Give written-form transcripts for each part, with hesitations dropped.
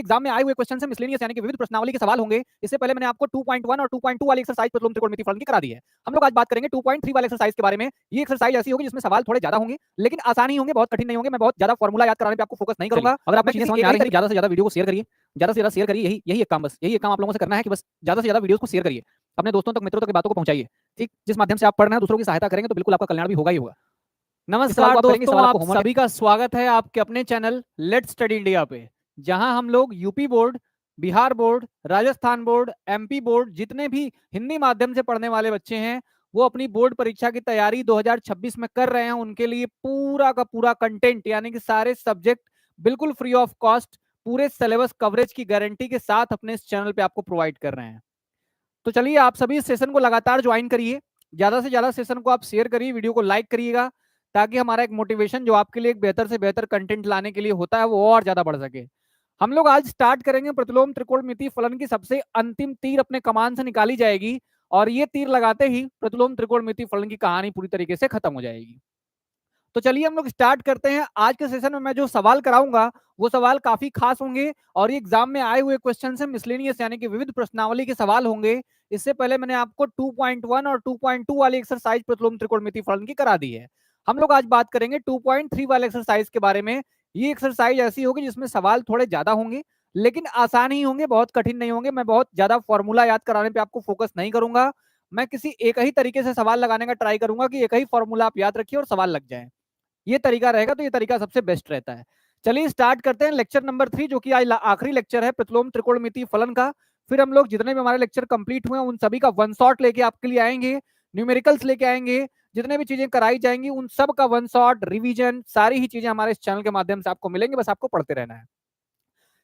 Exam में आए हुए क्वेश्चन से मिसलेनियस यानी कि विविध प्रश्नावली के सवाल होंगे। इससे पहले मैंने आपको 2.1 और 2.2 वाली एक्सरसाइज प्रतिलोम त्रिकोणमिति फलन की करा दी है। हम लोग आज बात करेंगे 2.3 वाले एक्सरसाइज के बारे में। ये एक्सरसाइज ऐसी होगी जिसमें सवाल थोड़े ज्यादा होंगे, लेकिन आसान ही होंगे, बहुत कठिन नहीं होंगे। मैं बहुत ज्यादा फॉर्मूला याद कराने पे आपको फोकस नहीं करूंगा। अगर आपको चीजें समझ में आ रही है, ज्यादा से ज्यादा वीडियो को शेयर करिए, ज्यादा से ज्यादा शेयर करिए। यही एक काम, बस यही एक काम आप लोगों से करना है कि बस ज्यादा से ज्यादा वीडियोस को शेयर करिए, अपने दोस्तों तक, मित्रों तक बातों को पहुंचाइए। ठीक, जिस माध्यम से आप पढ़ रहे हैं दूसरों की सहायता करेंगे तो बिल्कुल आपका कल्याण भी होगा ही होगा। नमस्कार दोस्तों, आप सभी का स्वागत है आपके अपने चैनल लेट्स स्टडी इंडिया पे, जहां हम लोग UP board, Bihar board, Rajasthan board, MP board, जितने भी हिंदी माध्यम से पढ़ने वाले बच्चे हैं वो अपनी बोर्ड परीक्षा की तैयारी 2026 में कर रहे हैं। उनके लिए पूरा का पूरा कंटेंट यानी कि सारे सब्जेक्ट बिल्कुल फ्री ऑफ कॉस्ट, पूरे सिलेबस कवरेज की गारंटी के साथ अपने इस चैनल पे आपको प्रोवाइड कर रहे हैं। तो चलिए, आप सभी इस सेशन को लगातार ज्वाइन करिए, ज्यादा से ज्यादा सेशन को आप शेयर करिए, वीडियो को लाइक करिएगा, ताकि हमारा एक मोटिवेशन जो आपके लिए एक बेहतर से बेहतर कंटेंट लाने के लिए होता है वो और ज्यादा बढ़ सके। हम लोग आज स्टार्ट करेंगे प्रतिलोम त्रिकोणमिति फलन की सबसे अंतिम तीर अपने कमान से निकाली जाएगी, और ये तीर लगाते ही प्रतिलोम त्रिकोणमिति फलन की कहानी पूरी तरीके से खत्म हो जाएगी। तो चलिए हम लोग स्टार्ट करते हैं। आज के सेशन में मैं जो सवाल कराऊंगा वो सवाल काफी खास होंगे, और ये एग्जाम में आए हुए क्वेश्चन से मिसलेनियस यानी कि विविध प्रश्नावली के सवाल होंगे। इससे पहले मैंने आपको 2.1 और 2.2 वाली एक्सरसाइज प्रतिलोम त्रिकोणमिति फलन की करा दी है। हम लोग आज बात करेंगे 2.3 वाले एक्सरसाइज के बारे में। ये एक्सरसाइज ऐसी होगी जिसमें सवाल थोड़े ज्यादा होंगे, लेकिन आसान ही होंगे, बहुत कठिन नहीं होंगे। मैं बहुत ज्यादा फॉर्मूला याद कराने पे आपको फोकस नहीं करूंगा। मैं किसी एक ही तरीके से सवाल लगाने का ट्राई करूंगा कि एक ही फॉर्मूला आप याद रखिए और सवाल लग जाए। ये तरीका रहेगा, तो ये तरीका सबसे बेस्ट रहता है। चलिए स्टार्ट करते हैं लेक्चर नंबर 3, जो कि आज आखिरी लेक्चर है प्रतिलोम त्रिकोणमिति फलन का। फिर हम लोग जितने भी हमारे लेक्चर कंप्लीट हुए हैं उन सभी का वन शॉट लेके आपके लिए आएंगे, न्यूमेरिकल्स लेके आएंगे, जितने भी चीजें कराई जाएंगी उन सब का वन शॉट रिवीजन, सारी ही चीजें हमारे इस चैनल के माध्यम से आपको मिलेंगे, बस आपको पढ़ते रहना है।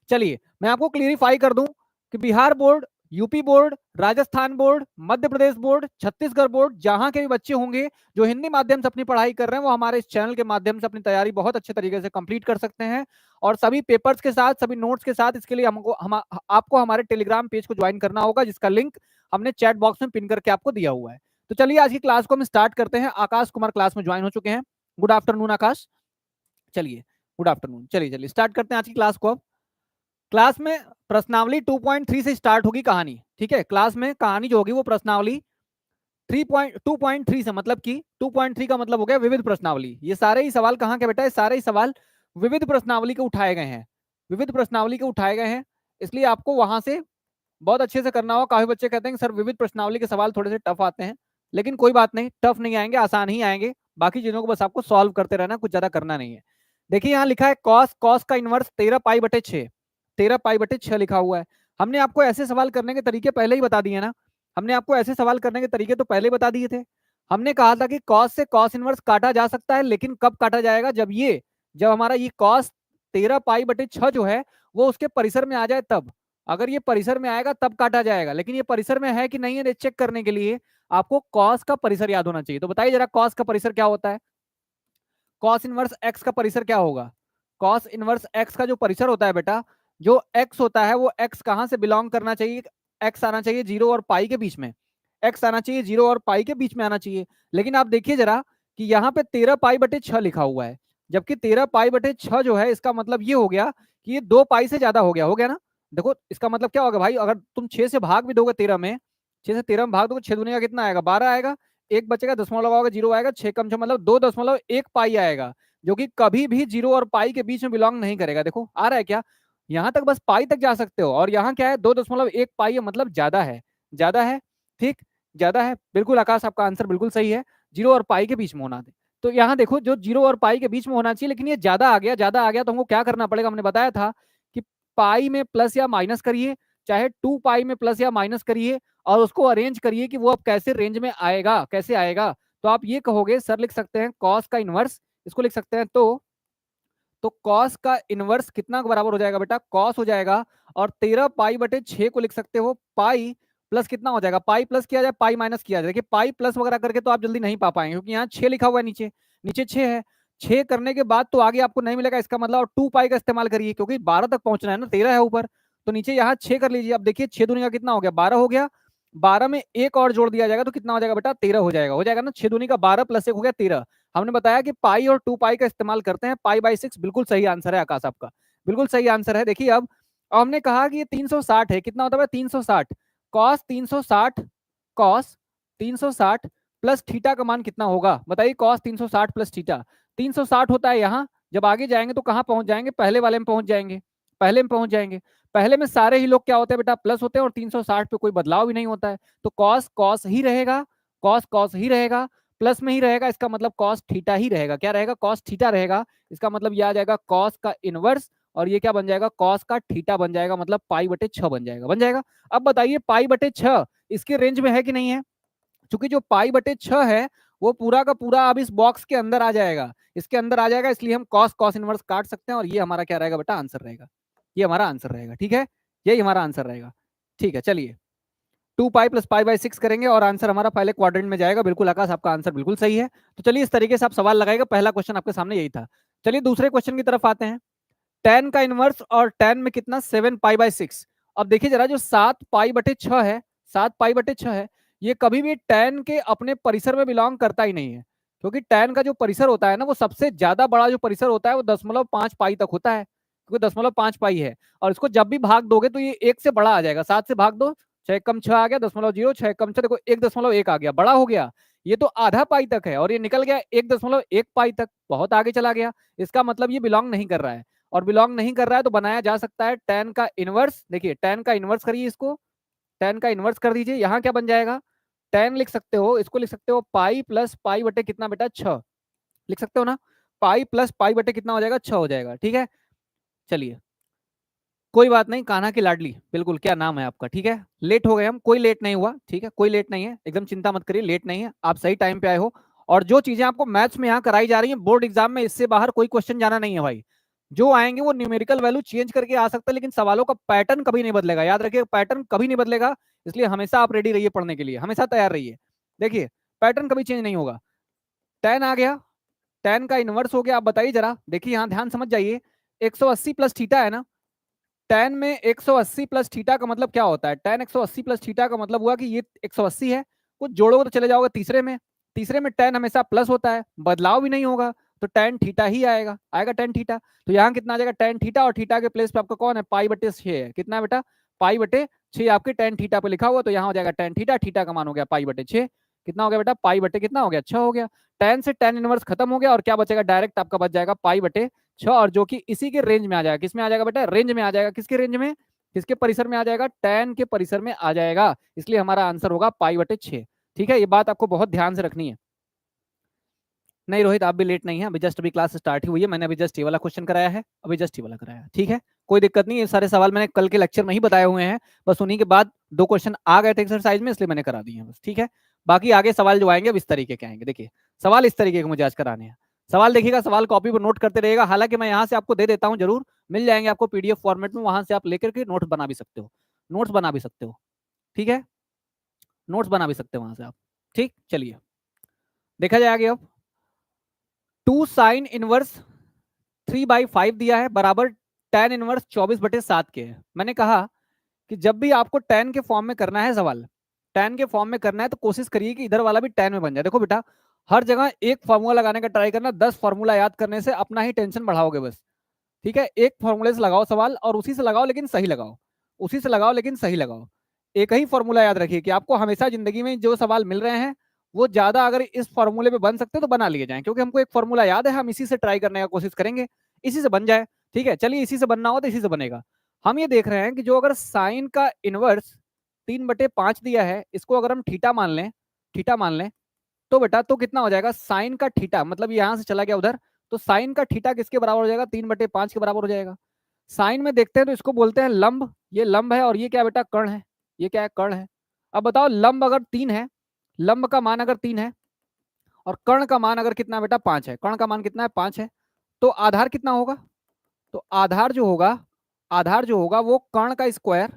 चलिए मैं आपको क्लियरिफाई कर दूं कि Bihar board, UP board, Rajasthan board, Madhya Pradesh board, Chhattisgarh board, जहां के भी बच्चे होंगे जो हिंदी माध्यम से अपनी पढ़ाई कर रहे हैं वो हमारे इस चैनल के माध्यम से अपनी तैयारी बहुत अच्छे तरीके से कंप्लीट कर सकते हैं। और सभी पेपर्स के साथ, सभी नोट्स के साथ इसके लिए आपको हमारे टेलीग्राम पेज को ज्वाइन करना होगा, जिसका लिंक हमने चैट बॉक्स में पिन करके आपको दिया हुआ है। तो चलिए आज की क्लास को हम स्टार्ट करते हैं। आकाश कुमार क्लास में ज्वाइन हो चुके हैं। गुड आफ्टरनून आकाश। चलिए गुड आफ्टरनून। चलिए स्टार्ट करते हैं आज की क्लास को। अब क्लास में प्रश्नावली 2.3 से स्टार्ट होगी कहानी। ठीक है, क्लास में कहानी जो होगी वो प्रश्नावली 2.3 से, मतलब कि 2.3 का मतलब हो गया विविध प्रश्नावली। ये सारे ही सवाल कहाँ के बेटा, ये सारे ही सवाल विविध प्रश्नावली के उठाए गए हैं, विविध प्रश्नावली के उठाए गए हैं। इसलिए आपको वहां से बहुत अच्छे से करना होगा। काफी बच्चे कहते हैं सर विविध प्रश्नावली के सवाल थोड़े से टफ आते हैं, लेकिन कोई बात नहीं, टफ नहीं आएंगे, आसान ही आएंगे। बाकी चीजों को बस आपको सॉल्व करते रहना, कुछ ज्यादा करना नहीं है। देखिए यहाँ लिखा है कॉस, कॉस का इनवर्स 13 पाई/6, 13 पाई/6 लिखा हुआ है। हमने आपको ऐसे सवाल करने के तरीके पहले ही बता दिए ना, हमने आपको ऐसे सवाल करने के तरीके तो पहले बता दिए थे। हमने कहा था कि कॉस से कॉस इनवर्स काटा जा सकता है, लेकिन कब काटा जाएगा, जब हमारा ये कॉस 13 पाई/6 जो है वो उसके परिसर में आ जाए तब। अगर ये परिसर में आएगा तब काटा जाएगा, लेकिन ये परिसर में है कि नहीं है चेक करने के लिए आपको कॉस का परिसर याद होना चाहिए। तो बताइए जरा कॉस का परिसर क्या होता है। कॉस इनवर्स एक्स का परिसर क्या होगा। कॉस इनवर्स एक्स का जो परिसर होता है बेटा, जो एक्स होता है वो एक्स कहां से बिलोंग करना चाहिए, एक्स आना चाहिए 0 और पाई के बीच में, एक्स आना चाहिए 0 और पाई के बीच में आना चाहिए। लेकिन आप देखिए जरा कि यहाँ पे 13 पाई/6 लिखा हुआ है, जबकि 13 पाई/6 जो है इसका मतलब ये हो गया कि ये 2 पाई से ज्यादा हो गया ना। देखो इसका मतलब क्या होगा भाई, अगर तुम 6 से भाग भी दोगे 13 में, 6 से 13 में भाग दोगे, 6 दूनी का कितना आएगा, 12 आएगा, एक बचेगा, दशमलव लगाओगे 0 आएगा, 6 कम 6 मतलब 2.1 पाई आएगा, जो कि कभी भी 0 और पाई के बीच में बिलोंग नहीं करेगा। देखो आ रहा है क्या, यहां तक बस पाई तक जा सकते हो, और यहाँ क्या है 2.1 पाई है, मतलब ज्यादा है, ज्यादा है। ठीक, ज्यादा है, बिल्कुल आकाश आपका आंसर बिल्कुल सही है, 0 और पाई के बीच में होना। तो यहाँ देखो जो 0 और पाई के बीच में होना चाहिए, लेकिन ये ज्यादा आ गया, ज्यादा आ गया तो हमको क्या करना पड़ेगा, हमने बताया था कि पाई में प्लस या माइनस करिए, चाहे 2 पाई में प्लस या माइनस करिए, और उसको अरेंज करिए कि वो अब कैसे रेंज में आएगा, कैसे आएगा। तो आप ये कहोगे सर लिख सकते हैं कॉस का इनवर्स, इसको लिख सकते हैं, तो कॉस का इनवर्स कितना के बराबर हो जाएगा बेटा, कॉस हो जाएगा, और 13 पाई/6 को लिख सकते हो पाई प्लस कितना हो जाएगा, पाई प्लस किया जाए पाई माइनस किया जाए। देखिए पाई प्लस वगैरह करके तो आप जल्दी नहीं पा पाएंगे, क्योंकि यहाँ 6 लिखा हुआ है, नीचे नीचे 6 है, 6 करने के बाद तो आगे आपको नहीं मिलेगा, इसका मतलब 2 पाई का इस्तेमाल करिए, क्योंकि 12 तक पहुंचना है ना, 13 है ऊपर, तो नीचे यहाँ 6 कर लीजिए। अब देखिए 6 दूनी का कितना हो गया, 12 हो गया, 12 में एक और जोड़ दिया जाएगा तो कितना हो जाएगा बेटा, 13 हो जाएगा ना, 6 दूनी का 12 प्लस 1 हो गया 13। हमने बताया कि पाई और 2 पाई का इस्तेमाल करते हैं, पाई/6 बिल्कुल सही आंसर है आकाश आपका, बिल्कुल सही आंसर है। देखिए अब और हमने कहा कि ये 360 है, कितना होता है 360 कॉस 360 कॉस 360 प्लस थीटा का मान कितना होगा बताइए। कॉस 360 प्लस थीटा 360 होता है यहाँ, जब आगे जाएंगे तो कहाँ पहुंच जाएंगे, पहले वाले में पहुंच जाएंगे, पहले में पहुंच जाएंगे। पहले में सारे ही लोग क्या होते हैं बेटा, प्लस होते हैं, और 360 पे कोई बदलाव भी नहीं होता है, तो कॉस कॉस ही रहेगा, कॉस कॉस ही रहेगा, प्लस में ही रहेगा, इसका मतलब कॉस थीटा ही रहेगा। क्या रहेगा, कॉस थीटा रहेगा। इसका मतलब ये आ जाएगा कॉस का इनवर्स, और ये क्या बन जाएगा, कॉस का थीटा बन जाएगा, मतलब पाई बटे 6 बन जाएगा, बन जाएगा। अब बताइए पाई बटे 6 इसके रेंज में है कि नहीं है, क्योंकि जो पाई बटे 6 है वो पूरा का पूरा अब इस बॉक्स के अंदर आ जाएगा, इसके अंदर आ जाएगा, इसलिए हम कॉस कॉस इनवर्स काट सकते हैं, और ये हमारा क्या रहेगा बेटा, आंसर रहेगा, ये हमारा आंसर रहेगा। ठीक है, यही हमारा आंसर रहेगा। ठीक है, चलिए 2 पाई प्लस पाई बाई 6 करेंगे, और आंसर हमारा पहले क्वाड्रेंट में जाएगा। बिल्कुल आकाश, आपका आंसर बिल्कुल सही है। तो चलिए इस तरीके से आप सवाल लगाएगा, पहला क्वेश्चन आपके सामने यही था। चलिए दूसरे क्वेश्चन की तरफ आते हैं। tan का इनवर्स और tan में कितना 7 पाई बाई 6। अब देखिए जरा, जो 7 पाई बटे 6 है, 7 पाई बटे 6 है, ये कभी भी tan के अपने परिसर में बिलोंग करता ही नहीं है, क्योंकि tan का जो परिसर होता है ना, वो सबसे ज्यादा बड़ा जो परिसर होता है वो 0.5 पाई तक होता है, क्योंकि 0.5 पाई है। और इसको जब भी भाग दोगे तो ये 1 से बड़ा आ जाएगा, 7 से भाग दो, 6 कम 6 आ गया, 0.0, 6 कम 6, देखो 1.1 आ गया, बड़ा हो गया। ये तो आधा पाई तक है, और ये निकल गया 1.1 पाई तक, बहुत आगे चला गया। इसका मतलब ये बिलोंग नहीं कर रहा है, और बिलोंग नहीं कर रहा है तो बनाया जा सकता है tan का इनवर्स। देखिए tan का इनवर्स करिए, इसको tan का इनवर्स कर दीजिए, यहाँ क्या बन जाएगा, tan लिख सकते हो, इसको लिख सकते हो पाई प्लस पाई बटे कितना बेटा 6, लिख सकते हो ना, पाई प्लस पाई बटे कितना हो जाएगा, 6 हो जाएगा। ठीक है, चलिए कोई बात नहीं, कान्हा की लाडली, बिल्कुल, क्या नाम है आपका। ठीक है, लेट हो गए हम, कोई लेट नहीं हुआ, ठीक है, कोई लेट नहीं है, एकदम चिंता मत करिए, लेट नहीं है, आप सही टाइम पे आए हो। और जो चीजें आपको मैथ्स में यहाँ कराई जा रही है बोर्ड एग्जाम में, इससे बाहर कोई क्वेश्चन जाना नहीं है भाई। जो आएंगे वो न्यूमेरिकल वैल्यू चेंज करके आ सकता है, लेकिन सवालों का पैटर्न कभी नहीं बदलेगा, याद रखिए, पैटर्न कभी नहीं बदलेगा। इसलिए हमेशा आप रेडी रहिए पढ़ने के लिए, हमेशा तैयार रहिए। देखिए पैटर्न कभी चेंज नहीं होगा। tan आ गया, tan का इनवर्स हो गया। आप बताइए जरा, देखिए यहाँ ध्यान समझ जाइए, 180 प्लस थीटा है ना, tan में 180 प्लस थीटा का मतलब क्या होता है, tan 180 प्लस थीटा का मतलब हुआ कि ये 180 है, कुछ जोड़ोगे तो चले जाओगे तीसरे में, तीसरे में tan हमेशा प्लस होता है, बदलाव भी नहीं होगा, तो tan थीटा ही आएगा, आएगा tan थीटा। तो यहाँ कितना आ जाएगा tan थीटा, और थीटा के प्लेस पे आपका कौन है, पाई बटे 6 है, कितना है बेटा, पाई बटे 6 आपके tan थीटा पे लिखा हुआ, तो यहाँ हो जाएगा tan थीटा, थीटा का मान हो गया पाई बटे 6, कितना हो गया बेटा, पाई बटे कितना हो गया, 6 हो गया। tan से tan इनवर्स खत्म हो गया, और क्या बचेगा, डायरेक्ट आपका बच जाएगा पाई बटे 6, और जो कि इसी के रेंज में आ जाएगा, किसमें आ जाएगा बेटा, रेंज में आ जाएगा, किसके रेंज में, किसके परिसर में आ जाएगा, tan के परिसर में आ जाएगा, इसलिए हमारा आंसर होगा पाई बटे 6। ठीक है, ये बात आपको बहुत ध्यान से रखनी है। नहीं रोहित, आप भी लेट नहीं है, अभी जस्ट अभी क्लास स्टार्ट ही हुई है, मैंने अभी जस्ट ये वाला क्वेश्चन कराया है, अभी जस्ट ये वाला कराया है। ठीक है, कोई दिक्कत नहीं, ये सारे सवाल मैंने कल के लेक्चर में ही बताए हुए हैं, बस उन्हीं के बाद 2 क्वेश्चन आ गए थे एक्सरसाइज में, इसलिए मैंने करा दिए हैं बस। ठीक है, बाकी आगे सवाल जो आएंगे अब इस तरीके के आएंगे। देखिए सवाल इस तरीके के मुझे आज कराने हैं, सवाल देखिएगा, सवाल कॉपी पर नोट करते रहेगा, हालांकि मैं यहाँ से आपको दे देता हूँ, जरूर मिल जाएंगे आपको पीडीएफ फॉर्मेट में, वहां से आप लेकर के नोट्स बना भी सकते हो, नोट्स बना भी सकते हो। ठीक है, नोट्स बना भी सकते हो वहां से आप। ठीक, चलिए देखा जाए आगे। अब 2 साइन इनवर्स 3/5 दिया है बराबर tan इनवर्स 24/7 के है। मैंने कहा कि जब भी आपको tan के फॉर्म में करना है सवाल, tan के फॉर्म में करना है, तो कोशिश करिए कि इधर वाला भी tan में बन जाए। देखो बेटा, हर जगह एक फॉर्मूला लगाने का ट्राई करना, 10 फॉर्मूला याद करने से अपना ही टेंशन बढ़ाओगे बस। ठीक है, एक फॉर्मूले से लगाओ सवाल, और उसी से लगाओ लेकिन सही लगाओ, उसी से लगाओ लेकिन सही लगाओ। एक ही फॉर्मूला याद रखिए कि आपको हमेशा जिंदगी में जो सवाल मिल रहे हैं वो ज्यादा अगर इस फॉर्मूले पे बन सकते हैं तो बना लिए जाएं, क्योंकि हमको एक फॉर्मूला याद है, हम इसी से ट्राई करने का कोशिश करेंगे, इसी से बन जाए। ठीक है, चलिए इसी से बनना हो तो इसी से बनेगा। हम ये देख रहे हैं कि जो अगर साइन का इनवर्स 3/5 दिया है, इसको अगर हम थीटा मान लें, थीटा मान लें, तो बेटा तो कितना हो जाएगा, साइन का थीटा, मतलब यहां से चला गया उधर, तो साइन का थीटा किसके बराबर हो जाएगा, 3/5 के बराबर हो जाएगा। साइन में देखते हैं तो इसको बोलते हैं लंब, ये लंब है, और ये क्या बेटा, कर्ण है, ये क्या है, कर्ण है। अब बताओ लंब अगर 3 है, लंब का मान अगर 3 है, और कर्ण का मान अगर कितना बेटा 5 है, कर्ण का मान कितना है, 5 है, तो आधार कितना होगा, तो आधार जो होगा, आधार जो होगा वो कर्ण का स्क्वायर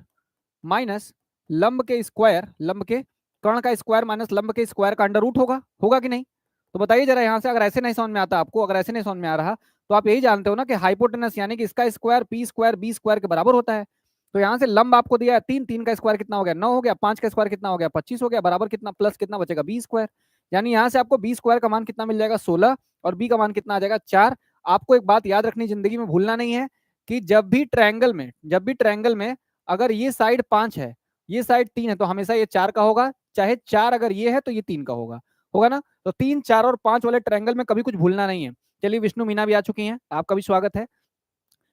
माइनस लंब के स्क्वायर, लंब के, कर्ण का स्क्वायर माइनस लंब के स्क्वायर का अंडर रूट होगा, होगा कि नहीं। तो बताइए जरा यहाँ से, अगर ऐसे नहीं समझ में आता आपको, अगर ऐसे नहीं समझ में आ रहा, तो आप यही जानते हो ना कि हाइपोटेनस यानी कि इसका square P square B square के बराबर होता है। तो यहाँ से लंब आपको दिया है 3, 3 का स्क्वायर कितना हो गया, 9 हो गया, 5 का स्क्वायर कितना हो गया, 25 हो गया, बराबर कितना, प्लस कितना बचेगा, बी स्क्वायर। यानी यहाँ से आपको बी स्क्वायर का मान कितना मिल जाएगा, 16, और बी का मान कितना आ जाएगा, 4। आपको एक बात याद रखनी, जिंदगी में भूलना नहीं है कि जब भी ट्रायंगल में अगर ये साइड 5 है, ये साइड 3 है, तो हमेशा ये 4 का होगा, चाहे 4 अगर ये है तो ये 3 का होगा, होगा ना। तो 3, 4 और 5 वाले ट्रायंगल में कभी कुछ भूलना नहीं है। चलिए विष्णु मीना भी आ चुकी हैं, आपका भी स्वागत है।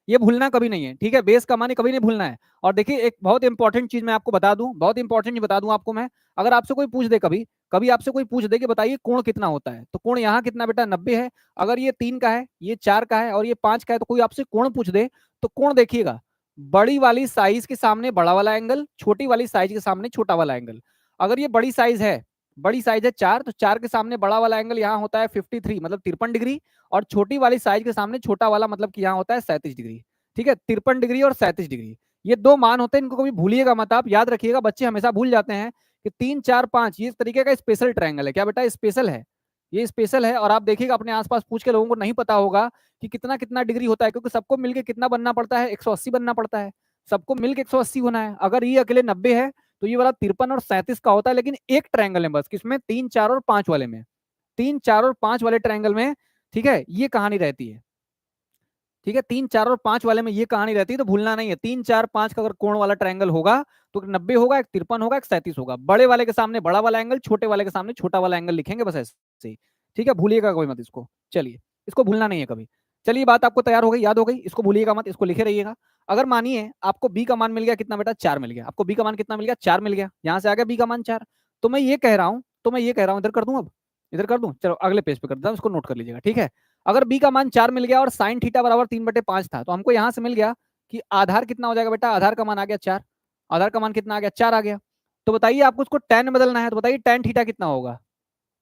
ये भूलना कभी नहीं है, ठीक है, बेस का मान कभी नहीं भूलना है। और देखिए एक बहुत इंपॉर्टेंट चीज मैं आपको बता दूं, बहुत इंपॉर्टेंट चीज बता दूं आपको मैं, अगर आपसे कोई पूछ दे कभी कभी आपसे कोई पूछ दे कि बताइए कोण कितना होता है, तो कोण यहाँ कितना बेटा 90 है। अगर ये 3 का है, ये 4 का है और ये 5 का है, तो कोई आपसे कोण पूछ दे तो कोण देखिएगा, बड़ी वाली साइज के सामने बड़ा वाला एंगल, छोटी वाली साइज के सामने छोटा वाला एंगल। अगर ये बड़ी साइज है 4, तो 4 के सामने बड़ा वाला एंगल यहाँ होता है 53 मतलब 53 डिग्री, और छोटी वाली साइज के सामने छोटा वाला मतलब कि यहाँ होता है 37 डिग्री। ठीक है, 53 डिग्री और 37 डिग्री, ये दो मान होते हैं, इनको कभी भूलिएगा मत, आप याद रखिएगा। बच्चे हमेशा भूल जाते हैं कि 3, 4, 5 ये इस तरीके का स्पेशल ट्रायंगल है। क्या बेटा, स्पेशल है, ये स्पेशल है। और आप देखिएगा अपने आसपास पूछ के, लोगों को नहीं पता होगा कि कितना कितना डिग्री होता है, क्योंकि सबको मिलके कितना बनना पड़ता है, 180 बनना पड़ता है, सबको मिलके 180 होना है। अगर ये अकेले 90 है तो ये वाला 53 और 37 का होता है, लेकिन एक ट्रायंगल है बस, किसमें, 3, 4 और 5 वाले में, 3, 4 और 5 वाले ट्रायंगल में। ठीक है, ये कहानी रहती है। ठीक है, 3, 4 और 5 वाले में ये कहानी रहती है, तो भूलना नहीं है। 3, 4, 5 का अगर कोण वाला ट्रायंगल होगा तो 90 होगा, एक 53 होगा, एक 37 होगा। बड़े वाले के सामने बड़ा वाला एंगल, छोटे वाले के सामने छोटा वाला एंगल लिखेंगे, बस ऐसे ही। ठीक है, भूलिएगा कोई मत इसको। चलिए, इसको भूलना नहीं है कभी। चलिए, बात आपको तैयार हो गई, याद हो गई, इसको भूलिएगा मत, इसको लिखे रहिएगा। अगर मानिए आपको बी का मान मिल गया, कितना बेटा, 4 मिल गया। आपको बी का मान कितना मिल गया, 4 मिल गया, यहां से आ गया बी का मान 4। तो मैं ये कह रहा हूं इधर कर दूं, अब इधर कर दूं, चलो अगले पेज पे कर देता हूं, इसको नोट कर लीजिएगा। ठीक है, अगर बी का मान 4 मिल गया और साइन थीटा बराबर 3/5 था, तो हमको यहां से मिल गया कि आधार कितना हो जाएगा बेटा, आधार का मान आ गया 4, आधार का मान कितना आ गया, 4 आ गया। तो बताइए आपको उसको tan बदलना है, तो बताइए tan थीटा कितना होगा।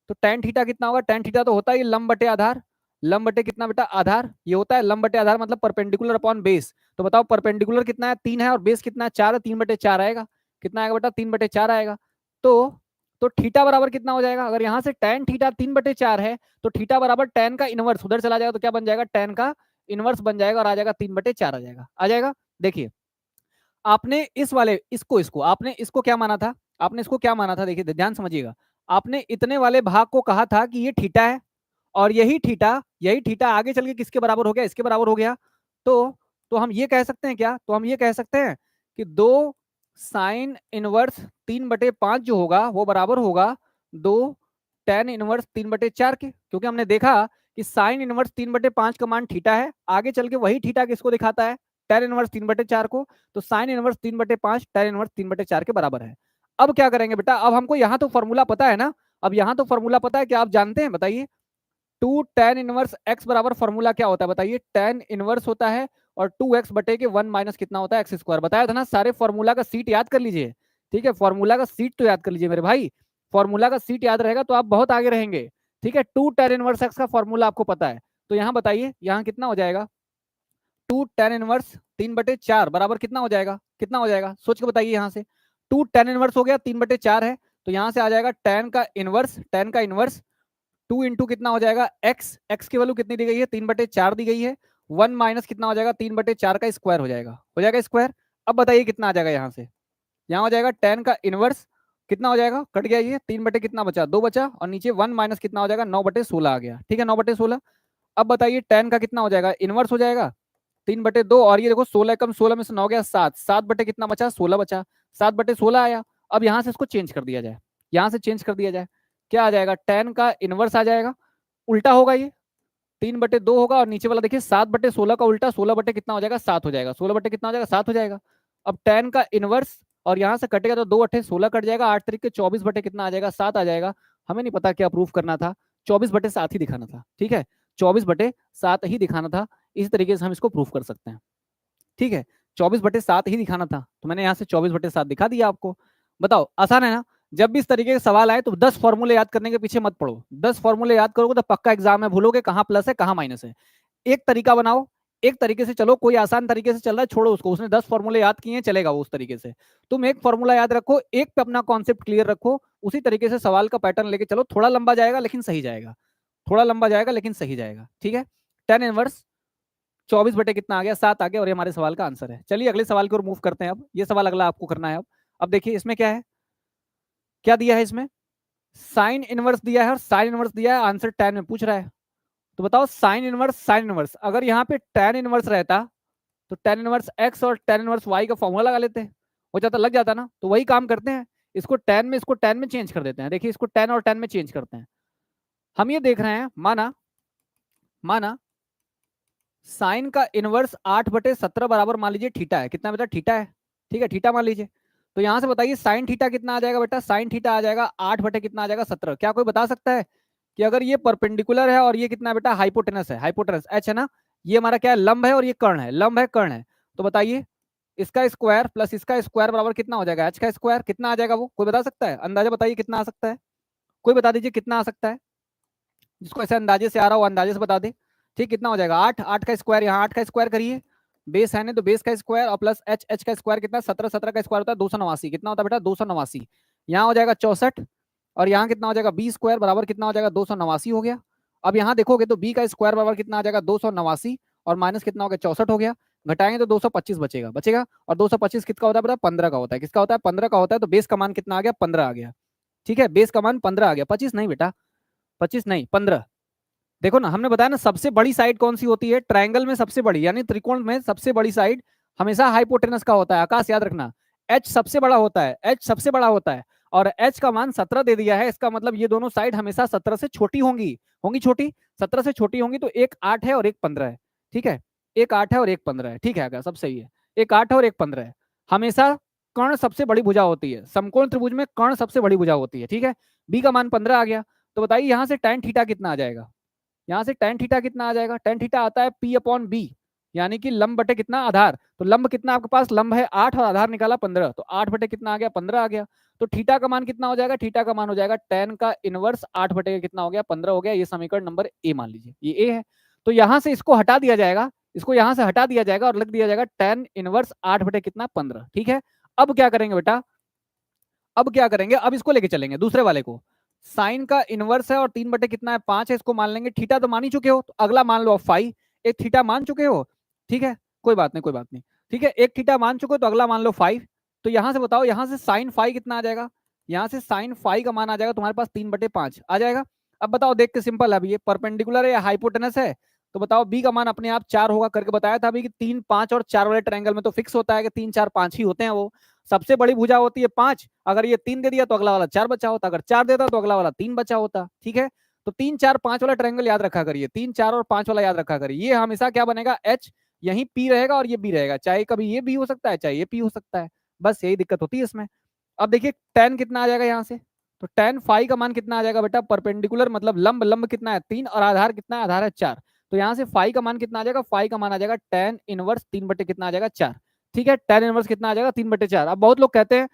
तो tan थीटा कितना होगा, tan थीटा तो होता है लंब बटे आधार, लंब बटे कितना बेटा, आधार, ये होता है लंब बटे आधार मतलब परपेंडिकुलर अपॉन बेस। तो बताओ परपेंडिकुलर कितना है, 3 है, और बेस कितना है, 4 है, 3/4 आएगा। कितना आएगा बेटा, 3/4 आएगा। तो थीटा बराबर कितना हो जाएगा, अगर यहां से tan थीटा 3/4 है, तो थीटा बराबर tan का इनवर्स उधर चला जाएगा, तो क्या बन जाएगा, tan का इनवर्स बन जाएगा, और आ जाएगा 3/4 आ जाएगा। देखिए, आपने इस वाले इसको आपने इसको क्या माना था, देखिए ध्यान समझिएगा। आपने इतने वाले भाग को कहा था कि ये थीटा है, और यही थीटा आगे चल के किसके बराबर हो गया, इसके बराबर हो गया। तो तो हम ये कह सकते हैं क्या, तो हम ये कह सकते हैं कि 2 साइन इनवर्स 3/5 जो होगा वो बराबर होगा 2 tan इनवर्स 3/4 के, क्योंकि हमने देखा कि साइन इनवर्स 3/5 का मान थीटा है, आगे चल के वही थीटा किसको दिखाता है, tan इनवर्स 3/4 को। तो साइन इनवर्स 3/5 tan इनवर्स 3/4 के बराबर है। अब क्या करेंगे बेटा, अब हमको यहाँ तो फॉर्मूला पता है ना, अब यहाँ तो फॉर्मूला पता है, क्या आप जानते हैं, बताइए। 2 tan इनवर्स x बराबर फॉर्मूला क्या होता है, बताइए। tan इनवर्स होता है और 2x बटे के 1 माइनस कितना होता है, एक्स स्क्वायर। बताया था ना, सारे फॉर्मूला का सीट याद कर लीजिए। ठीक है, फॉर्मूला का सीट तो याद कर लीजिए मेरे भाई, फॉर्मूला का सीट याद रहेगा तो आप बहुत आगे रहेंगे। ठीक है, 2 tan इनवर्स x का फॉर्मूला आपको पता है, तो यहाँ बताइए, यहाँ कितना हो जाएगा, 2 tan इनवर्स 3/4 बराबर कितना हो जाएगा, सोच के बताइए। यहाँ से 2 tan इनवर्स हो गया, 3/4 है, तो यहाँ से आ जाएगा tan का इनवर्स 2 इंटू कितना हो जाएगा, x की वैल्यू कितनी दी गई है, 3/4 दी गई है, 1 माइनस कितना हो जाएगा, 3/4 का स्क्वायर हो जाएगा स्क्वायर। अब बताइए कितना आ जाएगा, यहाँ से यहाँ हो जाएगा tan का इनवर्स कितना हो जाएगा, कट गया ये 3 बटे कितना बचा, 2 बचा, और नीचे 1 माइनस कितना हो जाएगा, 9/16 आ गया। ठीक है, 9/16। अब बताइए tan का कितना हो जाएगा, इनवर्स हो जाएगा 3/2, और ये देखो 16 कम 16 में से 9 हो गया 7, 7 बटे कितना बचा, 16 बचा, 7/16 आया। अब यहाँ से इसको चेंज कर दिया जाए, क्या आ जाएगा, tan का इनवर्स आ जाएगा, उल्टा होगा ये 3/2 होगा, और नीचे वाला देखिए 7/16 का उल्टा 16 बटे कितना हो जाएगा, 7 हो जाएगा, 16 बटे कितना हो जाएगा, 7 हो जाएगा। अब tan का इनवर्स, और यहाँ से कटेगा तो 2/16 कट जाएगा, 8 तरीके 24 बटे कितना आ जाएगा, 7 आ जाएगा। हमें नहीं पता क्या प्रूफ करना था, 24/7 ही दिखाना था। ठीक है, 24/7 ही दिखाना था, इस तरीके से हम इसको प्रूफ कर सकते हैं। ठीक है, 24/7 ही दिखाना था, तो मैंने यहाँ से 24/7 दिखा दिया आपको। बताओ, आसान है ना। जब भी इस तरीके के सवाल आए तो 10 फॉर्मूले याद करने के पीछे मत पड़ो, 10 फॉर्मूले याद करोगे तो पक्का एग्जाम में भूलोगे कहाँ प्लस है कहाँ माइनस है। एक तरीका बनाओ, एक तरीके से चलो, कोई आसान तरीके से चल रहा है छोड़ो उसको, उसने 10 फॉर्मूले याद किए हैं, चलेगा वो उस तरीके से। तुम एक फॉर्मूला याद रखो, एक पे अपना कॉन्सेप्ट क्लियर रखो, उसी तरीके से सवाल का पैटर्न लेके चलो, थोड़ा लंबा जाएगा लेकिन सही जाएगा। ठीक है, tan इनवर्स 24 बटे कितना आ गया, 7 आ गया, और ये हमारे सवाल का आंसर है। चलिए अगले सवाल की ओर मूव करते हैं। अब ये सवाल अगला आपको करना है। अब देखिए इसमें क्या है, क्या दिया है इसमें, साइन इनवर्स दिया है और साइन इनवर्स दिया है, आंसर tan में पूछ रहा है। तो बताओ साइन इनवर्स अगर यहाँ पे tan इनवर्स रहता तो tan इनवर्स x और tan इनवर्स y का फॉर्मूला लगा लेते हैं, हो जाता, लग जाता ना। तो वही काम करते हैं, इसको tan में चेंज कर देते हैं। देखिए इसको tan और tan में चेंज करते हैं। हम ये देख रहे हैं, माना साइन का इनवर्स 8/17 बराबर मान लीजिए थीटा है। कितना बेटा? थीटा है, ठीक है, थीटा मान लीजिए। तो यहां से बताइए साइन थीटा कितना आ जाएगा बेटा? साइन थीटा आ जाएगा 8 कितना आ जाएगा? 17। क्या कोई बता सकता है कि अगर ये परपेंडिकुलर है और ये कितना बेटा? हाइपोटेनस है, हाइपोटेनस एच है ना, ये हमारा क्या है? लंब है, और ये कर्ण है, लंब है कर्ण है। तो बताइए इसका स्क्वायर प्लस इसका स्क्वायर बराबर कितना हो जाएगा? एच का स्क्वायर कितना आ जाएगा? वो कोई बता सकता है? अंदाजा बताइए कितना आ सकता है, कोई बता दीजिए कितना आ सकता है। जिसको ऐसे अंदाजे से आ रहा हो अंदाजे से बता दे। ठीक, कितना हो जाएगा? 8, 8 का स्क्वायर, यहाँ 8 का स्क्वायर करिए, बेस है ना, तो बेस का स्क्वायर और प्लस एच, एच का स्क्वायर कितना? 17, 17 का स्क्वायर होता है 289। कितना होता है बेटा? 289। यहाँ हो जाएगा 64, और यहाँ कितना हो जाएगा? बी स्क्वायर बराबर कितना हो जाएगा? 289 हो गया। अब यहाँ देखोगे तो बी का स्क्वायर बराबर कितना आ जाएगा? 289, और माइनस कितना हो गया? 64 हो गया। घटाएंगे तो 225 बचेगा, बचेगा। और 225 किसका होता है बेटा? 15 का होता है। किसका होता है? 15 का होता है। तो बेस का मान कितना आ गया? 15 आ गया। ठीक है, बेस का मान 15 आ गया, 25 नहीं बेटा, 25 नहीं, 15। देखो ना, हमने बताया ना सबसे बड़ी साइड कौन सी होती है? ट्रायंगल में सबसे बड़ी, यानी त्रिकोण में सबसे बड़ी साइड हमेशा हाइपोटेनस का होता है। आकाश याद रखना, एच सबसे बड़ा होता है, एच सबसे बड़ा होता है। और एच का मान 17 दे दिया है, इसका मतलब ये दोनों साइड हमेशा 17 से छोटी होंगी, होंगी छोटी, 17 से छोटी होंगी। तो एक 8 है और एक 15 है, ठीक है, एक 8 है और एक 15 है, ठीक है, अगर सब सही है, एक 8 है और एक 15 है। हमेशा कर्ण सबसे बड़ी भुजा होती है, समकोण त्रिभुज में कर्ण सबसे बड़ी भुजा होती है, ठीक है। बी का मान 15 आ गया। तो बताइए यहाँ से tan थीटा कितना आ जाएगा? यहाँ से tan थीटा कितना आ जाएगा? tan थीटा आता है P/B, यानी कि लंब बटे कितना? आधार। तो लंब कितना आपके पास? लंब है 8 और आधार निकाला 15, तो 8 बटे कितना आ गया? 15 आ गया। तो थीटा का मान कितना हो जाएगा? थीटा का मान हो जाएगा tan का इनवर्स 8 बटे कितना हो गया? 15 हो गया। ये समीकरण नंबर ए मान लीजिए, ये ए है। तो यहाँ से इसको हटा दिया जाएगा, इसको यहाँ से हटा दिया जाएगा और लिख दिया जाएगा tan इनवर्स 8 बटे कितना? 15, ठीक है। अब क्या करेंगे बेटा? अब क्या करेंगे? अब इसको लेके चलेंगे दूसरे वाले को। साइन का इनवर्स है और 3 बटे कितना है? 5 है, इसको मान लेंगे। थीटा तो मान ही चुके हो, तो अगला मान लो फाई। एक थीटा मान चुके हो, ठीक है, कोई बात नहीं, कोई बात नहीं, ठीक है, एक थीटा मान चुके हो, तो अगला मान लो 5। तो यहां से बताओ, यहां से साइन फाई कितना आ जाएगा? यहां से साइन फाई का मान आ जाएगा तुम्हारे पास 3/5 आ जाएगा। अब बताओ, देख के सिंपल है, अभी ये परपेंडिकुलर है या हाइपोटेनस है? तो बताओ बी का मान अपने आप 4 होगा, करके बताया था अभी कि 3, 5 और 4 वाले ट्रायंगल में तो फिक्स होता है कि 3, 4, 5 ही होते हैं। वो सबसे बड़ी भुजा होती है 5। अगर ये 3 दे दिया तो अगला वाला 4 बचा होता, अगर 4 देता तो अगला वाला 3 बचा होता, ठीक है। तो 3, 4, 5 वाला ट्रायंगल याद रखा करिए, 3, 4 और 5 वाला याद रखा करिए। ये हमेशा क्या बनेगा? एच, यहीं पी रहेगा और ये बी रहेगा, चाहे कभी ये बी हो सकता है, चाहे ये पी हो सकता है, बस यही दिक्कत होती है इसमें। अब देखिए tan कितना आ जाएगा यहाँ से? तो tan फाई का मान कितना आ जाएगा बेटा? परपेंडिकुलर मतलब लंब, लंब कितना है? 3, और आधार कितना है? आधार है 4। तो यहाँ से फाई का मान कितना आ जाएगा? फाई का मान आ जाएगा tan इनवर्स 3 बटे कितना आ जाएगा? 4, ठीक है। tan इनवर्स कितना आ जाएगा? 3/4। अब बहुत लोग कहते हैं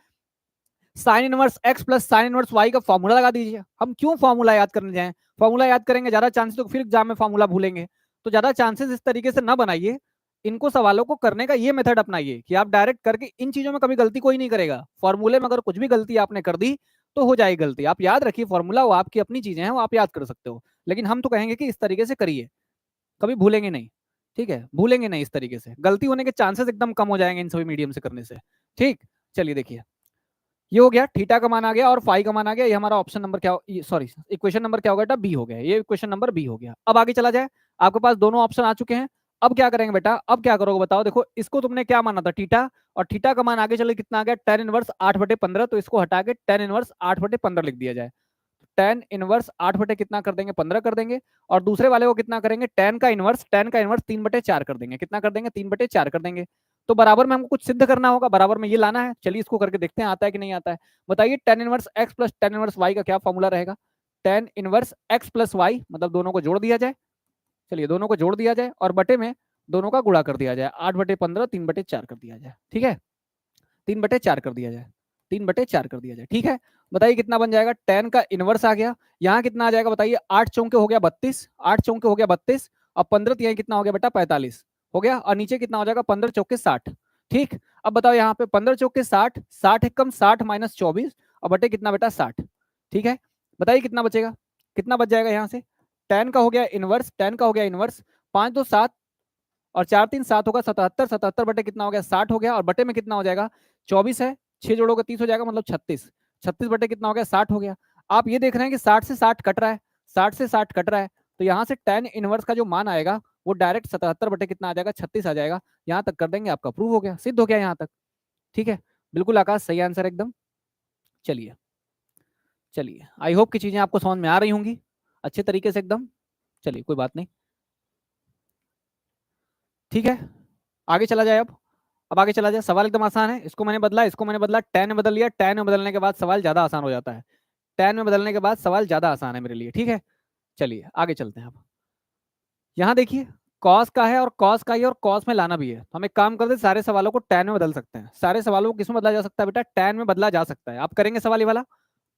sine inverse x plus sine inverse y का फॉर्मूला लगा दीजिए। हम क्यों फॉर्मूला याद करने जाएं? फॉर्मूला याद करेंगे ज्यादा चांसेस, तो फिर एग्जाम में फॉर्मूला भूलेंगे। तो ज्यादा चांसेस इस तरीके से ना बनाइए, इनको सवालों को करने का ये मेथड अपनाइए कि आप डायरेक्ट करके, इन चीजों में कभी गलती कोई नहीं करेगा। फॉर्मूले में अगर कुछ भी गलती आपने कर दी तो हो जाएगी गलती। आप याद रखिए फॉर्मूला, वो आपकी अपनी चीजें हैं, वो आप याद कर सकते हो, लेकिन हम तो कहेंगे कि इस तरीके से करिए, कभी भूलेंगे नहीं, ठीक है, भूलेंगे नहीं। इस तरीके से गलती होने के चांसेस एकदम कम हो जाएंगे इन सभी मीडियम से करने से, ठीक। चलिए देखिए, ये हो गया, थीटा का मान आ गया और फाई का मान आ गया। ये हमारा ऑप्शन नंबर क्या, सॉरी, इक्वेशन नंबर क्या हो गया? बी हो गया। ये इक्वेशन नंबर बी हो गया। अब आगे चला जाए, आपके पास दोनों ऑप्शन आ चुके हैं। अब क्या करेंगे बेटा? अब क्या करोगे बताओ? देखो, इसको तुमने क्या माना था? थीटा, और थीटा का मान आगे चले कितना आ गया? tan inverse 8/15। तो इसको हटा के tan इनवर्स 8/15 लिख दिया जाए। tan इनवर्स 8 बटे कितना कर देंगे? 15 कर देंगे। और दूसरे वाले को कितना करेंगे? tan का इनवर्स 3/4 कर देंगे। कितना कर देंगे? 3/4 कर देंगे। तो बराबर में हमको कुछ सिद्ध करना होगा, बराबर में ये लाना है। चलिए इसको करके देखते हैं आता है कि नहीं आता है। बताइए tan inverse x plus tan inverse y का क्या फॉर्मूला रहेगा? tan inverse x plus y, मतलब दोनों को जोड़ दिया जाए। चलिए दोनों को जोड़ दिया जाए और बटे में दोनों का गुणा कर दिया जाए। 8/15 3/4 कर दिया जाए, ठीक है, 3/4 कर दिया जाए, 3/4 कर दिया जाए, ठीक है। बताइए कितना बन जाएगा? tan का इनवर्स आ गया, यहाँ कितना आ जाएगा बताइए? 8 चौके हो गया 32, 8 चौके हो गया 32, और 15 तिहाई कितना हो गया बेटा? 45 हो गया। और नीचे कितना हो जाएगा? 15 चौके 60, ठीक। अब बताओ यहाँ पे 15 चौके 60, 60 एकम 60 माइनस 24, और बटे कितना बेटा? 60, ठीक है। बताइए कितना बचेगा? कितना बच जाएगा यहाँ से? tan का हो गया इनवर्स, tan का हो गया इनवर्स, 5 2 7 और 4 3 7 होगा 77, 77 बटे कितना हो गया? 60 हो गया। और बटे में कितना हो जाएगा? 24 है, 6 जोड़ोगे 30 हो जाएगा, मतलब 36, 36 बटे कितना हो गया? 60 हो गया। आप ये देख रहे हैं कि 60 से 60 कट रहा है, 60 से 60 कट रहा है। तो यहाँ से tan इनवर्स का जो मान आएगा वो डायरेक्ट 77 बटे कितना आ जाएगा, 36 आ जाएगा। यहाँ तक कर देंगे, आपका प्रूव हो गया, सिद्ध हो गया यहाँ तक। ठीक है, बिल्कुल आकाश सही आंसर एकदम। चलिए चलिए, आई होप की चीजें आपको समझ में आ रही होंगी अच्छे तरीके से एकदम। चलिए कोई बात नहीं, ठीक है, आगे चला जाए। अब आगे चला जाए, सवाल एकदम आसान है। इसको मैंने बदला, इसको मैंने बदला, tan में बदल लिया। tan में बदलने के बाद सवाल ज्यादा आसान हो जाता है। tan में बदलने के बाद सवाल ज्यादा आसान है मेरे लिए, ठीक है। चलिए आगे चलते हैं। अब यहाँ देखिए, कॉस का है और कॉस का ही और कॉस में लाना भी है। हम एक काम करते हैं, सारे सवालों को tan में बदल सकते हैं। सारे सवालों को किस में बदला जा सकता है बेटा, tan में बदला जा सकता है। आप करेंगे सवाल ये वाला,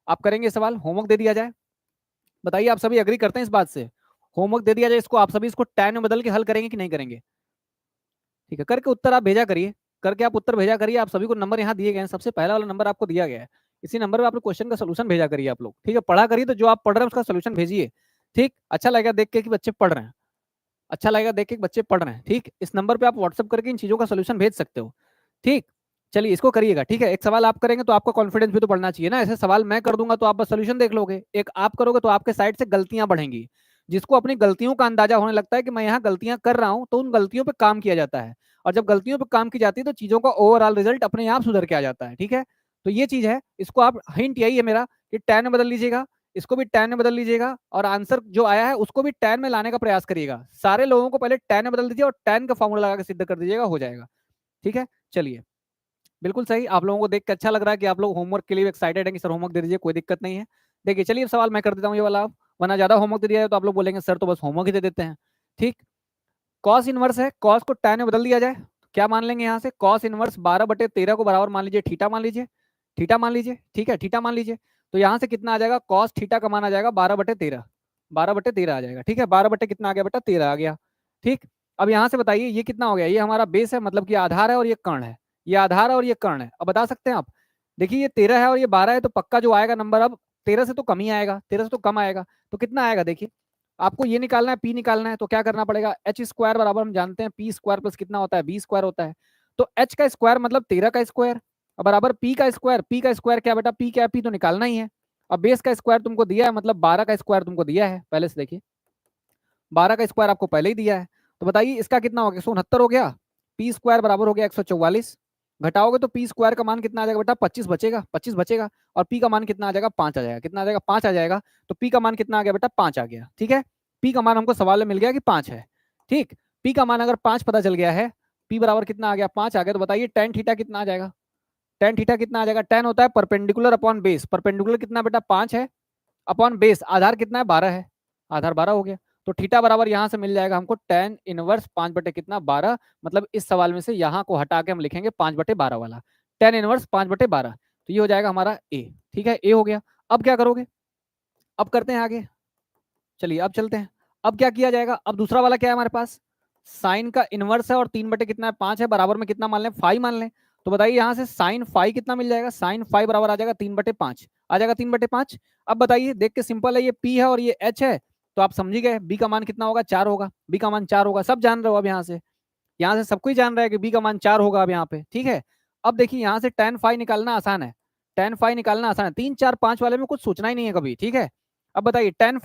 आप करेंगे सवाल, होमवर्क दे दिया जाए। बताइए आप सभी एग्री करते हैं इस बात से, होमवर्क दे दिया जाए इसको, आप सभी इसको tan में बदल के हल करेंगे कि नहीं करेंगे? ठीक है, करके उत्तर आप भेजा करिए, करके आप उत्तर भेजा करिए। आप सभी को नंबर यहाँ दिए गए हैं, सबसे पहला वाला नंबर आपको दिया गया है, इसी नंबर पे आप लोग क्वेश्चन का सोल्यूशन भेजा करिए आप लोग। ठीक है, पढ़ा करिए, तो जो आप पढ़ रहे हैं उसका सोल्यूशन भेजिए। ठीक, अच्छा लगेगा देख के कि बच्चे पढ़ रहे हैं, अच्छा लगेगा देख के कि बच्चे पढ़ रहे हैं। ठीक, इस नंबर पे आप व्हाट्सअप करके इन चीजों का सोल्यूशन भेज सकते हो। ठीक, चलिए इसको करिएगा। ठीक है, एक सवाल आप करेंगे तो आपका कॉन्फिडेंस भी तो बढ़ना चाहिए ना। ऐसे सवाल मैं कर दूंगा तो आप बस सोल्यूशन देख लोगे, एक आप करोगे तो आपके साइड से गलतियां बढ़ेंगी। जिसको अपनी गलतियों का अंदाजा होने लगता है कि मैं यहाँ गलतियां कर रहा हूं, तो उन गलतियों पर काम किया जाता है। और जब गलतियों पर काम की जाती है तो चीजों का ओवरऑल रिजल्ट अपने आप सुधर के आ जाता है। ठीक है, तो ये चीज है, इसको आप, हिंट यही है मेरा कि tan में बदल लीजिएगा, इसको भी tan में बदल लीजिएगा, और आंसर जो आया है उसको भी tan में लाने का प्रयास करिएगा। सारे लोगों को पहले tan में बदल दीजिए और tan का फॉर्मूला लगा के सिद्ध कर दीजिएगा, हो जाएगा। ठीक है, चलिए बिल्कुल सही। आप लोगों को देख के अच्छा लग रहा है कि आप लोग होमवर्क के लिए एक्साइटेड है कि सर होमवर्क दे दीजिए, कोई दिक्कत नहीं है। देखिए चलिए सवाल मैं कर देता हूँ ये वाला, वरना ज्यादा होमवर्क दे दिया है तो आप लोग बोलेंगे सर तो बस होमवर्क ही दे देते हैं। ठीक, कॉस इनवर्स है, कॉस को tan में बदल दिया जाए, क्या मान लेंगे यहाँ से, कॉस इनवर्स 12/13 को बराबर मान लीजिए थीटा, मान लीजिए थीटा, मान लीजिए, ठीक है थीटा मान लीजिए। तो यहाँ से कितना आ जाएगा, कॉस थीटा का मान आ जाएगा 12/13, 12/13 आ जाएगा। ठीक है, 12 बटे कितना आ गया बेटा, 13 आ गया। ठीक, अब यहाँ से बताइए ये कितना हो गया, ये हमारा बेस है, मतलब कि आधार है और ये कर्ण है, ये आधार है और ये कर्ण है। अब बता सकते हैं आप, देखिए ये 13 है और ये 12 है, तो पक्का जो आएगा नंबर अब 13 से तो कम ही आएगा, 13 से तो कम आएगा। तो कितना आएगा देखिए, आपको ये निकालना है, पी निकालना है, तो क्या करना पड़ेगा, एच स्क्वायर बराबर हम जानते हैं पी स्क्वायर प्लस कितना होता है, बी स्क्वायर होता है। तो एच का स्क्वायर मतलब 13 का स्क्वायर बराबर पी का स्क्वायर, पी का स्क्वायर क्या बेटा, पी क्या है, पी तो निकालना ही है। अब बेस का स्क्वायर तुमको दिया है, मतलब 12 का स्क्वायर तुमको दिया है पहले से, देखिए 12 का स्क्वायर आपको पहले ही दिया है। तो बताइए इसका कितना हो गया, 169 हो गया, पी स्क्वायर बराबर हो गया 144, घटाओगे तो पी स्क्वायर का मान कितना आ जाएगा बेटा, 25 बचेगा, 25 बचेगा, और पी का मान कितना आ जाएगा, 5 आ जाएगा, कितना आ जाएगा, 5 आ जाएगा। तो पी का मान कितना आ गया बेटा, 5 आ गया। ठीक है, पी का मान हमको सवाल में मिल गया कि 5 है। ठीक, पी का मान अगर 5 पता चल गया है, पी बराबर कितना आ गया, 5 आ गया, तो बताइए tan थीटा कितना आ जाएगा, tan थीटा कितना आ जाएगा, tan होता है परपेंडिकुलर अपॉन बेस, परपेंडिकुलर कितना बेटा 5 है, अपॉन बेस आधार कितना है, 12 है, आधार 12 हो गया। तो थीटा बराबर यहां से मिल जाएगा हमको tan इनवर्स 5 बटे कितना 12, मतलब इस सवाल में से यहाँ को हटा के हम लिखेंगे 5/12 वाला, tan इनवर्स 5/12, तो ये हो जाएगा हमारा ए। ठीक है, ए हो गया। अब क्या करोगे, अब करते हैं आगे, चलिए अब चलते हैं। अब क्या किया जाएगा, अब दूसरा वाला क्या है हमारे पास, साइन का इनवर्स है और 3 बटे कितना है 5 है, बराबर में कितना मान लें, 5 मान लें। तो बताइए यहाँ से साइन 5 कितना मिल जाएगा, साइन 5 बराबर आ जाएगा 3/5, आ जाएगा 3/5। अब बताइए देख के सिंपल है, ये पी है और ये एच है, तो आप समझ गए बी का मान कितना होगा, 4 होगा, बी का मान 4 होगा, सब जान रहे हो। अब यहाँ से सबको ही जान रहा है कि बी का मान 4 होगा अब यहाँ पे। ठीक है, अब देखिए यहाँ से tan फाई निकालना आसान है, tan फाई निकालना आसान है, 3 4 5 वाले में कुछ सोचना ही नहीं है कभी। ठीक है, अब बताइए tan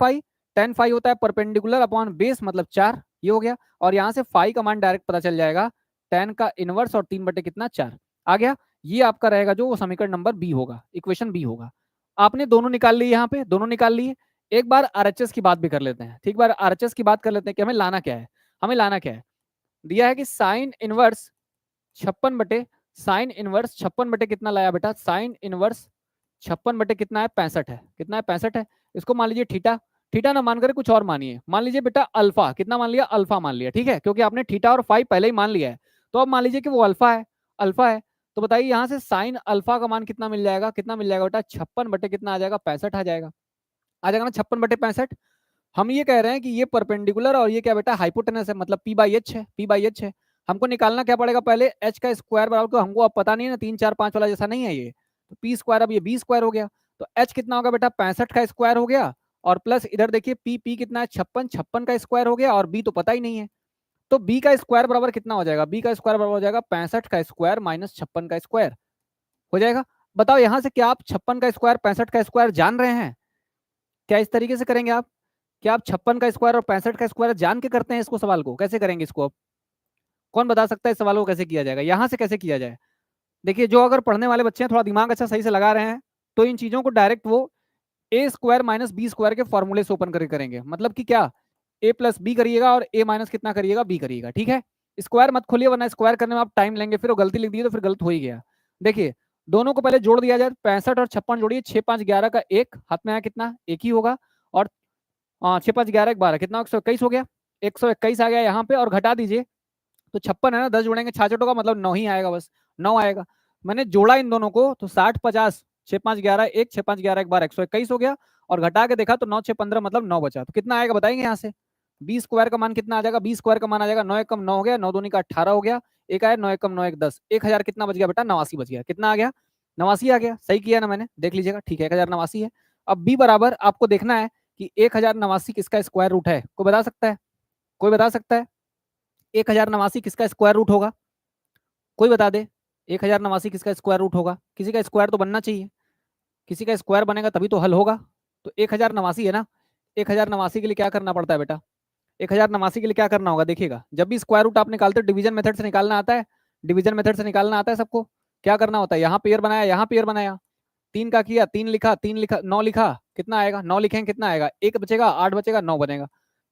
फाई होता है परपेंडिकुलर अपॉन बेस, मतलब 4, ये हो गया। और यहाँ से फाई का मान डायरेक्ट पता चल जाएगा, tan का इनवर्स और 3 बटे कितना 4 आ गया। ये आपका रहेगा जो समीकरण नंबर बी होगा, इक्वेशन बी होगा। आपने दोनों निकाल लिए, यहाँ पे दोनों निकाल लिए। एक बार आरएचएस की बात भी कर लेते हैं, ठीक, बार आरएचएस की बात कर लेते हैं कि हमें लाना क्या है, हमें लाना क्या है। दिया है कि साइन इनवर्स 56 बटे कितना लाया बेटा, साइन इनवर्स 56 बटे कितना है 65 है, कितना है 65 है। इसको मान लीजिए थीटा, थीटा ना मान कर कुछ और मानिए, मान लीजिए बेटा अल्फा, कितना मान लिया, अल्फा मान लिया। ठीक है, क्योंकि आपने थीटा और फाई पहले ही मान लिया है, तो अब मान लीजिए कि वो अल्फा है, अल्फा है। तो बताइए यहाँ से साइन अल्फा का मान कितना मिल जाएगा, कितना मिल जाएगा बेटा, 56 बटे कितना आ जाएगा, 65 आ जाएगा, आ जाएगा ना 56/65। हम ये कह रहे हैं कि ये परपेंडिकुलर और ये क्या बेटा हाइपोटेनस है, मतलब पी बाई एच है, पी बाई एच है। हमको निकालना क्या पड़ेगा, पहले एच का स्क्वायर बराबर, को हमको अब पता नहीं है ना, 3 4 5 वाला जैसा नहीं है ये, तो पी स्क्वायर, अब ये बी स्क्वायर हो गया। तो एच कितना होगा बेटा, 65 का स्क्वायर हो गया, और प्लस इधर देखिए पी, पी कितना है 56, 56 का स्क्वायर हो गया, और बी तो पता ही नहीं है। तो बी का स्क्वायर बराबर कितना हो जाएगा, बी का स्क्वायर बराबर हो जाएगा 65 का स्क्वायर माइनस 56 का स्क्वायर हो जाएगा। बताओ यहाँ से क्या आप 56 का स्क्वायर 65 का स्क्वायर जान रहे हैं क्या, इस तरीके से करेंगे आप, क्या आप 56 का स्क्वायर और 65 का स्क्वायर जान के करते हैं इसको? सवाल को कैसे करेंगे इसको आप? कौन बता सकता है इस सवाल को कैसे किया जाएगा? यहां से कैसे किया जाए? देखिए, जो अगर पढ़ने वाले बच्चे हैं, थोड़ा दिमाग अच्छा सही से लगा रहे हैं, तो इन चीजों को डायरेक्ट वो ए स्क्वायर माइनस बी स्क्वायर के फॉर्मूले से ओपन करके करेंगे। मतलब कि क्या, ए प्लस बी करिएगा और ए माइनस कितना करिएगा, बी करिएगा। ठीक है, स्क्वायर मत खोलिए, वरना स्क्वायर करने में आप टाइम लेंगे, फिर वो गलती लिख दिए तो फिर गलत हो ही गया। देखिए, दोनों को पहले जोड़ दिया जाए, 65 और 56 जोड़िए, 6 5 11 का 1 हाथ में आया, कितना, एक ही होगा। और 6 5 11 12 कितना, 121 हो गया, 121 आ गया यहाँ पे। और घटा दीजिए, तो 56 है ना, 10 जोड़ेंगे 66 का मतलब 9 ही आएगा, बस 9 आएगा। मैंने जोड़ा इन दोनों को, तो 60 50, 6 5 11 1, 6 5 11 12 121 हो गया। और घटा के देखा तो 9 6 15 मतलब 9 बचा। तो कितना आएगा बताएंगे यहाँ से? बी स्क्वायर का मान कितना आ जाएगा? बी स्क्वायर का मान आ जाएगा 9 एकम 9 हो गया, 9 दूनी का 18 हो गया, एक आया 9 एकम 9 1 10, 1000 कितना बच गया बेटा? 89 बच गया। कितना आ गया? 89 आ गया। सही किया ना मैंने? देख लीजिएगा। ठीक है, 1089 है। अब बी बराबर आपको देखना है कि 1089 किसका स्क्वायर रूट है? कोई बता सकता है? कोई बता सकता है 1089 किसका स्क्वायर रूट होगा? कोई बता दे 1089 किसका स्क्वायर रूट होगा? किसी का स्क्वायर तो बनना चाहिए, किसी का स्क्वायर बनेगा तभी तो हल होगा। तो 1089 है ना, 1089 के लिए क्या करना पड़ता है बेटा? 1089 के लिए क्या करना होगा? देखिएगा, जब भी स्क्वायर रूट आप निकालते हो डिवीजन मेथड से निकालना आता है। डिवीजन मेथड से निकालना आता है सबको। क्या करना होता है? यहाँ पेयर बनाया, यहाँ पेयर बनाया, 3 का किया, 3 लिखा, 3 लिखा, 9 लिखा, कितना आएगा? 9 लिखेंगे, कितना आएगा? 1 बचेगा, 8 बचेगा, 9 बनेगा।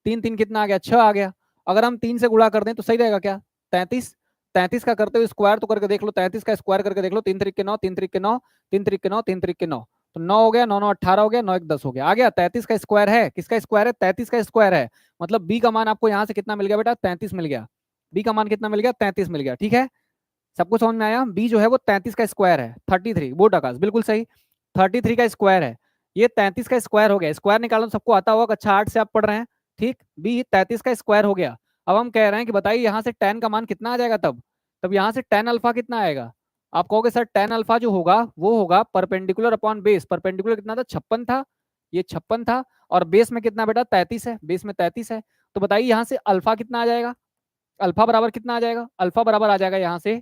3 3 कितना आ गया? 6 आ गया। अगर हम 3 से गुणा कर दें तो सही रहेगा क्या? 33। 33 का करते हुए स्क्वायर तो करके देख लो, 33 का स्क्वायर करके देख लो। 3 3 के 9, 3 3 के 9, 3 3 के 9, 3 3 के 9, तो 9 हो गया, 9 9 18 हो गया, 9 1 10 हो गया। आ गया 33 का स्क्वायर है। किसका स्क्वायर है? 33 का स्क्वायर है। मतलब बी का मान आपको यहाँ से कितना मिल गया बेटा? 33 मिल गया। बी का मान कितना मिल गया? 33 मिल गया। ठीक है, सबको समझ में आया? बी जो है वो 33 का स्क्वायर है। 33 बोर्ड आकाश बिल्कुल सही, 33 का स्क्वायर है। ये 33 का स्क्वायर हो गया। स्क्वायर निकालना सबको आता होगा, अच्छा 8 से आप पढ़ रहे हैं। ठीक, बी 33 का स्क्वायर हो गया। अब हम कह रहे हैं कि बताइए यहाँ से tan का मान कितना आ जाएगा? तब यहाँ से tan अल्फा कितना आएगा? आप कहोगे सर tan अल्फा जो होगा वो होगा परपेंडिकुलर अपॉन बेस। परपेंडिकुलर कितना था? 56 था, ये 56 था। और बेस में कितना बेटा? 33 है, बेस में 33 है। तो बताइए यहाँ से अल्फा कितना आ जाएगा? अल्फा बराबर कितना आ जाएगा? अल्फा बराबर आ जाएगा यहाँ से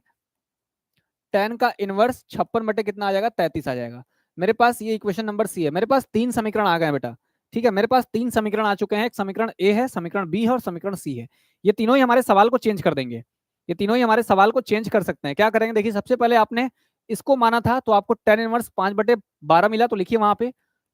tan का इनवर्स 56 बटे कितना आ जाएगा? 33 आ जाएगा। मेरे पास ये इक्वेशन नंबर सी है। मेरे पास 3 समीकरण आ गए बेटा। ठीक है, मेरे पास 3 समीकरण आ चुके हैं। एक समीकरण ए है, समीकरण बी है और समीकरण सी है। ये तीनों ही हमारे सवाल को चेंज कर देंगे। ये तीनों ही हमारे सवाल को चेंज कर सकते हैं। क्या करेंगे? देखिए, सबसे पहले आपने इसको माना था तो आपको tan इनवर्स 5/12 मिला, तो लिखिए वहां पे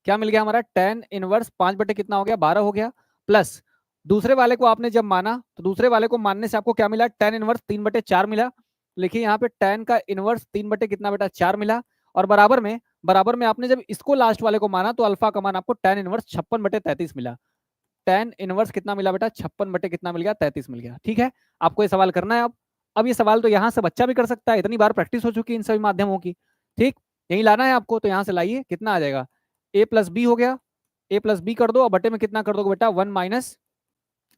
क्या मिल गया हमारा? tan इनवर्स 5 बटे कितना हो गया? 12 हो गया। प्लस दूसरे वाले को आपने जब माना तो दूसरे वाले को मानने से आपको क्या मिला? tan इनवर्स 3/4 मिला। लिखिए यहाँ पे tan का इनवर्स 3 बटे कितना बेटा? 4 मिला। और बराबर में आपने जब इसको लास्ट वाले को माना तो अल्फा का मान आपको tan इनवर्स 56/33 मिला। tan इनवर्स कितना मिला बेटा? 56 बटे कितना मिल गया? 33 मिल गया। ठीक है, आपको ये सवाल करना है। अब ये सवाल तो यहाँ से बच्चा भी कर सकता है, इतनी बार प्रैक्टिस हो चुकी है इन सभी माध्यमों की। ठीक, यही लाना है आपको, तो यहाँ से लाइए, कितना आ जाएगा? a प्लस बी हो गया, a प्लस बी कर दो और बटे में कितना कर दो बेटा? 1 माइनस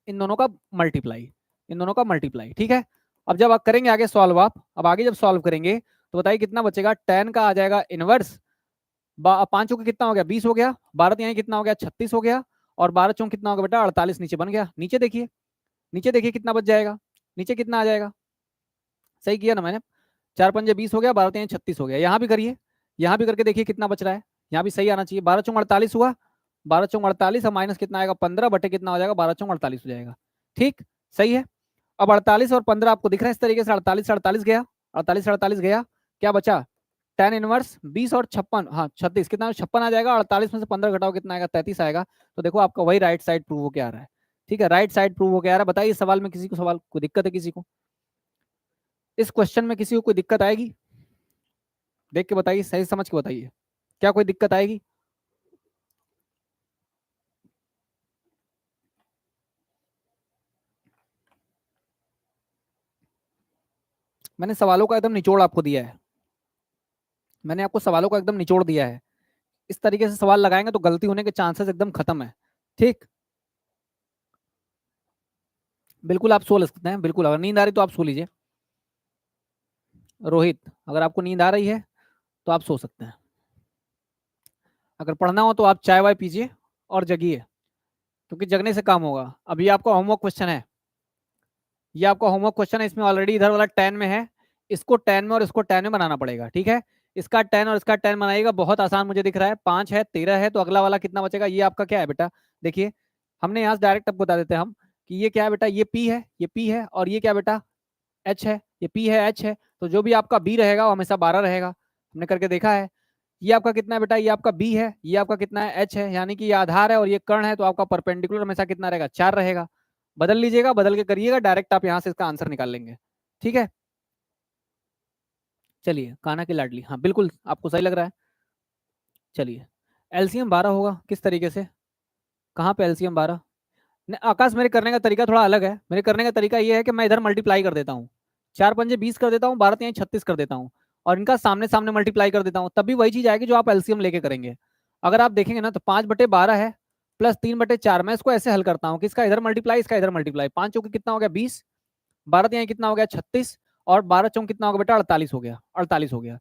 इन दोनों का मल्टीप्लाई, इन दोनों का मल्टीप्लाई। ठीक है, अब जब आप करेंगे आगे सॉल्व, अब आगे जब सॉल्व करेंगे तो बताइए कितना बचेगा? tan का आ जाएगा इनवर्स 5 चौके कितना हो गया? 20 हो गया। 12 यहाँ कितना हो गया? 36 हो गया। और 12 चौक कितना होगा बेटा? 48 नीचे बन गया। नीचे देखिए, नीचे देखिए कितना बच जाएगा? नीचे कितना आ जाएगा? सही किया ना मैंने? 4 पंजे 20 हो गया, 12 यहाँ 36 हो गया। यहाँ भी करिए, यहाँ भी करके देखिए कितना बच रहा है। यहाँ भी सही आना चाहिए। 12 चौक 48 हुआ, 12 चौक 48 और माइनस कितना आएगा? 15 बटे कितना हो जाएगा? 12 चौक 48 हो जाएगा। ठीक, सही है। अब 48 और 15 आपको दिख रहा है इस तरीके से, 48 48 गया, 48 48 गया, क्या बचा? tan इनवर्स 20 और 56, हाँ 36, कितना? 56 आ जाएगा। 48 में से 15 घटाओ कितना आएगा? 33 आएगा। तो देखो आपका वही राइट साइड प्रूव होकर आ रहा है। ठीक है, राइट साइड प्रूव होकर आ रहा है। बताइए इस सवाल में किसी को सवाल कोई दिक्कत है? किसी को इस क्वेश्चन में किसी को कोई दिक्कत आएगी? देख के बताइए, सही समझ के बताइए, क्या कोई दिक्कत आएगी? मैंने सवालों का एकदम निचोड़ आपको दिया है। मैंने आपको सवालों का एकदम निचोड़ दिया है। इस तरीके से सवाल लगाएंगे तो गलती होने के चांसेस एकदम खत्म है। ठीक, बिल्कुल आप सो सकते हैं, बिल्कुल। अगर नींद आ रही तो आप सो लीजिए। रोहित, अगर आपको नींद आ रही है तो आप सो सकते हैं। अगर पढ़ना हो तो आप चाय वाय पीजिए और जगिए, क्योंकि जगने से काम होगा। अब ये आपका होमवर्क क्वेश्चन है, ये आपका होमवर्क क्वेश्चन है। इसमें ऑलरेडी इधर वाला 10 में है, इसको 10 में और इसको 10 में बनाना पड़ेगा। ठीक है, इसका 10 और इसका 10 बनाइएगा। बहुत आसान मुझे दिख रहा है। 5 है, 13 है, तो अगला वाला कितना बचेगा? ये आपका क्या है बेटा? देखिए, हमने यहाँ से डायरेक्ट आपको बता देते हैं हम कि ये क्या है बेटा, ये P है, ये P है, और ये क्या बेटा H है, ये P है H है, तो जो भी आपका B रहेगा वो हमेशा 12 रहेगा। हमने करके देखा है। ये आपका कितना है बेटा, ये आपका B है, ये आपका कितना है H है, यानी कि ये आधार है और ये कर्ण है, तो आपका परपेंडिकुलर हमेशा कितना रहेगा, 4 रहेगा। बदल लीजिएगा, बदल के करिएगा, डायरेक्ट आप यहाँ से इसका आंसर निकाल लेंगे। ठीक है, चलिए कान्हा की लाडली, हाँ बिल्कुल आपको सही लग रहा है। चलिए एलसीएम 12 होगा किस तरीके से, कहाँ पे एलसीएम 12? आकाश, मेरे करने का तरीका थोड़ा अलग है। मेरे करने का तरीका ये है कि मैं इधर मल्टीप्लाई कर देता हूँ, 4 पंजे 20 कर देता हूँ, 12 तिहाई 36 कर देता हूँ, और इनका सामने सामने मल्टीप्लाई कर देता हूँ, तब भी वही चीज आएगी जो आप एलसीएम लेके करेंगे। अगर आप देखेंगे ना तो 5/12 है प्लस 3/4, मैं इसको ऐसे हल करता हूँ कि इसका इधर मल्टीप्लाई, इसका इधर मल्टीप्लाई, 5 चौके कितना हो गया 20, 12 तिहाई कितना हो गया 36, और 12 चौक कितना हो गया बेटा 48 हो गया, 48 हो गया।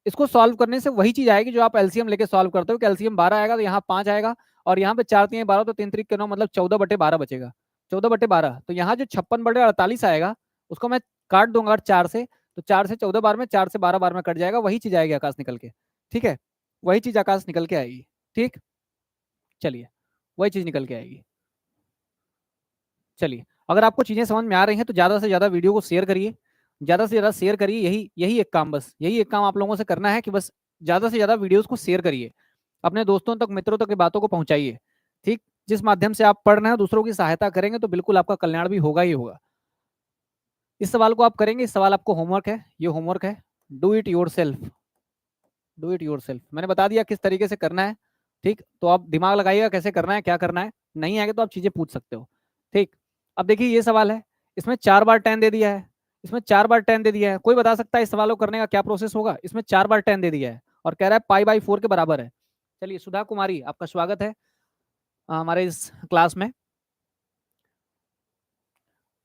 इसको सॉल्व करने से वही चीज आएगी जो आप एलसीएम लेके सॉल्व करते हो कि एलसीएम 12 आएगा तो यहाँ 5 आएगा, और यहाँ पे 4 तिहाई 12 तो 3 3 के 9 मतलब 14/12 बचेगा, 14/12। तो यहाँ जो 56/48 आएगा उसको मैं काट दूंगा 4 से, तो 4 से 14 बार में, 4 से 12 बार में कट जाएगा, वही चीज आएगी आकाश निकल के। ठीक है, वही चीज आकाश निकल के आएगी। ठीक, चलिए वही चीज निकल के आएगी। चलिए, अगर आपको चीजें समझ में आ रही हैं तो ज्यादा से ज्यादा वीडियो को शेयर करिए, ज्यादा से ज्यादा शेयर करिए। यही यही एक काम, बस यही एक काम आप लोगों से करना है कि बस ज्यादा से ज्यादा वीडियोस को शेयर करिए, अपने दोस्तों तक, मित्रों तक की बातों को पहुंचाइए। ठीक, जिस माध्यम से आप पढ़ रहे हैं दूसरों की सहायता करेंगे तो बिल्कुल आपका कल्याण भी होगा ही होगा। इस सवाल को आप करेंगे, इस सवाल आपको होमवर्क है, ये होमवर्क है, do it your self, do it your self. मैंने बता दिया किस तरीके से करना है। ठीक, तो आप दिमाग लगाइएगा कैसे करना है, क्या करना है। नहीं आएगा तो आप चीजें पूछ सकते हो। ठीक, अब देखिए ये सवाल है, इसमें 4 बार 10 दे दिया है, इसमें 4 बार 10 दे दिया है। कोई बता सकता है इस सवाल को करने का क्या प्रोसेस होगा? इसमें 4 बार 10 दे दिया है और कह रहा है π/4 के बराबर है। चलिए सुधा कुमारी, आपका स्वागत है हमारे इस क्लास में।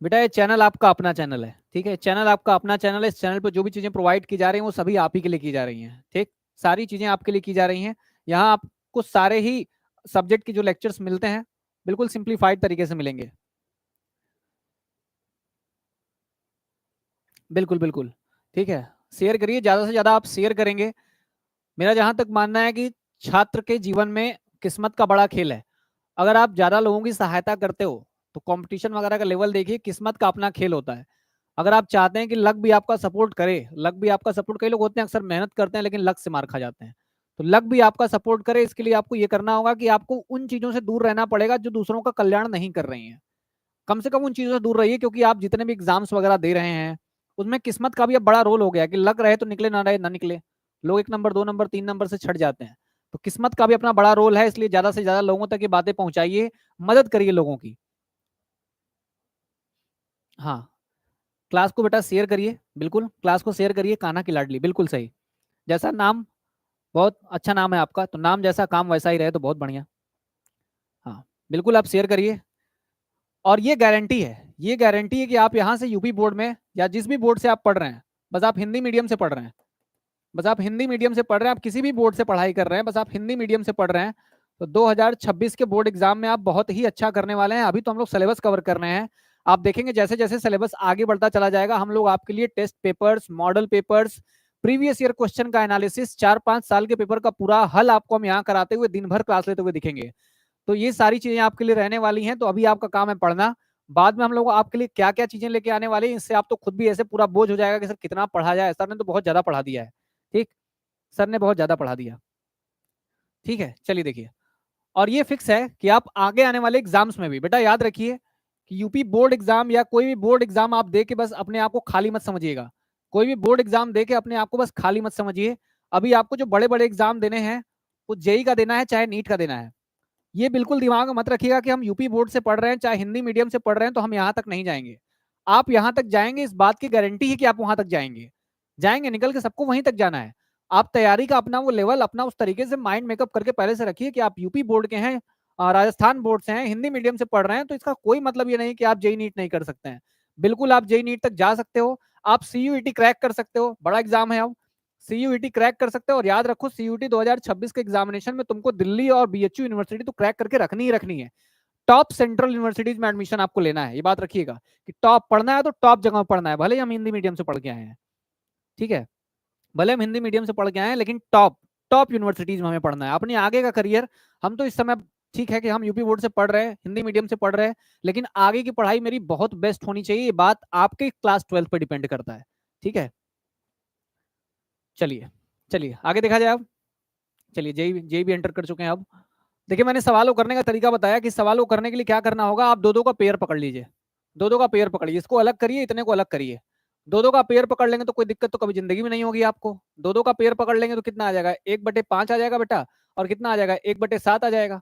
बेटा ये चैनल आपका अपना चैनल है, ठीक है, चैनल आपका अपना चैनल है। इस चैनल पर जो भी चीजें प्रोवाइड की जा रही हैं वो सभी आप ही के लिए की जा रही हैं। ठीक, सारी चीजें आपके लिए की जा रही हैं। यहाँ आपको सारे ही सब्जेक्ट की जो लेक्चर्स मिलते हैं बिल्कुल सिंप्लीफाइड तरीके से मिलेंगे। बिल्कुल बिल्कुल, ठीक है, शेयर करिए, ज्यादा से ज्यादा आप शेयर करेंगे। मेरा जहां तक मानना है कि छात्र के जीवन में किस्मत का बड़ा खेल है। अगर आप ज्यादा लोगों की सहायता करते हो तो कंपटीशन वगैरह का लेवल देखिए, किस्मत का अपना खेल होता है। अगर आप चाहते हैं कि लक भी आपका सपोर्ट करे, लक भी आपका सपोर्ट, कई लोग होते हैं अक्सर मेहनत करते हैं लेकिन लक से मार खा जाते हैं, तो लक भी आपका सपोर्ट करे, इसके लिए आपको ये करना होगा कि आपको उन चीजों से दूर रहना पड़ेगा जो दूसरों का कल्याण नहीं कर रही हैं। कम से कम उन चीजों से दूर रहिए, क्योंकि आप जितने भी एग्जाम्स वगैरह दे रहे हैं उसमें किस्मत का भी अब बड़ा रोल हो गया कि लक रहे तो निकले, ना रहे ना निकले। लोग 1 नंबर 2 नंबर 3 नंबर से छट जाते हैं, तो किस्मत का भी अपना बड़ा रोल है। इसलिए ज्यादा से ज्यादा लोगों तक ये बातें पहुंचाइए, मदद करिए लोगों की। हाँ, क्लास को बेटा शेयर करिए, बिल्कुल क्लास को शेयर करिए। कान्हा की लाडली, बिल्कुल सही, जैसा नाम, बहुत अच्छा नाम है आपका, तो नाम जैसा काम वैसा ही रहे तो बहुत बढ़िया। हाँ बिल्कुल आप शेयर करिए, और ये गारंटी है, ये गारंटी है कि आप यहाँ से यूपी बोर्ड में या जिस भी बोर्ड से आप पढ़ रहे हैं, बस आप हिंदी मीडियम से पढ़ रहे हैं, बस आप हिंदी मीडियम से पढ़ रहे हैं, आप किसी भी बोर्ड से पढ़ाई कर रहे हैं, बस आप हिंदी मीडियम से पढ़ रहे हैं, तो 2026 के बोर्ड एग्जाम में आप बहुत ही अच्छा करने वाले हैं। अभी तो हम लोग सिलेबस कवर कर रहे हैं, आप देखेंगे जैसे जैसे सिलेबस आगे बढ़ता चला जाएगा हम लोग आपके लिए test papers, model papers, previous year question का एनालिसिस, 4-5 साल के पेपर का पूरा हल आपको हम यहाँ कराते हुए दिन भर क्लास लेते हुए दिखेंगे। तो ये सारी चीजें आपके लिए रहने वाली हैं। तो अभी आपका काम है पढ़ना, बाद में हम लोग आपके लिए क्या क्या चीजें लेके आने वाले हैं, इससे आप तो खुद भी ऐसे पूरा बोझ हो जाएगा कि सर कितना पढ़ा जाए, सर ने तो बहुत ज्यादा पढ़ा दिया है। ठीक, सर ने बहुत ज्यादा पढ़ा दिया। ठीक है, चलिए देखिए, और ये फिक्स है कि आप आगे आने वाले एग्जाम्स में भी बेटा याद रखिए कि यूपी बोर्ड एग्जाम या कोई भी बोर्ड एग्जाम आप दे के बस अपने आप को खाली मत समझिएगा। कोई भी बोर्ड एग्जाम दे के अपने आप को बस खाली मत समझिए। अभी आपको जो बड़े बड़े एग्जाम देने हैं, वो जेई का देना है चाहे नीट का देना है। ये बिल्कुल दिमाग में मत रखिएगा कि हम यूपी बोर्ड से पढ़ रहे हैं चाहे हिंदी मीडियम से पढ़ रहे हैं तो हम यहाँ तक नहीं जाएंगे। आप यहाँ तक जाएंगे, इस बात की गारंटी है कि आप वहां तक जाएंगे, जाएंगे, निकल के सबको वहीं तक जाना है। आप तैयारी का अपना वो लेवल अपना उस तरीके से माइंड मेकअप करके पहले से रखिए कि आप यूपी बोर्ड के हैं, राजस्थान बोर्ड से हैं, हिंदी मीडियम से पढ़ रहे हैं, तो इसका कोई मतलब ये नहीं कि आप जेई नीट नहीं कर सकते हैं। बिल्कुल आप जेई नीट तक जा सकते हो, आप सीयूईटी क्रैक कर सकते हो, बड़ा एग्जाम है अब, सीयूईटी क्रैक कर सकते हो। और याद रखो सीयूईटी 2026 के एग्जामिनेशन में तुमको दिल्ली और बीएचयू यूनिवर्सिटी तो क्रैक करके रखनी ही रखनी है। टॉप सेंट्रल यूनिवर्सिटीज में एडमिशन आपको लेना है, ये बात रखिएगा कि टॉप पढ़ना है तो टॉप जगह पढ़ना है, भले ही हम हिंदी मीडियम से पढ़ के आए हैं। ठीक है, भले हम हिंदी मीडियम से पढ़ के आए हैं लेकिन टॉप टॉप यूनिवर्सिटीज में हमें पढ़ना है, अपने आगे का करियर। हम तो इस समय ठीक है कि हम यूपी बोर्ड से पढ़ रहे हैं, हिंदी मीडियम से पढ़ रहे हैं, लेकिन आगे की पढ़ाई मेरी बहुत बेस्ट होनी चाहिए। ये बात आपके क्लास 12 पे डिपेंड करता है। ठीक है, चलिए चलिए आगे देखा जाए। अब चलिए जेई भी एंटर कर चुके हैं। अब देखिए, मैंने सवाल को करने का तरीका बताया कि सवाल को करने के लिए क्या करना होगा। आप दो दो का पेयर पकड़ लीजिए, दो दो का पेयर पकड़िए, इसको अलग करिए, इतने को अलग करिए। दो दो का पेयर पकड़ लेंगे तो कोई दिक्कत तो कभी जिंदगी में नहीं होगी आपको। दो दो का पेयर पकड़ लेंगे तो कितना आ जाएगा, 1/5 आ जाएगा बेटा, और कितना आ जाएगा, 1/7 आ जाएगा।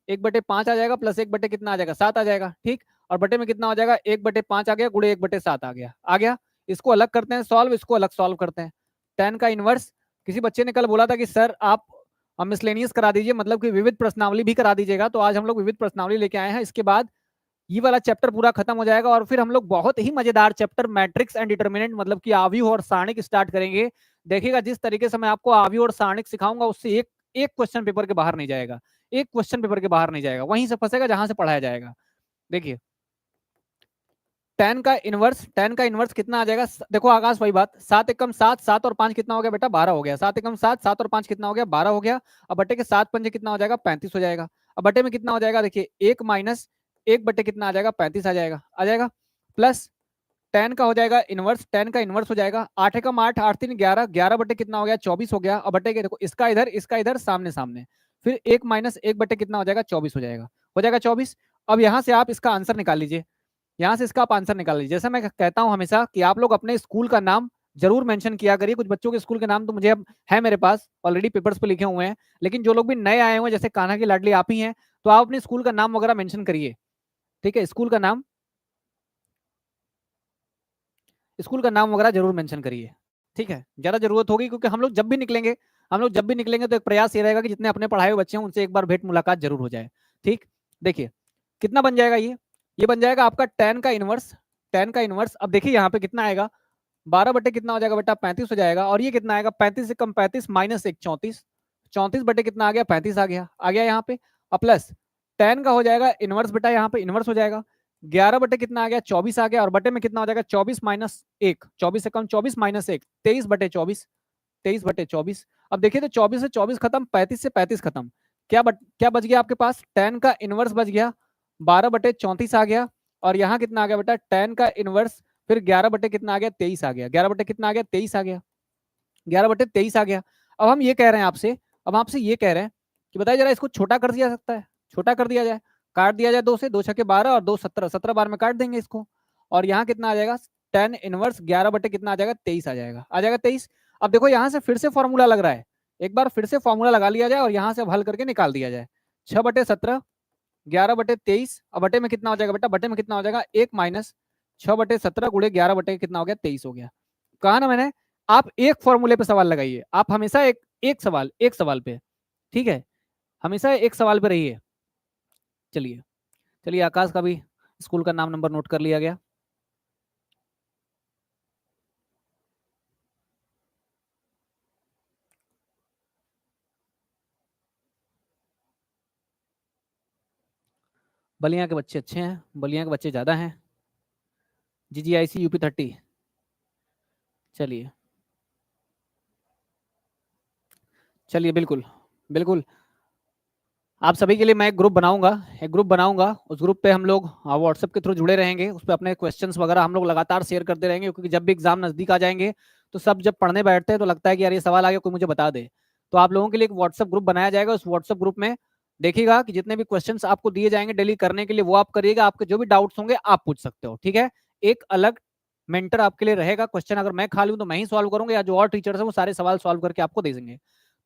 1/5 आ जाएगा प्लस 1 कितना आ जाएगा, 7 आ जाएगा। ठीक, और बटे में कितना हो जाएगा, 1/5 आ गया गुड़े 1/7 आ गया। आ गया, इसको अलग करते हैं सॉल्व, इसको अलग सॉल्व करते हैं। tan का इनवर्स, किसी बच्चे ने कल बोला था कि सर आप मिसलेनियस करा दीजिए, मतलब कि विविध प्रश्नावली भी करा दीजिएगा। तो आज हम लोग विविध प्रश्नावली लेके आए हैं। इसके बाद ये वाला चैप्टर पूरा खत्म हो जाएगा और फिर हम लोग बहुत ही मजेदार चैप्टर मैट्रिक्स एंड डिटर्मिनेंट, मतलब कि आव्यूह और सारणिक स्टार्ट करेंगे। देखिएगा, जिस तरीके से मैं आपको आव्यूह और सारणिक सिखाऊंगा, उससे एक एक क्वेश्चन पेपर के बाहर नहीं जाएगा, एक क्वेश्चन पेपर के बाहर नहीं जाएगा, वहीं से फंसेगा जहां से पढ़ाया जाएगा। देखिए, tan का इनवर्स कितना आ जाएगा। देखो आकाश, वही बात, 7 एकम 7, 7 और 5 कितना हो गया बेटा, 12 हो गया। 7 एकम 7, 7 और 5 कितना हो गया, 12 हो गया। अब बटे के 7 पंजे कितना हो जाएगा, 35 हो जाएगा। अब बटे में कितना हो जाएगा, देखिए 1 माइनस 1 बटे कितना आ जाएगा, 35 आ जाएगा, आ जाएगा। प्लस tan का हो जाएगा इनवर्स, tan का इनवर्स हो जाएगा 8 एकम 8, 8 3 11, 11 बटे कितना हो गया, 24 हो गया। अब बटे के देखो, इसका इधर सामने सामने, फिर 1 माइनस 1 बटे कितना हो जाएगा, 24 हो जाएगा 24। अब यहां से आप इसका आंसर निकाल लीजिए, यहां से इसका आप आंसर निकाल लीजिए। जैसा मैं कहता हूं हमेशा कि आप लोग अपने स्कूल का नाम जरूर मेंशन किया करिए। कुछ बच्चों के स्कूल के नाम तो मुझे अब है मेरे पास ऑलरेडी पेपर्स पे लिखे हुए हैं, लेकिन जो लोग भी नए आए हुए हैं, जैसे कान्हा की लाडली आप ही हैं, तो आप अपने स्कूल का नाम वगैरह मेंशन करिए। ठीक है, स्कूल का नाम वगैरह जरूर मेंशन करिए। ठीक है, ज्यादा जरूरत होगी, क्योंकि हम लोग जब भी निकलेंगे तो एक प्रयास ये रहेगा कि जितने अपने पढ़ाए हुए बच्चे हैं उनसे एक बार भेंट मुलाकात जरूर हो जाए। ठीक, देखिए कितना बन जाएगा ये बन जाएगा आपका tan का इनवर्स। अब देखिए यहाँ पे कितना आएगा, 12 बटे कितना हो जाएगा बेटा, 35 हो जाएगा। और ये कितना आएगा, 35 से कम 35 माइनस 1 34, 34 बटे कितना आ गया, 35 आ गया यहाँ पे। और प्लस tan का हो जाएगा इनवर्स बेटा, यहाँ पे इनवर्स हो जाएगा 11 बटे कितना आ गया, 24 आ गया। और बटे में कितना हो जाएगा, 24 माइनस 1, 24 से कम 24 माइनस 1, 23 बटे 24, 23 बटे 24। अब देखिए तो 24 से 24 खत्म, 35 से 35 खत्म, क्या बच गया आपके पास, tan का इनवर्स बच गया 12 बटे 34 आ गया। और यहाँ कितना आ गया बेटा, tan का इनवर्स, फिर 11 बटे कितना आ गया, 23 आ गया। 11 बटे कितना आ गया, 23 आ गया। 11 बटे 23 आ गया। अब हम ये कह रहे हैं आपसे, ये कह रहे हैं कि बताइए जरा, इसको छोटा कर दिया सकता है, छोटा कर दिया जाए, काट दिया जाए 2 से, 2 छके 12 और 2 17, 17 बार में काट देंगे इसको। और यहाँ कितना आ जाएगा, tan इनवर्स 11 बटे कितना आ जाएगा, 23 आ जाएगा, 23। अब देखो यहाँ से फिर से फॉर्मूला लग रहा है, एक बार फिर से फॉर्मूला लगा लिया जाए और यहाँ से अब हल करके निकाल दिया जाए। 6 बटे 17, 11 बटे 23, अब बटे में कितना हो जाएगा बेटा, बटे में कितना हो जाएगा, 1 माइनस 6 बटे 17 गुड़े 11 बटे कितना हो गया, 23 हो गया। कहा ना मैंने, आप एक फॉर्मूले पे सवाल लगाइए, आप हमेशा एक सवाल पे, ठीक है, हमेशा एक सवाल पे रहिए। चलिए चलिए, आकाश का भी स्कूल का नाम नंबर नोट कर लिया गया। बलिया के बच्चे अच्छे हैं, बलिया के बच्चे ज्यादा हैं। GGIC UP 30। चलिए चलिए, बिल्कुल बिल्कुल, आप सभी के लिए मैं एक ग्रुप बनाऊंगा, उस ग्रुप पे हम लोग व्हाट्सएप के थ्रू जुड़े रहेंगे, उस पर अपने क्वेश्चंस वगैरह हम लोग लगातार शेयर करते रहेंगे, क्योंकि जब भी एग्जाम नजदीक आ जाएंगे तो सब जब पढ़ने बैठते हैं तो लगता है कि यार ये सवाल आ गया, कोई मुझे बता दे। तो आप लोगों के लिए एक व्हाट्सएप ग्रुप बनाया जाएगा, उस व्हाट्सएप ग्रुप में देखिएगा कि जितने भी क्वेश्चन आपको दिए जाएंगे डेली करने के लिए, वो आप करिएगा, आपके जो भी डाउट्स होंगे आप पूछ सकते हो। ठीक है, एक अलग मेंटर आपके लिए रहेगा, क्वेश्चन अगर मैं खाली हूं तो मैं ही सॉल्व करूंगा, या जो और टीचर्स है वो सारे सवाल सॉल्व करके आपको दे देंगे।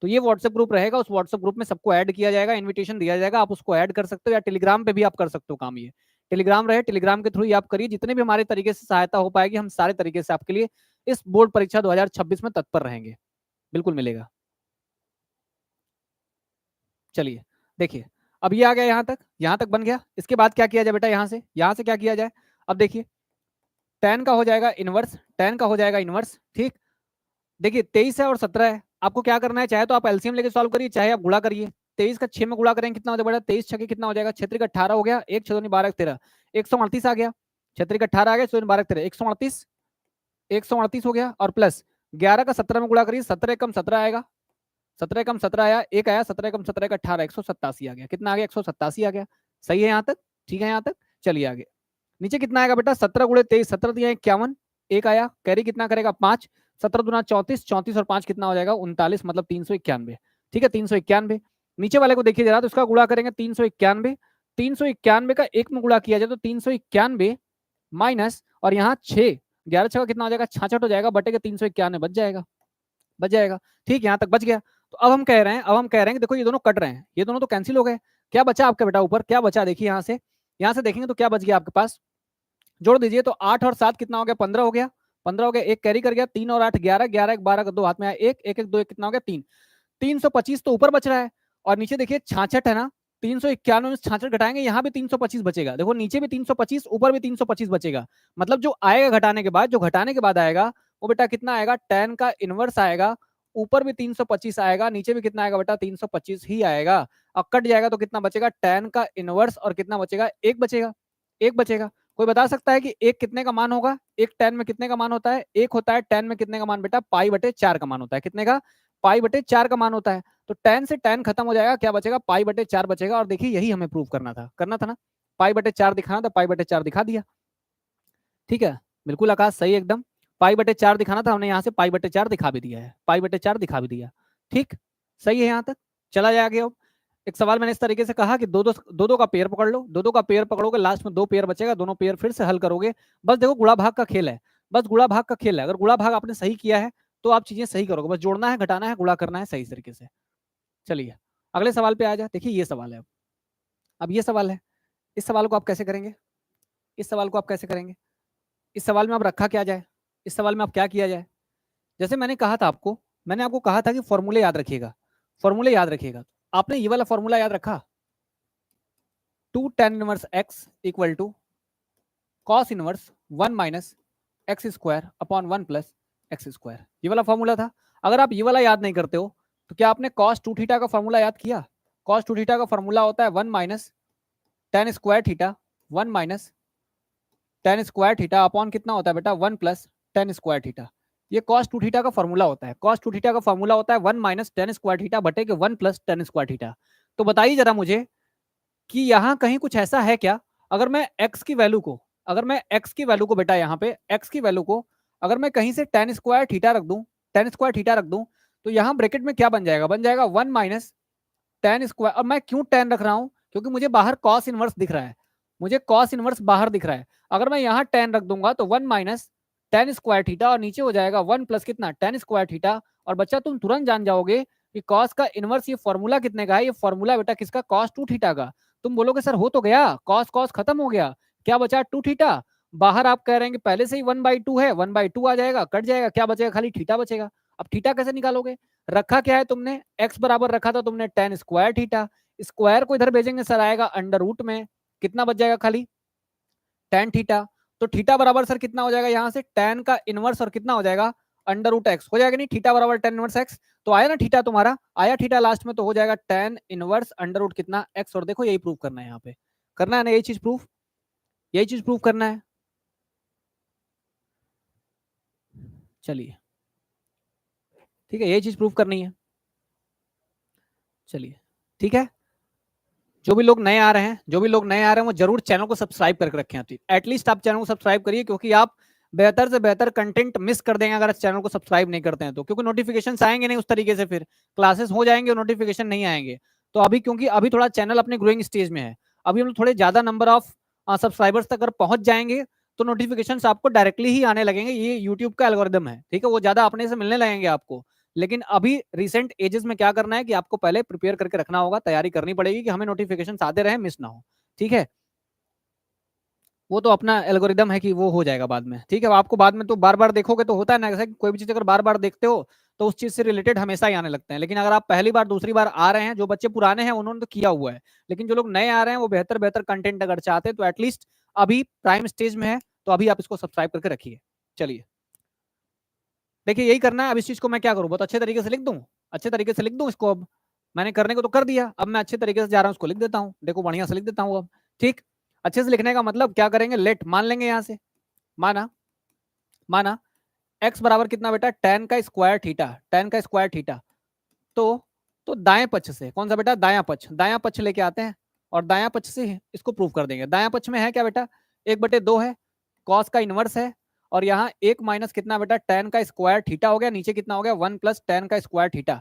तो ये व्हाट्सएप ग्रुप रहेगा, उस व्हाट्सएप ग्रुप में सबको ऐड किया जाएगा, इन्विटेशन दिया जाएगा, आप उसको ऐड कर सकते हो, या टेलीग्राम पे भी आप कर सकते हो काम। ये टेलीग्राम रहे, टेलीग्राम के थ्रू ही आप करिए, जितने भी हमारे तरीके से सहायता हो पाएगी हम सारे तरीके से आपके लिए इस बोर्ड परीक्षा 2026 में तत्पर रहेंगे, बिल्कुल मिलेगा। चलिए देखिए, अब ये आ गया यहाँ तक बन गया। इसके बाद क्या किया जाए बेटा, यहाँ से क्या किया जाए। अब देखिए, tan का हो जाएगा इनवर्स, ठीक। देखिए 23 है और 17 है, आपको क्या करना है, चाहे तो आप एलसीएम लेके सॉल्व करिए, चाहे आप गुणा करिए। 23 का 6 में गुणा करेंगे कितना हो जाएगा, 23 छके कितना हो जाएगा, 6 का 18 हो गया, 1 6 12 13, 138 आ गया। 6 का 18 आ गया, 12 13, 138 हो गया। और प्लस 11 का 17 में गुणा करिए, 17 कम 17 आएगा, 17 कम 17 आया, एक आया, 17 कम 17 का 18, 187 आ गया। कितना आ गया? 187 आ गया। सही है यहाँ तक? ठीक है यहाँ तक? चलिए आगे। नीचे कितना आएगा बेटा? 17 गुणे 23, 17 दिया 51, एक आया। कैरी कितना करेगा? 5, 17 दूना 34, 34 और 5 कितना हो जाएगा? 39, मतलब 391। ठीक है, 391। नीचे वाले को देखिए जरा, तो इसका गुणा करेंगे 391, 391 का एक में गुणा किया जाए तो 391 माइनस, और यहाँ 6, 11 छः कितना हो जाएगा? 66 हो जाएगा, बटे के 391 बच जाएगा, बच जाएगा। ठीक, यहाँ तक बच गया। तो अब हम कह रहे हैं कि देखो ये दोनों कट रहे हैं, ये दोनों तो कैंसिल हो गए। क्या बचा आपका बेटा ऊपर? क्या बचा? देखिए यहाँ से देखेंगे तो क्या बच गया आपके पास, जोड़ दीजिए तो 8 और 7 कितना हो गया? 15 हो गया, 15 हो गया, एक कैरी कर गया, 3 और 8 11, 11 एक 12 का 2 हाथ में आया, एक एक एक 2 एक कितना हो गया? 3, 325 तो ऊपर बच रहा है। और नीचे देखिए 66 है ना, 391 में 66 घटाएंगे, यहाँ भी 325 बचेगा। देखो नीचे भी 325, ऊपर भी 325 बचेगा। मतलब जो आएगा घटाने के बाद, जो घटाने के बाद आएगा वो बेटा कितना आएगा? tan का इनवर्स आएगा। ऊपर भी 325 आएगा, नीचे भी कितना आएगा बेटा? 325 ही आएगा। अब कट जाएगा तो कितना बचेगा? tan का इनवर्स, और कितना बचेगा? एक बचेगा, एक बचेगा। कोई बता सकता है कि एक कितने का मान होगा? एक tan में कितने का मान होता है? एक होता है tan में कितने का मान बेटा? पाई बटे 4 का मान होता है। कितने का? पाई बटे 4 का मान होता है। तो tan से tan खत्म हो जाएगा, क्या बचेगा? पाई बटे 4 बचेगा। और देखिए यही हमें प्रूव करना था ना, पाई बटे 4 दिखाना था, पाई बटे 4 दिखा दिया। ठीक है, बिल्कुल आकाश सही एकदम। पाई बटे 4 दिखाना था, हमने यहाँ से पाई बटे 4 दिखा भी दिया है, पाई बटे 4 दिखा भी दिया। ठीक, सही है यहाँ तक। चला जाएगा। अब एक सवाल मैंने इस तरीके से कहा कि दो का पेयर पकड़ लो, दो का पेयर पकड़ोगे, लास्ट में 2 पेयर बचेगा, दोनों पेयर फिर से हल करोगे। बस देखो गुणा भाग का खेल है, बस गुणा भाग का खेल है। अगर गुणा भाग आपने सही किया है तो आप चीजें सही करोगे, बस जोड़ना है, घटाना है, गुणा करना है सही तरीके से। चलिए अगले सवाल पे आ जाए। देखिए ये सवाल है, अब ये सवाल है, इस सवाल को आप कैसे करेंगे? इस सवाल को आप कैसे करेंगे? इस सवाल में आप रखा क्या जाए? इस सवाल में आप क्या किया जाए? जैसे मैंने कहा था आपको, मैंने आपको कहा था कि फॉर्मूले याद रखिएगा, फॉर्मूले याद रखिएगा। आपने ये वाला फॉर्मूला याद रखा, 2 tan inverse x equal to cos inverse 1 minus x square upon 1 plus x square, ये वाला फॉर्मूला था। अगर आप ये वाला याद नहीं करते हो तो क्या आपने cos 2 थीटा का फॉर्मूला याद किया? cos 2 थीटा का फॉर्मूला होता है 1 minus tan square theta, 1 minus tan square theta upon कितना होता है बेटा? 1 प्लस tan स्क्वायर थीटा। ये cos 2 थीटा का फॉर्मूला होता है, cos 2 थीटा का फॉर्मूला होता है 1 माइनस tan स्क्वायर थीटा बटे के 1 प्लस tan स्क्वायर थीटा। तो बताइए जरा मुझे कि यहाँ कहीं कुछ ऐसा है क्या? अगर मैं x की वैल्यू को, अगर मैं x की वैल्यू को बेटा, यहाँ पे x की वैल्यू को अगर मैं कहीं से tan स्क्वायर थीटा रख दूं, tan स्क्वायर थीटा रख दूं, तो यहाँ ब्रैकेट में क्या बन जाएगा? बन जाएगा 1 माइनस tan स्क्वायर। और मैं क्यों tan रख रहा हूं? क्योंकि मुझे बाहर cos इनवर्स दिख रहा है, मुझे cos इनवर्स बाहर दिख रहा है। अगर मैं यहाँ tan रख दूंगा तो 1 माइनस tan स्क्वायर थीटा, और नीचे हो जाएगा 1 प्लस कितना? tan square theta. और बच्चा तुम तुरंत जान जाओगे कि cos का इनवर्स ये फॉर्मूला कितने का है? ये फॉर्मूला बेटा किसका? cos 2 थीटा का। तुम बोलोगे सर हो तो गया, cos cos खत्म हो गया, क्या बचा? 2 थीटा। बाहर आप कह रहे हैं कि पहले से ही 1/2 है, 1/2 आ जाएगा, कट जाएगा, क्या बचेगा? खाली थीटा बचेगा। अब थीटा कैसे निकालोगे? रखा क्या है तुमने? x बराबर रखा था तुमने tan स्क्वायर थीटा, स्क्वायर को इधर भेजेंगे सर आएगा अंडर रूट में, कितना बच जाएगा? खाली tan थीटा। तो थीटा बराबर सर कितना हो जाएगा? यहाँ से tan का इनवर्स, और कितना हो जाएगा? अंडर रूट एक्स हो जाएगा। नहीं, थीटा बराबर tan इनवर्स एक्स, तो आया ना थीटा तुम्हारा, आया थीटा लास्ट में, तो हो जाएगा tan इनवर्स अंडर रूट कितना? एक्स। और देखो यही प्रूव करना है, यहाँ पे करना है ना, यही चीज प्रूफ, यही चीज प्रूव करना है। चलिए ठीक है, यही चीज प्रूव करनी है। चलिए ठीक है, जो भी लोग नए आ रहे हैं, जो भी लोग नए आ रहे हैं वो जरूर चैनल को सब्सक्राइब करके रखें। आप एटलीस्ट आप चैनल को सब्सक्राइब करिए, क्योंकि आप बेहतर से बेहतर कंटेंट मिस कर देंगे अगर चैनल को सब्सक्राइब नहीं करते हैं तो, क्योंकि नोटिफिकेशन आएंगे नहीं उस तरीके से, फिर क्लासेस हो जाएंगे और नोटिफिकेशन नहीं आएंगे। तो अभी क्योंकि अभी थोड़ा चैनल अपने ग्रोइंग स्टेज में है, अभी हम लोग थोड़े ज्यादा नंबर ऑफ सब्सक्राइबर्स तक अगर पहुंच जाएंगे तो नोटिफिकेशन आपको डायरेक्टली ही आने लगेंगे। ये यूट्यूब का एल्गोरिदम है, ठीक है, वो ज्यादा अपने से मिलने लगेंगे आपको। लेकिन अभी रिसेंट एजेस में क्या करना है कि आपको पहले प्रिपेयर करके रखना होगा, तैयारी करनी पड़ेगी कि हमें नोटिफिकेशन आते रहे, मिस ना हो। ठीक है, वो तो अपना एल्गोरिदम है कि वो हो जाएगा बाद में। ठीक है, आपको बाद में तो बार बार देखोगे तो होता है ना, कोई भी चीज अगर बार बार देखते हो तो उस चीज से रिलेटेड हमेशा ही आने लगते हैं। लेकिन अगर आप पहली बार दूसरी बार आ रहे हैं, जो बच्चे पुराने हैं उन्होंने तो किया हुआ है, लेकिन जो लोग नए आ रहे हैं वो बेहतर बेहतर कंटेंट अगर चाहते हैं तो एटलीस्ट अभी प्राइम स्टेज में है तो अभी आप इसको सब्सक्राइब करके रखिए। चलिए देखिए यही करना है। अब इस चीज को मैं क्या करूं? बहुत अच्छे तरीके से लिख दूं, अच्छे तरीके से लिख दूं इसको। अब मैंने करने को तो कर दिया, अब मैं अच्छे तरीके से जा रहा हूं, उसको लिख देता हूं। देखो बढ़िया से लिख देता हूं अब। ठीक, अच्छे से लिखने का मतलब क्या करेंगे? लेट मान लेंगे यहां से, माना माना x बराबर कितना बेटा? tan का स्क्वायर थीटा, tan का स्क्वायर थीटा। तो तो दाएं पक्ष से, कौन सा बेटा, दायां पक्ष, दायां पक्ष लेके आते हैं और दायां पक्ष से इसको प्रूव कर देंगे। दायां पक्ष में है क्या बेटा, 1/2 है, कॉस का इनवर्स है, और यहाँ 1 माइनस कितना बेटा, tan का स्क्वायर थीटा हो गया, नीचे कितना हो गया 1 प्लस tan का स्क्वायर थीटा,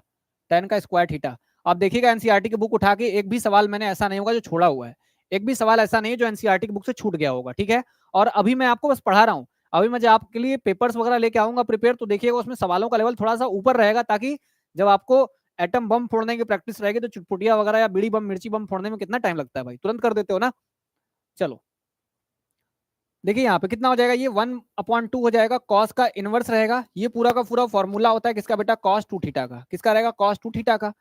tan का स्क्वायर थीटा। आप देखिएगा एनसीईआरटी की बुक उठा के, एक भी सवाल मैंने ऐसा नहीं होगा जो छोड़ा हुआ है, एक भी सवाल ऐसा नहीं है जो एनसीईआरटी की बुक से छूट गया होगा, ठीक है। और अभी मैं आपको बस पढ़ा रहा हूँ, अभी मैं जब आपके लिए पेपर्स वगैरह लेके आऊंगा प्रिपेयर, तो देखिएगा उसमें सवालों का लेवल थोड़ा सा ऊपर रहेगा, ताकि जब आपको एटम बम फोड़ने की प्रैक्टिस रहेगी तो चुटपुटिया वगैरह या बीड़ी बम मिर्ची बम फोड़ने में कितना टाइम लगता है भाई, तुरंत कर देते हो ना। चलो देखिए यहाँ पे कितना हो जाएगा, ये 1/2 हो जाएगा, कॉस का इनवर्स रहेगा, ये पूरा का पूरा फॉर्मूला होता है किसका बेटा, cos 2 थीटा का, किसका रहेगा, cos 2 थीटा का।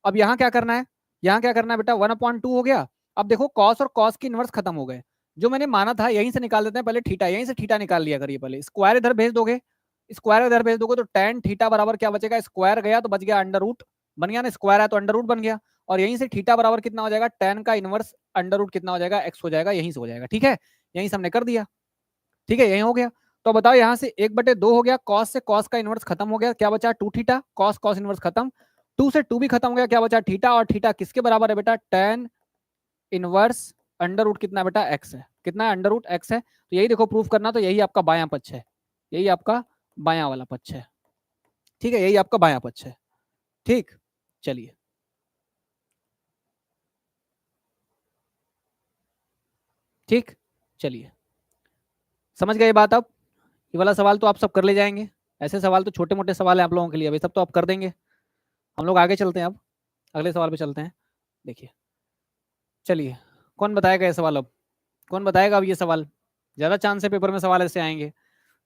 अब यहाँ क्या करना है, यहाँ क्या करना है बेटा, 1/2 हो गया। अब देखो cos और cos की इनवर्स खत्म हो गए, जो मैंने माना था यहीं से निकाल देते हैं, पहले थीटा, यहीं से थीटा निकाल लिया करिए, पहले स्क्वायर इधर भेज दोगे, स्क्वायर इधर भेज दोगे तो tan थीटा बराबर क्या बचेगा, स्क्वायर गया तो बच गया अंडर रूट, बन गया ना, स्क्वायर है तो अंडर रूट बन गया, और यहीं से थीटा बराबर कितना हो जाएगा, tan का इनवर्स अंडर रूट कितना हो जाएगा, x हो जाएगा, यहीं से हो जाएगा, ठीक है, यहीं से हमने कर दिया, ठीक है, यही हो गया। तो बताओ यहाँ से 1/2 हो गया, कॉस से कॉस का इनवर्स खत्म हो गया, क्या बचा 2 थीटा, कॉस कॉस इनवर्स खत्म, 2 से 2 भी खत्म हो गया, क्या बचा थीटा, और थीटा किसके बराबर है बेटा, tan इनवर्स अंडर रूट कितना बेटा, x है, कितना है, अंडर रूट x है। तो यही देखो प्रूफ करना, तो यही आपका बायां पक्ष है, यही आपका बायां वाला पक्ष है, ठीक है, यही आपका बायां पक्ष है, ठीक। चलिए ठीक, चलिए समझ गए बात। अब ये वाला सवाल तो आप सब कर ले जाएंगे, ऐसे सवाल तो छोटे मोटे सवाल है आप लोगों के लिए, अभी सब तो आप कर देंगे। हम लोग आगे चलते हैं, अब अगले सवाल पे चलते हैं। देखिए चलिए, कौन बताएगा ये सवाल, अब कौन बताएगा अब ये सवाल, ज्यादा चांस है पेपर में सवाल ऐसे आएंगे,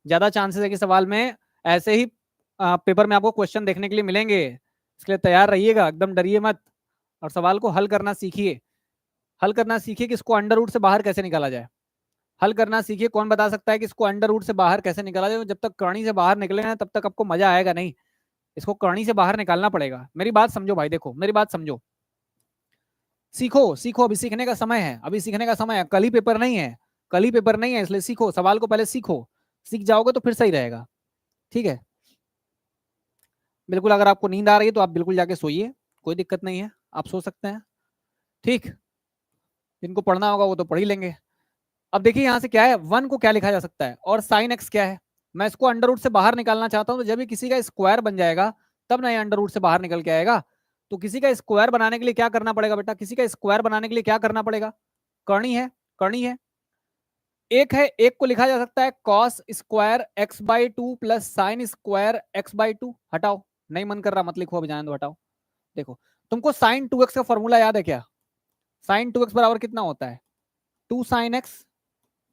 ज्यादा चांसेस है कि सवाल में ऐसे ही पेपर में आपको क्वेश्चन देखने के लिए मिलेंगे, इसके लिए तैयार रहिएगा, एकदम डरिए मत, और सवाल को हल करना सीखिए, हल करना सीखिए कि इसको अंडर रूट से बाहर कैसे निकाला जाए, हल करना सीखिए। कौन बता सकता है कि इसको अंडर रूट से बाहर कैसे निकाला जाए, जब तक करनी से बाहर निकले ना तब तक आपको मजा आएगा नहीं, इसको करनी से बाहर निकालना पड़ेगा। मेरी बात समझो भाई, देखो मेरी बात समझो, सीखो सीखो, अभी सीखने का समय है, अभी सीखने का समय है, कल ही पेपर नहीं है, कल ही पेपर नहीं है, इसलिए सीखो, सवाल को पहले सीखो, सीख जाओगे तो फिर सही रहेगा, ठीक है। बिल्कुल, अगर आपको नींद आ रही है तो आप बिल्कुल जाके सोइए, कोई दिक्कत नहीं है, आप सो सकते हैं, ठीक। जिनको पढ़ना होगा वो तो पढ़ ही लेंगे। अब देखिए यहाँ से क्या है, 1 को क्या लिखा जा सकता है, और साइन एक्स क्या है, मैं इसको अंडर रूट से बाहर निकालना चाहता हूँ, तो जब भी किसी का स्क्वायर बन जाएगा तब ना ये अंडर रूट से बाहर निकल के आएगा। तो किसी का स्क्वायर बनाने के लिए क्या करना पड़ेगा बेटा, किसी का स्क्वायर बनाने के लिए क्या करना पड़ेगा, करनी है, करनी है। एक है, एक को लिखा जा सकता है cos square x/2 plus sine square x/2, हटाओ, नहीं मन कर रहा मत लिखो, अभी जाने दो, हटाओ। देखो तुमको साइन 2x का फॉर्मूला याद है क्या, साइन 2x बराबर कितना होता है, 2 साइन एक्स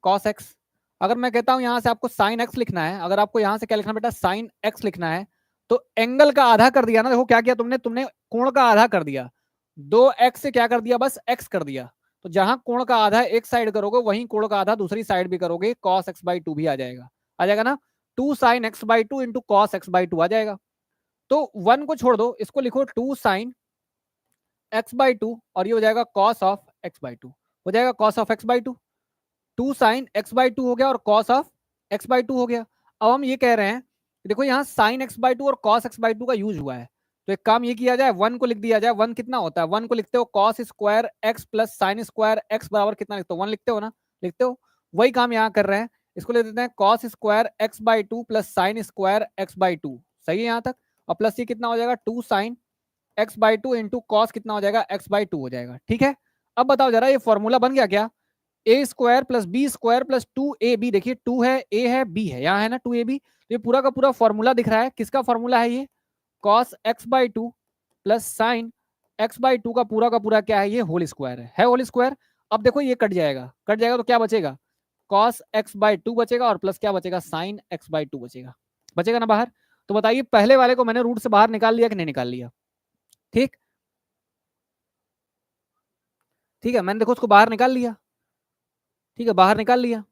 कॉस एक्स। अगर मैं कहता हूं यहां से आपको साइन एक्स लिखना है, अगर आपको यहां से क्या लिखना बेटा, साइन एक्स लिखना है, तो एंगल का आधा कर दिया ना, देखो क्या किया तुमने, तुमने कोण का आधा कर दिया, 2x से क्या कर दिया, बस x कर दिया, तो जहां कोण का आधा एक साइड करोगे वहीं कोण का आधा दूसरी साइड भी करोगे, cos x/2 भी आ जाएगा, आ जाएगा ना, 2 sign x/2 into cos x/2 आ जाएगा। तो 1 को छोड़ दो, इसको लिखो 2 साइन x/2, और ये हो जाएगा cos ऑफ x/2, हो जाएगा cos of x/2, 2 sign x/2 हो गया और cos ऑफ x/2 हो गया। अब हम ये कह रहे हैं, देखो यहाँ साइन x/2 और cos x/2 का यूज हुआ है, तो एक काम ये किया जाए, 1 को लिख दिया जाए, 1 कितना होता है, 1 को लिखते हो cos square x plus sine square x बराबर कितना लिखते हो, 1 लिखते हो ना, लिखते हो, वही काम यहाँ कर रहे हैं, इसको ले देते हैं cos square x/2 plus sine square x/2, सही है यहाँ तक, और प्लस ये कितना हो जाएगा 2 साइन x/2 इंटू कॉस कितना हो जाएगा x/2 हो जाएगा, ठीक है। अब बताओ जरा, ये फॉर्मूला बन गया क्या, a square plus b square plus 2ab, देखिए 2 है, a है, b है, यहाँ है ना 2ab, तो ये पूरा का पूरा फॉर्मूला दिख रहा है, किसका फॉर्मूला है ये, cos x/2 plus sign x/2 का पूरा क्या है, ये होल स्क्वायर है होल स्क्वायर। अब देखो ये कट जाएगा, कट जाएगा तो क्या बचेगा, cos x/2 बचेगा, और प्लस क्या बचेगा, साइन x/2 बचेगा, बचेगा ना बाहर। तो बताइए पहले वाले को मैंने रूट से बाहर निकाल लिया कि नहीं निकाल लिया, ठीक, ठीक है, मैंने देखो उसको बाहर निकाल लिया, ठीक है, बाहर निकाल लिया।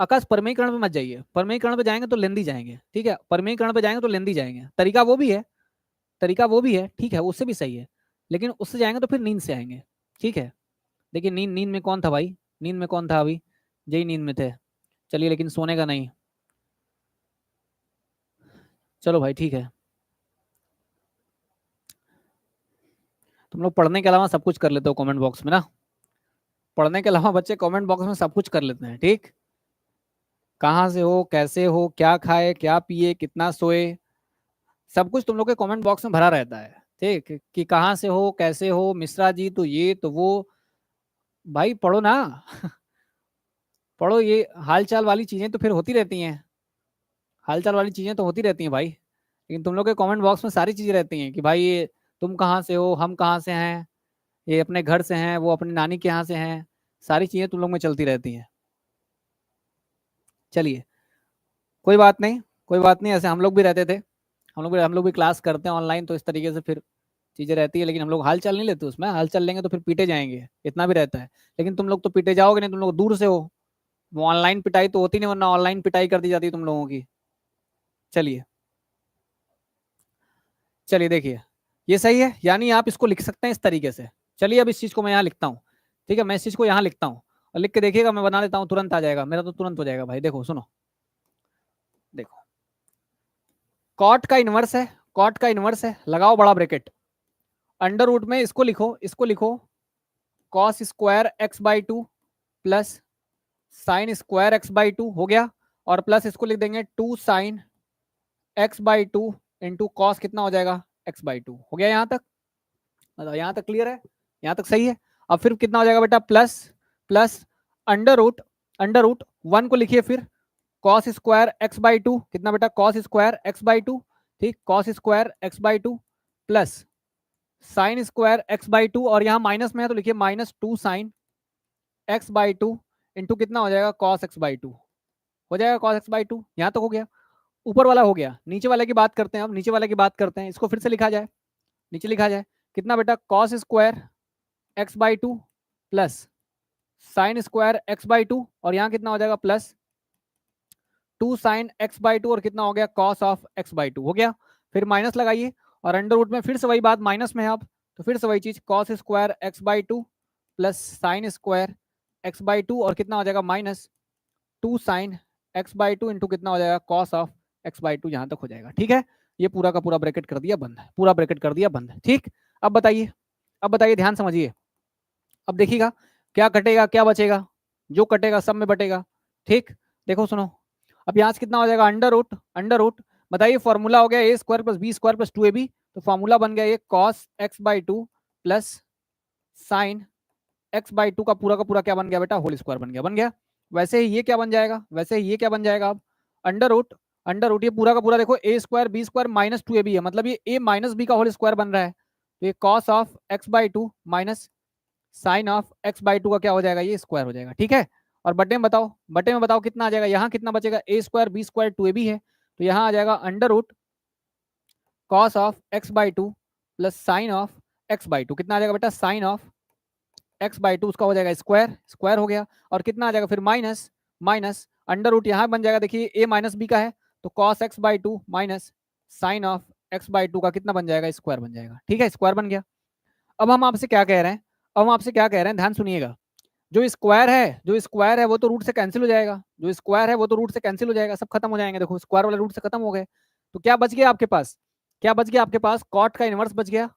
आकाश परमीकरण पे मत जाइए, परमीकरण पे जाएंगे तो लेंदी जाएंगे, ठीक है, परमीकरण पे जाएंगे तो लेंदी जाएंगे, तरीका वो भी है, तरीका वो भी है, ठीक है, उससे भी सही है, लेकिन उससे जाएंगे तो फिर नींद से आएंगे, ठीक है। देखिए नींद, नींद में कौन था भाई, नींद में कौन था अभी, यही नींद में थे, चलिए, लेकिन सोने का नहीं, चलो भाई ठीक है, तुम लोग पढ़ने के अलावा सब कुछ कर लेते हो कमेंट बॉक्स में ना, पढ़ने के अलावा बच्चे कमेंट बॉक्स में सब कुछ कर लेते हैं। ठीक, कहाँ से हो, कैसे हो, क्या खाए, क्या पिए, कितना सोए, सब कुछ तुम लोग के कमेंट बॉक्स में भरा रहता है। ठीक, कि कहाँ से हो, कैसे हो, मिश्रा जी तो ये तो वो, भाई पढ़ो ना पढ़ो, ये हालचाल वाली चीजें तो फिर होती रहती हैं, हालचाल वाली चीजें तो होती रहती हैं भाई, लेकिन तुम लोग के कमेंट बॉक्स में सारी चीजें रहती हैं कि भाई ये तुम कहाँ से हो, हम कहाँ से हैं, ये अपने घर से हैं, वो अपने नानी के यहाँ से हैं, सारी चीजें तुम लोग में चलती रहती हैं। चलिए कोई बात नहीं, कोई बात नहीं, ऐसे हम लोग भी रहते थे, हम लोग भी क्लास करते हैं ऑनलाइन, तो इस तरीके से फिर चीजें रहती है, लेकिन हम लोग हाल चाल नहीं लेते उसमें, हाल चाल लेंगे तो फिर पीटे जाएंगे, इतना भी रहता है। लेकिन तुम लोग तो पीटे जाओगे नहीं, तुम लोग दूर से हो, वो ऑनलाइन पिटाई तो होती नहीं, वरना ऑनलाइन पिटाई कर दी जाती है तुम लोगों की। चलिए चलिए देखिए, ये सही है, यानी आप इसको लिख सकते हैं इस तरीके से। चलिए अब इस चीज को मैं यहाँ लिखता हूँ, ठीक है, मैं इस चीज को यहाँ लिखता हूँ और लिख के देखिएगा, मैं बना लेता हूँ, तुरंत आ जाएगा मेरा, तो तुरंत हो जाएगा भाई। देखो सुनो, देखो कॉट का इनवर्स है, कॉट का इनवर्स है, लगाओ बड़ा ब्रैकेट, अंडर रूट में इसको लिखो, इसको लिखो cos square x by two plus sine square x by two, हो गया, और प्लस इसको लिख देंगे two sine x by two into cos, कितना हो जाएगा एक्स बाई टू, हो गया यहाँ तक, मतलब यहाँ तक क्लियर है, यहाँ तक सही है। अब फिर कितना हो जाएगा बेटा, plus plus under root one को लिखिए, फिर cos square x by two, कितना बेटा cos square x by two, ठीक, cos square x by two plus sine square x by two, और यहाँ माइनस में है तो लिखिए minus two sine x by two into कितना हो जाएगा कॉस एक्स बाई टू, हो जाएगा कॉस एक्स बाई टू, यहाँ तक हो गया, ऊपर वाला हो गया, नीचे वाले की बात करते हैं, अब नीचे वाले की बात करते हैं, इसको फिर से लिखा जाए, नीचे लिखा जाए, कितना बेटा cos square x by two plus sine square x by two, और यहाँ कितना हो जाएगा plus two sine x by two, और कितना हो गया cos of x by two, हो गया, फिर माइनस लगाइए, और अंडर रूट में फिर से वही बात, माइनस में है अब, तो फिर से वही चीज cos square x by two plus sine square x by two, और कितना हो जाएगा minus two sine x by two into कितना हो जाएगा cos of x by to, यहाँ तक हो जाएगा। ठीक है, ये पूरा का पूरा ब्रैकेट कर दिया बंद, पूरा ब्रैकेट कर दिया बंद। ठीक, अब बताइए, अब बताइए, ध्यान समझिए, अब देखिएगा क्या कटेगा क्या बचेगा, जो कटेगा सब में बटेगा। ठीक, देखो सुनो, अब यहाँ से कितना हो जाएगा अंडर रूट, बताइए फॉर्मूला हो गया a square plus b square plus two a b, तो फॉर्मूला बन गया ये cos x by two plus sine x by two का पूरा क्या बन गया बेटा, होल स्क्वायर बन गया। वैसे ही ये क्या बन जाएगा, वैसे ही ये क्या बन जाएगा, अब अंडर रूट ये पूरा का पूरा देखो a square B square minus two a b है, मतलब ये ए माइनस बी का होल स्क्वायर बन रहा है, तो ये cos of x by two minus sine of x by two का क्या हो जाएगा, ये स्क्वायर हो जाएगा। ठीक है, और बटे में बताओ कितना आ जाएगा, यहाँ कितना बचेगा, a square B square two a b है, तो यहाँ आ जाएगा under root cos of x by two plus sine of x by two, कितना आ जाएगा बेटा sine of x by two, उसका हो जाएगा स्क्वायर हो गया, और कितना आ जाएगा फिर माइनस अंडर रूट यहाँ बन जाएगा, देखिए ए माइनस बी का है, तो cos x by two minus sine of x by two का कितना बन जाएगा, स्क्वायर बन जाएगा। ठीक है, स्क्वायर बन गया। अब हम आपसे क्या कह रहे हैं, ध्यान सुनिएगा, जो स्क्वायर है वो तो रूट से कैंसिल हो जाएगा, सब खत्म हो जाएंगे, देखो स्क्वायर वाले रूट से खत्म हो गए, तो क्या बच गया आपके पास, कॉट का इनवर्स बच गया,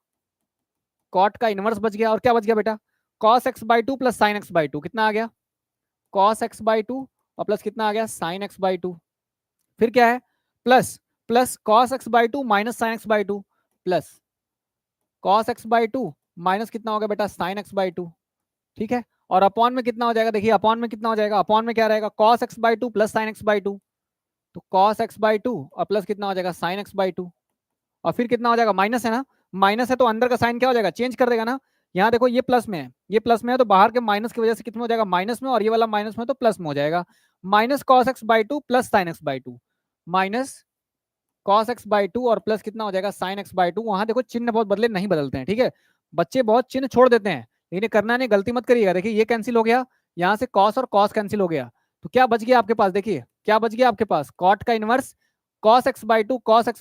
और क्या बच गया बेटा cos x by two plus sine x by two, कितना आ गया cos x बाई टू और प्लस कितना आ गया sin x बाई टू, फिर क्या है plus cos x by two minus sign x by two plus cos x by two minus कितना हो गया बेटा sin x बाई टू। ठीक है, और अपॉन में कितना हो जाएगा, देखिए अपॉन में कितना हो जाएगा, अपॉन में क्या रहेगा cos x by two plus sine x by to, तो cos x बाई टू और प्लस कितना हो जाएगा sin x बाई टू, और फिर कितना हो जाएगा, माइनस है ना, माइनस है तो अंदर का साइन क्या हो जाएगा, चेंज कर देगा ना, यहाँ देखो ये प्लस में है, तो बाहर के माइनस की वजह से कितना हो जाएगा माइनस में, और ये वाला माइनस में तो प्लस में हो जाएगा, minus cos x by two plus sine x by two, minus cos x by two और प्लस कितना हो जाएगा साइन एक्स बाई टू। वहां देखो चिन्ह बहुत बदले नहीं बदलते हैं, ठीक है, बच्चे बहुत चिन्ह छोड़ देते हैं, लेकिन करना नहीं, गलती मत करिएगा। देखिए ये कैंसिल हो गया, यहाँ से कॉस और कॉस कैंसिल हो गया, तो क्या बच गया आपके पास, देखिए क्या बच गया आपके पास, कॉट का inverse cos x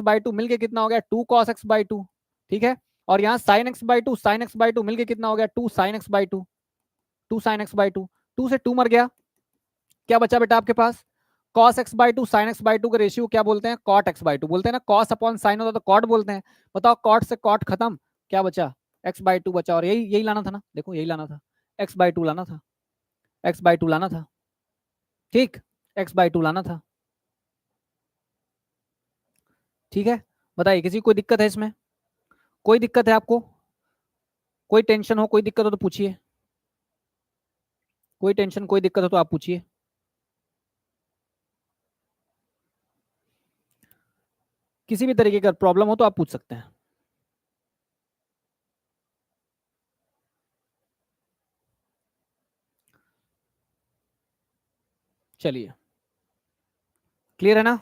by two मिलके कितना हो गया 2 cos x बाई टू, ठीक है, और यहाँ sin x बाई टू मिलके कितना हो गया 2 sin x बाई टू, 2 से 2 मर गया, क्या बचा बेटा आपके पास cos x by two sin x by two का रेशियो क्या बोलते हैं, cot x बाई टू बोलते हैं ना, cos अपॉन sin होता है तो cot बोलते हैं, बताओ cot से cot खत्म, क्या बचा x/2 बचा, और यही यही लाना था ना, देखो यही लाना था, x/2 लाना था, x/2 लाना था, ठीक, x/2 लाना था, ठीक है। बताइए किसी को कोई दिक्कत है इसमें? कोई दिक्कत है आपको? कोई टेंशन हो, कोई दिक्कत हो तो पूछिए, कोई टेंशन कोई दिक्कत हो तो आप पूछिए। किसी भी तरीके का प्रॉब्लम हो तो आप पूछ सकते हैं। चलिए, क्लियर है ना?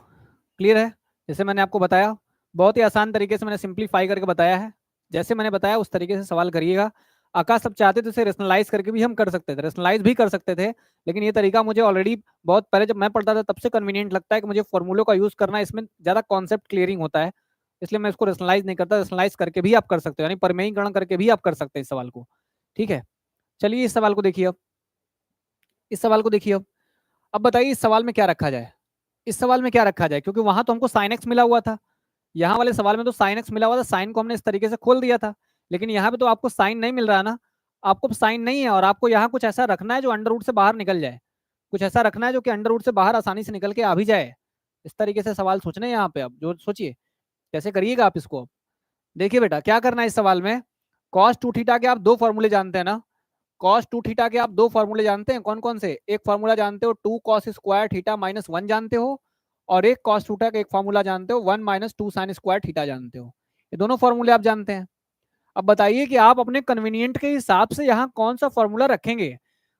क्लियर है? जैसे मैंने आपको बताया, बहुत ही आसान तरीके से मैंने सिंप्लीफाई करके बताया है। जैसे मैंने बताया उस तरीके से सवाल करिएगा। आकाश सब चाहते तो इसे रेशनलाइज करके भी हम कर सकते थे, रेशनलाइज भी कर सकते थे, लेकिन ये तरीका मुझे ऑलरेडी बहुत पहले जब मैं पढ़ता था तब से कन्वीनियंट लगता है कि मुझे फॉर्मूलों का यूज करना, इसमें ज्यादा कॉन्सेप्ट क्लियरिंग होता है, इसलिए मैं इसको रेशनलाइज नहीं करता। रेशनलाइज करके भी आप कर सकते हो, यानी परिमेयीकरण करके भी आप कर सकते हैं इस सवाल को, ठीक है। चलिए इस सवाल को देखिए अब, इस सवाल को देखिए अब बताइए इस सवाल में क्या रखा जाए, इस सवाल में क्या रखा जाए, क्योंकि वहां तो हमको साइन एक्स मिला हुआ था, यहाँ वाले सवाल में तो साइन एक्स मिला हुआ था, साइन को हमने इस तरीके से खोल दिया था, लेकिन यहाँ पे तो आपको साइन नहीं मिल रहा ना, आपको साइन नहीं है, और आपको यहाँ कुछ ऐसा रखना है जो अंडर रूट से बाहर निकल जाए, कुछ ऐसा रखना है जो कि अंडर रूट से बाहर आसानी से निकल के आ भी जाए। इस तरीके से सवाल सोचने यहाँ पे, अब जो सोचिए कैसे करिएगा आप इसको। देखिए बेटा क्या करना है इस सवाल में, कॉस टू थीटा के आप दो फॉर्मूले जानते हैं ना, कॉस टू थीटा के आप दो फॉर्मूले जानते हैं, कौन कौन से? एक फॉर्मूला जानते हो 2 cos स्क्वायर थीटा माइनस 1 जानते हो, और एक cos थीटा का एक फॉर्मूला जानते हो 1 माइनस 2 sin स्क्वायर थीटा जानते हो, ये दोनों फॉर्मूले आप जानते हैं। अब बताइए कि आप अपने कन्वीनियंट के हिसाब से यहाँ कौन सा फॉर्मूला रखेंगे।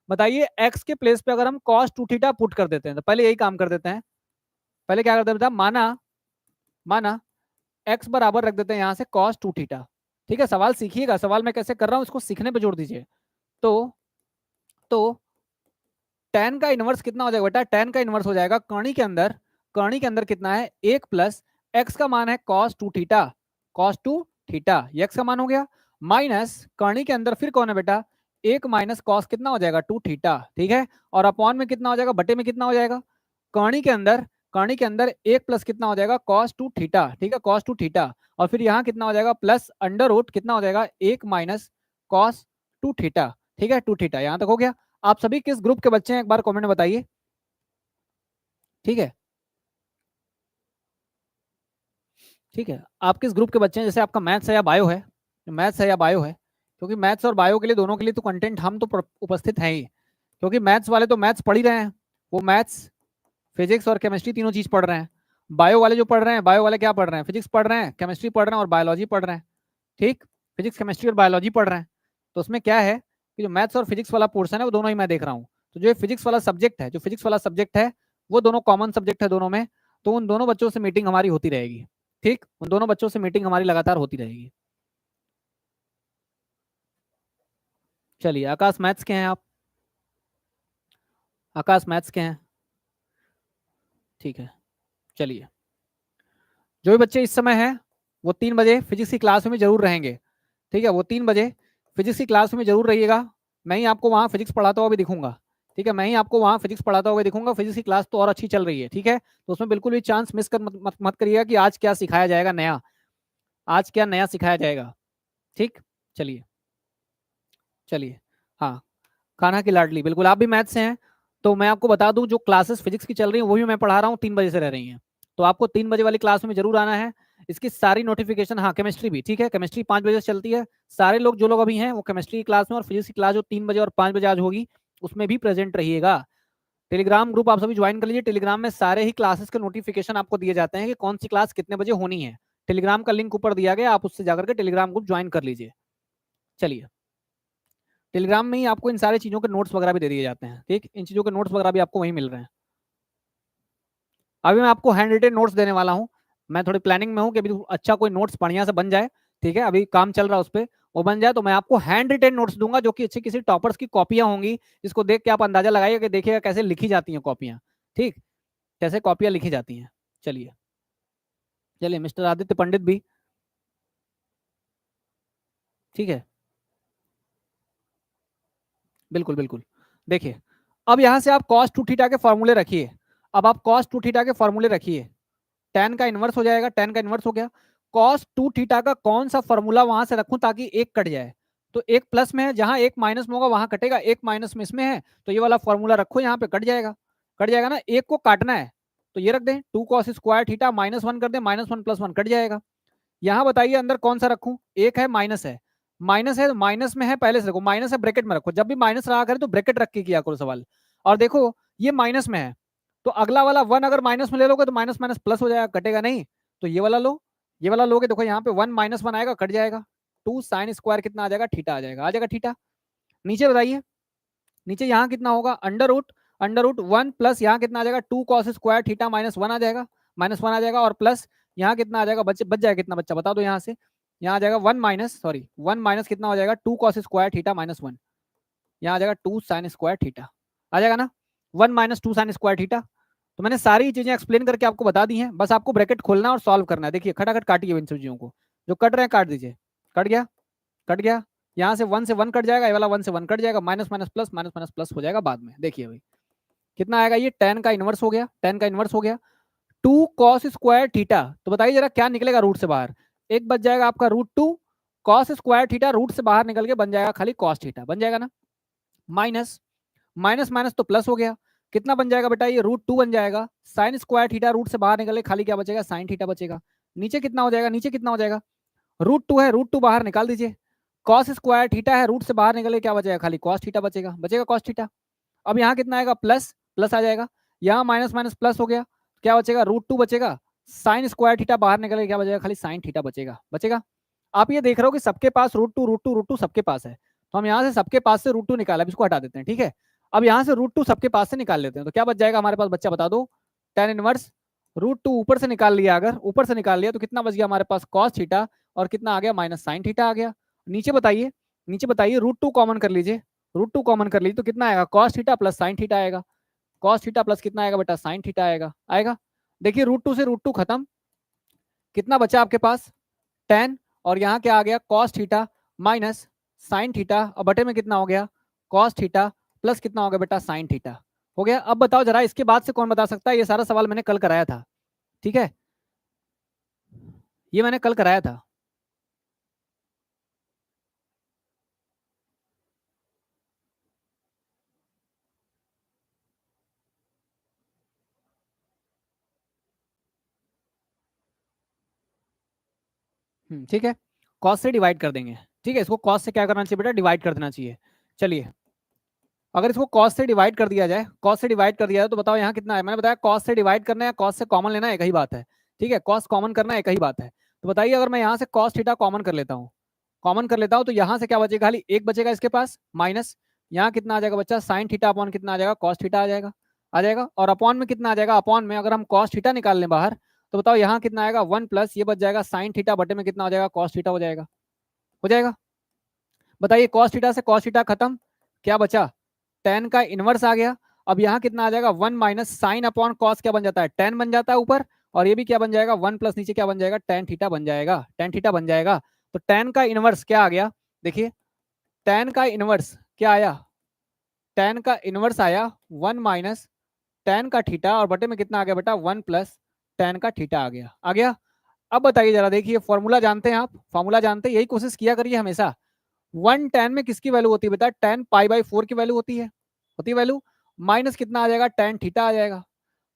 बताइए x के प्लेस पे अगर हम cos टू थीटा पुट कर देते हैं, तो पहले यही काम कर देते हैं, पहले क्या करते हैं, माना माना x बराबर रख देते हैं यहाँ से cos टू थीटा, ठीक है। सवाल सीखिएगा, सवाल मैं कैसे कर रहा हूँ इसको सीखने पे जोड़ दीजिए। तो tan का इनवर्स कितना हो जाएगा बेटा, tan का इनवर्स हो जाएगा कर्ण के अंदर, कर्ण के अंदर कितना है 1 प्लस x का मान है cos two theta, cos two theta ये x का मान हो गया, माइनस कर्ण के अंदर फिर कौन है बेटा 1 माइनस cos कितना हो जाएगा 2 थीटा, ठीक है। और अपॉन में कितना हो जाएगा, बटे में कितना हो जाएगा, कर्ण के अंदर, कर्ण के अंदर 1 प्लस कितना हो जाएगा cos टू थीटा, ठीक है, cos टू थीटा, और फिर यहाँ कितना हो जाएगा प्लस अंडर रूट कितना हो जाएगा 1 माइनस cos टू थीटा, ठीक है, 2 थीटा। यहाँ तक हो गया। आप सभी किस ग्रुप के बच्चे हैं एक बार कमेंट में बताइए, ठीक है, ठीक है। आप किस ग्रुप के बच्चे हैं, जैसे आपका मैथ्स है या बायो है, मैथ्स है या बायो है, क्योंकि मैथ्स और बायो के लिए दोनों के लिए तो कंटेंट हम तो उपस्थित हैं ही, क्योंकि मैथ्स वाले तो मैथ्स पढ़ ही रहे हैं, वो मैथ्स फिजिक्स और केमिस्ट्री तीनों चीज पढ़ रहे हैं। बायो वाले जो पढ़ रहे हैं, बायो वाले क्या पढ़ रहे हैं, फिजिक्स पढ़ रहे हैं, केमिस्ट्री पढ़ रहे हैं और बायोलॉजी पढ़ रहे हैं, ठीक, फिजिक्स केमिस्ट्री और बायोलॉजी पढ़ रहे हैं। तो उसमें क्या है कि जो मैथ्स और फिजिक्स वाला पोर्शन है वो दोनों ही मैं देख रहा हूँ, तो जो फिजिक्स वाला सब्जेक्ट है, जो फिजिक्स वाला सब्जेक्ट है वो दोनों कॉमन सब्जेक्ट है दोनों में, तो उन दोनों बच्चों से मीटिंग हमारी होती रहेगी, ठीक, उन दोनों बच्चों से मीटिंग हमारी लगातार होती रहेगी। चलिए आकाश मैथ्स के हैं आप, आकाश मैथ्स के हैं, ठीक है। चलिए जो भी बच्चे इस समय हैं वो 3 बजे फिजिक्स की क्लास में जरूर रहेंगे, ठीक है, वो 3 बजे फिजिक्स की क्लास में जरूर रहिएगा। मैं ही आपको वहाँ फिजिक्स पढ़ाता हुआ भी दिखूंगा, ठीक है, मैं ही आपको वहाँ फिजिक्स पढ़ाता हुआ दिखूंगा। फिजिक्स की क्लास तो और अच्छी चल रही है, ठीक है, तो उसमें बिल्कुल भी चांस मिस कर मत करिएगा कि आज क्या सिखाया जाएगा नया, आज क्या नया सिखाया जाएगा, ठीक। चलिए चलिए, हाँ, कान्हा की लाडली, बिल्कुल आप भी मैथ से हैं, तो मैं आपको बता दूं जो क्लासेस फिजिक्स की चल रही हैं वो भी मैं पढ़ा रहा हूँ, 3 बजे से रह रही हैं, तो आपको 3 बजे वाली क्लास में जरूर आना है। इसकी सारी नोटिफिकेशन, हाँ केमिस्ट्री भी, ठीक है, केमिस्ट्री 5 बजे से चलती है, सारे लोग जो लोग अभी हैं वो केमिस्ट्री की क्लास में, और फिजिक्स की क्लास जो 3 बजे और 5 बजे आज होगी उसमें भी प्रेजेंट रहिएगा। टेलीग्राम ग्रुप आप सभी ज्वाइन कर लीजिए, टेलीग्राम में सारे ही क्लासेस के नोटिफिकेशन आपको दिए जाते हैं कि कौन सी क्लास कितने बजे होनी है, टेलीग्राम का लिंक ऊपर दिया गया, आप उससे जाकर के टेलीग्राम ग्रुप ज्वाइन कर लीजिए। चलिए टेलीग्राम में ही आपको इन सारी चीज़ों के नोट्स वगैरह भी दे दिए जाते हैं, ठीक, इन चीज़ों के नोट्स वगैरह भी आपको वहीं मिल रहे हैं। अभी मैं आपको हैंड रिटेन नोट्स देने वाला हूँ, मैं थोड़ी प्लानिंग में हूँ कि अभी अच्छा कोई नोट्स बढ़िया से बन जाए, ठीक है, अभी काम चल रहा है उस पर, वो बन जाए तो मैं आपको हैंड रिटेन नोट्स दूंगा जो कि अच्छी किसी टॉपर्स की कॉपियां होंगी, जिसको देख के आप अंदाजा लगाइएगा कि देखिएगा कैसे लिखी जाती हैं कॉपियां, ठीक, कैसे कॉपियां लिखी जाती हैं। चलिए चलिए मिस्टर आदित्य पंडित भी, ठीक है, बिल्कुल बिल्कुल। देखिए अब यहाँ से आप कॉस टू थीटा के फॉर्मूले रखिए, अब आप कॉस टू थीटा के फॉर्मूले रखिए, tan का इनवर्स हो जाएगा, tan का इनवर्स हो गया, cos 2 थीटा का कौन सा फॉर्मूला वहां से रखूं ताकि एक कट जाए। तो एक प्लस में है, जहां एक माइनस में होगा वहां कटेगा, एक माइनस में इसमें है तो ये वाला फॉर्मूला रखो, यहाँ पे कट जाएगा। कट जाएगा ना, एक को काटना है तो ये रख दें 2 cos स्क्वायर थीटा -1 कर दें, -1 + 1 कट जाएगा। यहाँ बताइए अंदर कौन सा रखूं, एक है माइनस है, माइनस है तो माइनस में है पहले से रखो, माइनस है ब्रैकेट में रखो, जब भी माइनस रहा करे तो ब्रैकेट रख के किया करो सवाल। और देखो ये माइनस में है तो अगला वाला 1 अगर माइनस में ले लोगे तो माइनस माइनस प्लस हो जाएगा, कटेगा नहीं। तो ये वाला लो, ये वाला लोगे, देखो यहाँ पे 1 - 1 आएगा, कट जाएगा। 2 sin स्क्वायर कितना आ जाएगा, थीटा आ जाएगा, आ जाएगा थीटा। नीचे बताइए, नीचे यहाँ कितना होगा, अंडर रूट 1 प्लस यहाँ कितना आ जाएगा 2 cos स्क्वायर थीटा -1 आ जाएगा, -1 आ जाएगा, और प्लस यहाँ कितना आ जाएगा, बच जाएगा कितना बच्चा बता दो यहाँ से। यहाँ आ जाएगा 1 माइनस कितना हो जाएगा 2 cos स्क्वायर थीटा -1, यहाँ आ जाएगा 2 sin स्क्वायर थीटा, आ जाएगा ना, 1 - 2 sin स्क्वायर थीटा। तो मैंने सारी चीजें एक्सप्लेन करके आपको बता दी हैं, बस आपको ब्रैकेट खोलना और सॉल्व करना है। देखिए खटाखट काटिए इन सब्जियों को, जो कट रहे हैं काट दीजिए, कट गया, कट गया। यहाँ से 1 से 1 कट जाएगा, ये वाला 1 से 1 कट जाएगा, minus minus plus, minus minus plus हो जाएगा बाद में। देखिए भाई कितना आएगा, ये tan का इनवर्स हो गया, tan का इनवर्स हो गया 2 cos स्क्वायर थीटा। तो बताइए जरा क्या निकलेगा रूट से बाहर, एक बच जाएगा आपका √2 cos स्क्वायर थीटा, रूट से बाहर निकल के बन जाएगा खाली cos थीटा, बन जाएगा ना। माइनस माइनस माइनस तो प्लस हो गया, कितना बन जाएगा बेटा, ये √2 बन जाएगा, साइन स्क्वायर थीटा रूट से बाहर निकले खाली क्या बचेगा, साइन थीटा बचेगा। नीचे कितना हो जाएगा, नीचे कितना हो जाएगा, √2 है, √2 बाहर निकाल दीजिए, cos स्क्वायर थीटा है, रूट से बाहर निकले क्या बचेगा, खाली cos थीटा बचेगा, बचेगा cos थीटा। अब यहाँ कितना आएगा, प्लस प्लस आ जाएगा, यहाँ माइनस माइनस प्लस हो गया, क्या बचेगा, √2 बचेगा, साइन स्क्वायर थीटा बाहर निकले क्या बचेगा, खाली साइन थीटा बचेगा, बचेगा। आप ये देख रहे हो कि सबके पास √2 सबके पास है, तो हम यहाँ से सबके पास से √2 निकाला, अब इसको हटा देते हैं, ठीक है। अब यहाँ से √2 सबके पास से निकाल लेते हैं, तो क्या बच जाएगा हमारे पास, बच्चा बता दो, tan इनवर्स √2 ऊपर से निकाल लिया, अगर ऊपर से निकाल लिया तो कितना बच गया हमारे पास, cos थीटा, और कितना आ गया, माइनस साइन थीटा आ गया। नीचे बताइए, नीचे बताइए √2 कॉमन कर लीजिए, √2 कॉमन कर लीजिए तो कितना आएगा, cos theta plus sine theta आएगा, cos थीटा प्लस कितना आएगा बेटा, साइन थीटा आएगा, आएगा। देखिए √2 से √2 खत्म, कितना बचा आपके पास, tan, और यहाँ क्या आ गया, cos theta minus sine theta, और बटे में कितना हो गया, cos थीटा प्लस कितना हो गया बेटा, साइन थीटा हो गया। अब बताओ जरा इसके बाद से कौन बता सकता है, ये सारा सवाल मैंने कल कराया था, ठीक है, ये मैंने कल कराया था। ठीक है, cos से डिवाइड कर देंगे, ठीक है, इसको cos से क्या करना चाहिए बेटा, डिवाइड कर देना चाहिए। चलिए अगर इसको cos से डिवाइड कर दिया जाए, cos से डिवाइड कर दिया जाए तो बताओ यहाँ कितना है, मैंने बताया cos से डिवाइड करना है, cos से कॉमन लेना है, एक ही बात है, ठीक है, cos कॉमन करना है, एक ही बात है। तो बताइए अगर मैं यहाँ से cos थीटा कॉमन कर लेता हूँ, कॉमन कर लेता हूँ तो यहाँ से क्या बचेगा, खाली एक बचेगा इसके पास, माइनस यहाँ कितना आ जाएगा बच्चा, साइन थीटा अपॉन कितना आ जाएगा, cos थीटा आ जाएगा, आ जाएगा। और अपॉन में कितना आ जाएगा, अपॉन में अगर हम cos थीटा निकाल लें बाहर तो बताओ यहाँ कितना आएगा, 1 प्लस ये बच जाएगा साइन थीटा, बटे में कितना हो जाएगा, cos थीटा हो जाएगा, हो जाएगा। बताइए cos थीटा से cos थीटा खत्म, क्या बचा, tan का इनवर्स आ गया। अब यहाँ कितना आ जाएगा, 1 माइनस साइन अपॉन कॉस क्या बन जाता है, tan बन जाता है ऊपर, और ये भी क्या बन जाएगा, 1 प्लस नीचे क्या बन जाएगा, tan थीटा बन जाएगा, tan थीटा बन जाएगा। तो tan का इनवर्स क्या आ गया, देखिए tan का इनवर्स क्या आया, tan का इनवर्स आया 1 माइनस tan का थीटा, और बटे में कितना आ गया बेटा, 1 प्लस tan का थीटा आ गया, आ गया। अब बताइए जरा, देखिए फॉर्मूला जानते हैं आप, फॉर्मूला जानते हैं, यही कोशिश किया करिए हमेशा। 1 tan में किसकी वैल्यू होती है बेटा, tan π/4 की वैल्यू होती है, होती है वैल्यू, माइनस कितना आ जाएगा, tan थीटा आ जाएगा।